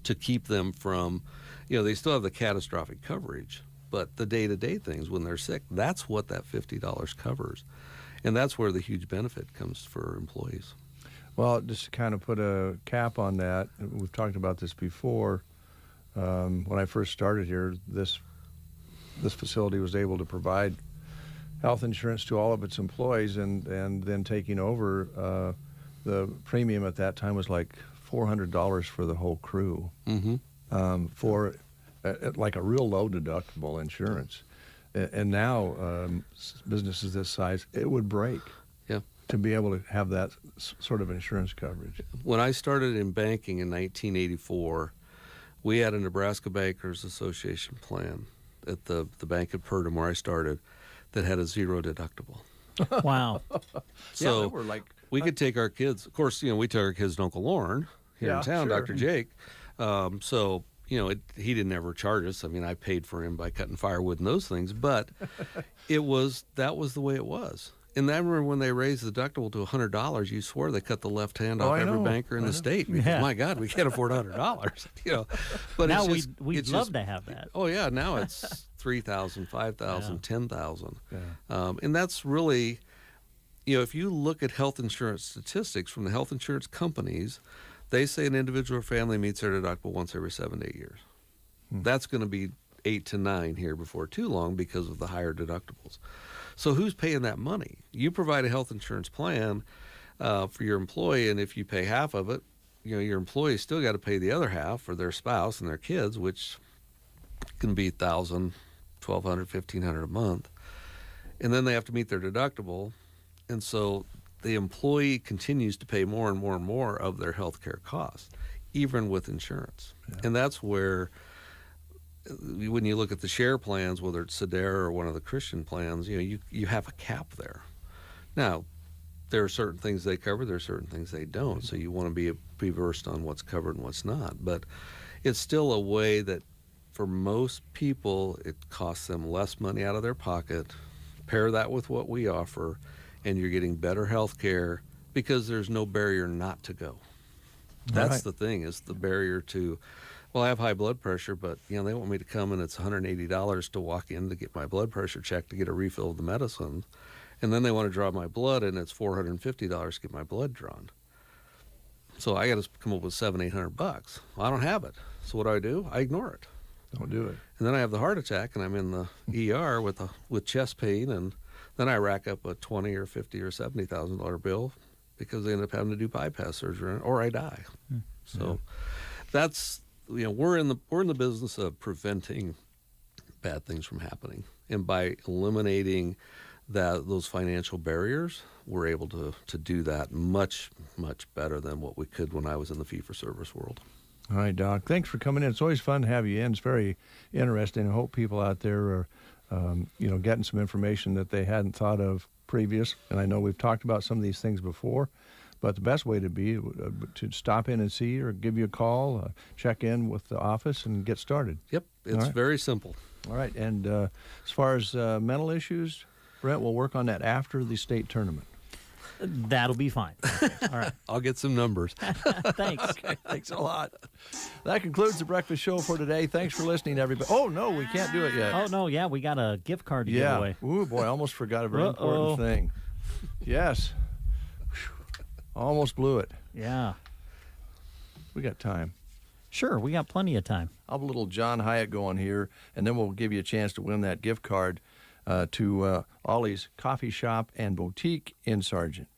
to keep them from, they still have the catastrophic coverage, but the day-to-day things when they're sick, that's what that $50 covers. And that's where the huge benefit comes for employees. Well, just to kind of put a cap on that, we've talked about this before. When I first started here, this facility was able to provide health insurance to all of its employees, and then taking over, the premium at that time was like $400 for the whole crew, for like a real low deductible insurance. And now businesses this size, it would break to be able to have that sort of insurance coverage. When I started in banking in 1984, we had a Nebraska Bankers Association plan at the bank at Purdom where I started that had a $0 deductible. Wow. So we could take our kids, of course, we took our kids to Uncle Lauren here in town, Dr. Jake. So he didn't ever charge us. I mean, I paid for him by cutting firewood and those things, but that was the way it was. And I remember when they raised the deductible to $100, you swore they cut the left hand off every banker in the state. Because, my God, we can't afford $100. But now we'd love to have that. Oh yeah, now it's $3,000, $5,000, $10,000, and that's really, if you look at health insurance statistics from the health insurance companies, they say an individual or family meets their deductible once every 7 to 8 years. That's going to be 8 to 9 here before too long because of the higher deductibles. So who's paying that money? You provide a health insurance plan for your employee, and if you pay half of it, your employee's still got to pay the other half for their spouse and their kids, which can be $1,000, $1,200, $1,500 a month. And then they have to meet their deductible, and so the employee continues to pay more and more and more of their health care costs, even with insurance. And that's where, when you look at the share plans, whether it's Sedera or one of the Christian plans, you have a cap there. Now, there are certain things they cover, there are certain things they don't. So you want to be versed on what's covered and what's not. But it's still a way that for most people, it costs them less money out of their pocket. Pair that with what we offer, and you're getting better health care because there's no barrier not to go. That's the thing, is the barrier to, well, I have high blood pressure, but they want me to come and it's $180 to walk in to get my blood pressure checked to get a refill of the medicine. And then they want to draw my blood, and it's $450 to get my blood drawn. So I got to come up with $700-800. Well, I don't have it. So what do? I ignore it. Don't do it. And then I have the heart attack, and I'm in the ER with chest pain, and then I rack up a $20 or $50 or $70,000 bill because they end up having to do bypass surgery, or I die. So that's we're in the business of preventing bad things from happening, and by eliminating those financial barriers, we're able to do that much better than what we could when I was in the fee-for-service world. All right, Doc. Thanks for coming in. It's always fun to have you in. It's very interesting. I hope people out there are, getting some information that they hadn't thought of previous. And I know we've talked about some of these things before, but the best way to be to stop in and see or give you a call, check in with the office, and get started. Yep, it's very simple. All right, and as far as mental issues, Brent, we'll work on that after the state tournament. That'll be fine. All right. I'll get some numbers. Thanks. Okay, thanks a lot. That concludes the breakfast show for today. Thanks for listening, everybody. Oh, no, we can't do it yet. Oh, no, yeah, we got a gift card to give away. Ooh, boy, I almost forgot a very important thing. Yes. Almost blew it. Yeah. We got time. Sure, we got plenty of time. I'll have a little John Hyatt going here, and then we'll give you a chance to win that gift card to Ollie's Coffee Shop and Boutique in Sargent.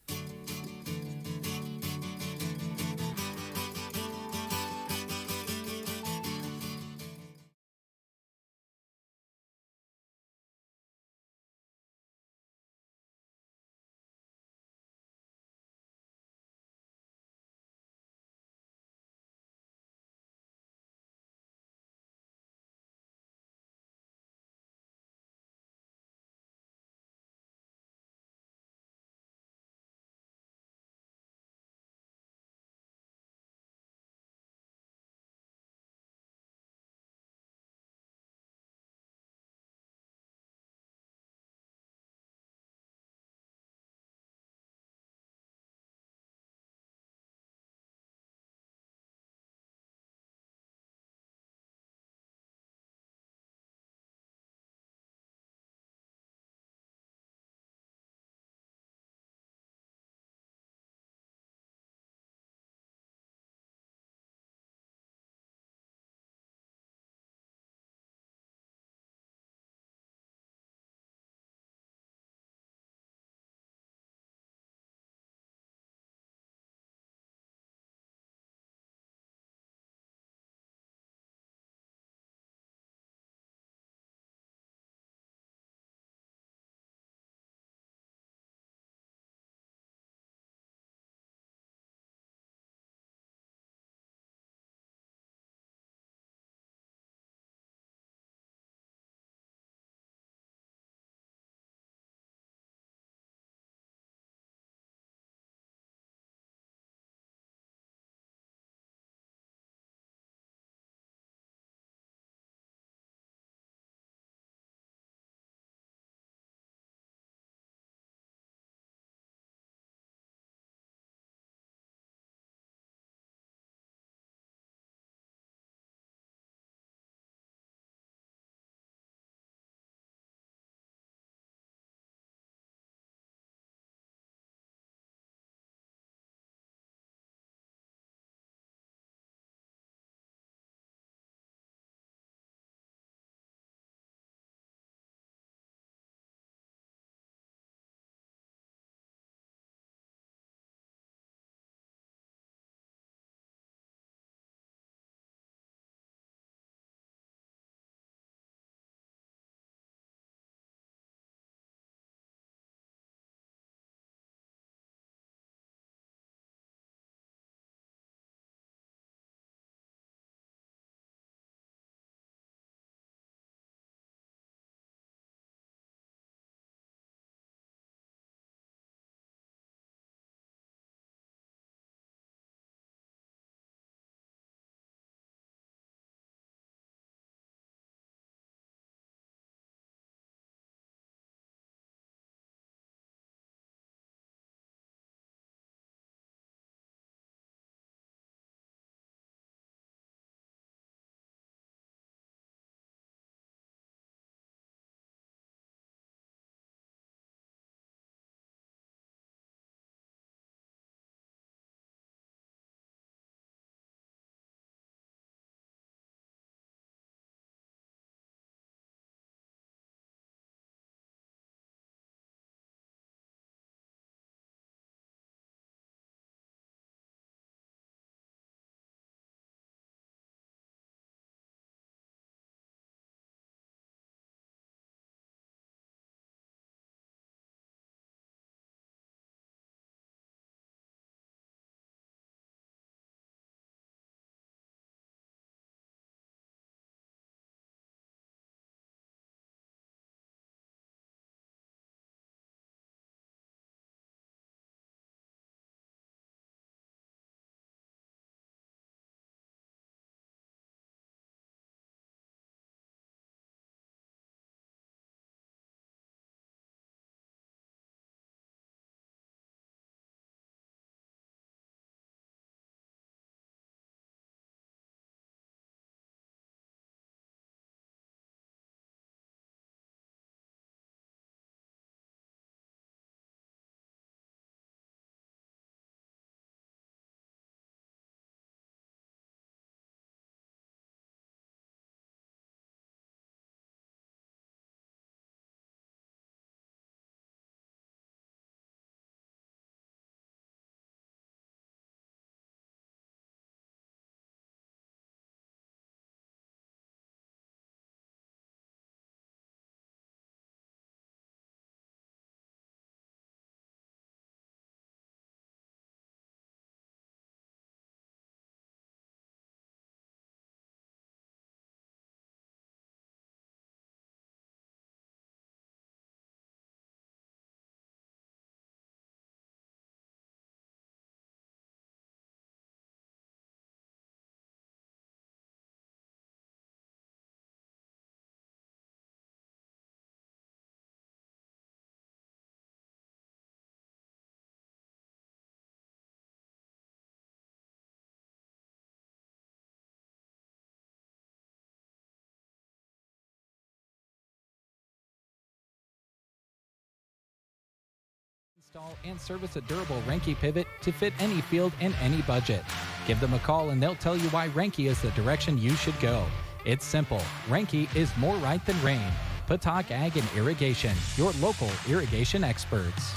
Install and service a durable Renke pivot to fit any field and any budget. Give them a call and they'll tell you why Renke is the direction you should go. It's simple. Renke is more right than rain. Patak Ag and Irrigation, your local irrigation experts.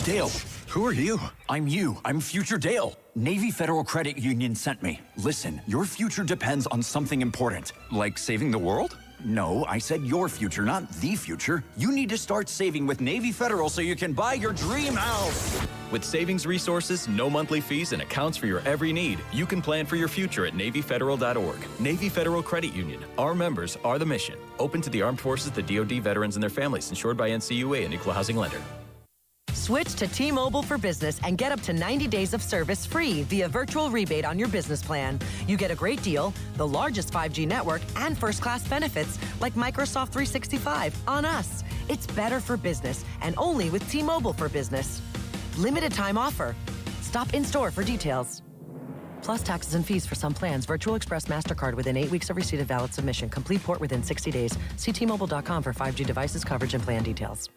Dale, who are you? I'm you. I'm Future Dale. Navy Federal Credit Union sent me. Listen, your future depends on something important. Like saving the world? No, I said your future, not the future. You need to start saving with Navy Federal so you can buy your dream house. With savings resources, no monthly fees, and accounts for your every need, you can plan for your future at NavyFederal.org. Navy Federal Credit Union. Our members are the mission. Open to the armed forces, the DoD, veterans, and their families. Insured by NCUA, an equal housing lender. Switch to T-Mobile for Business and get up to 90 days of service free via virtual rebate on your business plan. You get a great deal, the largest 5G network, and first-class benefits like Microsoft 365 on us. It's better for business and only with T-Mobile for Business. Limited time offer. Stop in store for details. Plus taxes and fees for some plans. Virtual Express MasterCard within 8 weeks of receipt of valid submission. Complete port within 60 days. See T-Mobile.com for 5G devices, coverage, and plan details.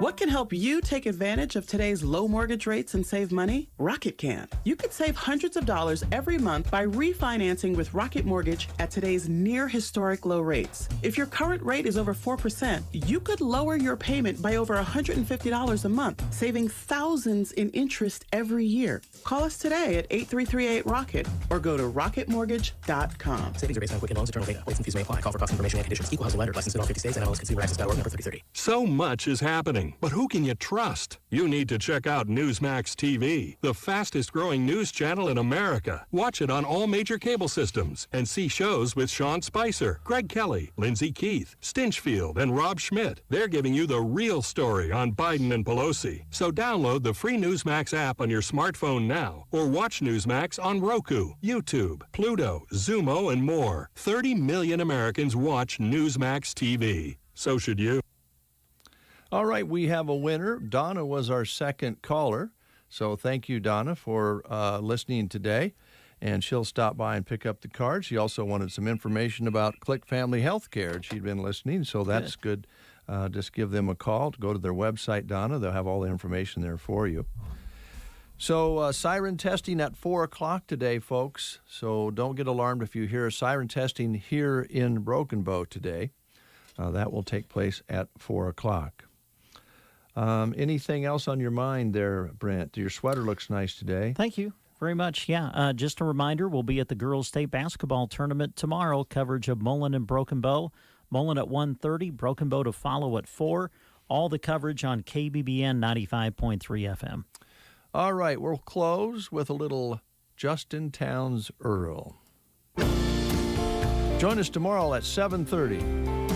What can help you take advantage of today's low mortgage rates and save money? Rocket can. You could save hundreds of dollars every month by refinancing with Rocket Mortgage at today's near historic low rates. If your current rate is over 4%, you could lower your payment by over $150 a month, saving thousands in interest every year. Call us today at 8338-ROCKET or go to rocketmortgage.com. Savings are based on Quicken Loans, internal data. Rates and fees may apply. Call for cost information and conditions. Equal housing lender. Licensed in all 50 states. NMLS-Consumer-Access.org. Number 3030. So much is happening, but who can you trust? You need to check out Newsmax TV, the fastest growing news channel in America. Watch it on all major cable systems and see shows with Sean Spicer, Greg Kelly, Lindsey Keith, Stinchfield, and Rob Schmidt. They're giving you the real story on Biden and Pelosi. So download the free Newsmax app on your smartphone now or watch Newsmax on Roku, YouTube, Pluto, Zumo, and more. 30 million Americans watch Newsmax TV. So should you. All right, we have a winner. Donna was our second caller. So thank you, Donna, for listening today. And she'll stop by and pick up the card. She also wanted some information about Click Family Healthcare. She'd been listening, so that's good. Just give them a call. Go to their website, Donna. They'll have all the information there for you. So siren testing at 4 o'clock today, folks. So don't get alarmed if you hear siren testing here in Broken Bow today. That will take place at 4 o'clock. Anything else on your mind there, Brent? Your sweater looks nice today. Thank you very much. Yeah, just a reminder, we'll be at the Girls State Basketball Tournament tomorrow. Coverage of Mullen and Broken Bow. Mullen at 1:30, Broken Bow to follow at 4. All the coverage on KBBN 95.3 FM. All right, we'll close with a little Justin Townes Earl. Join us tomorrow at 7:30.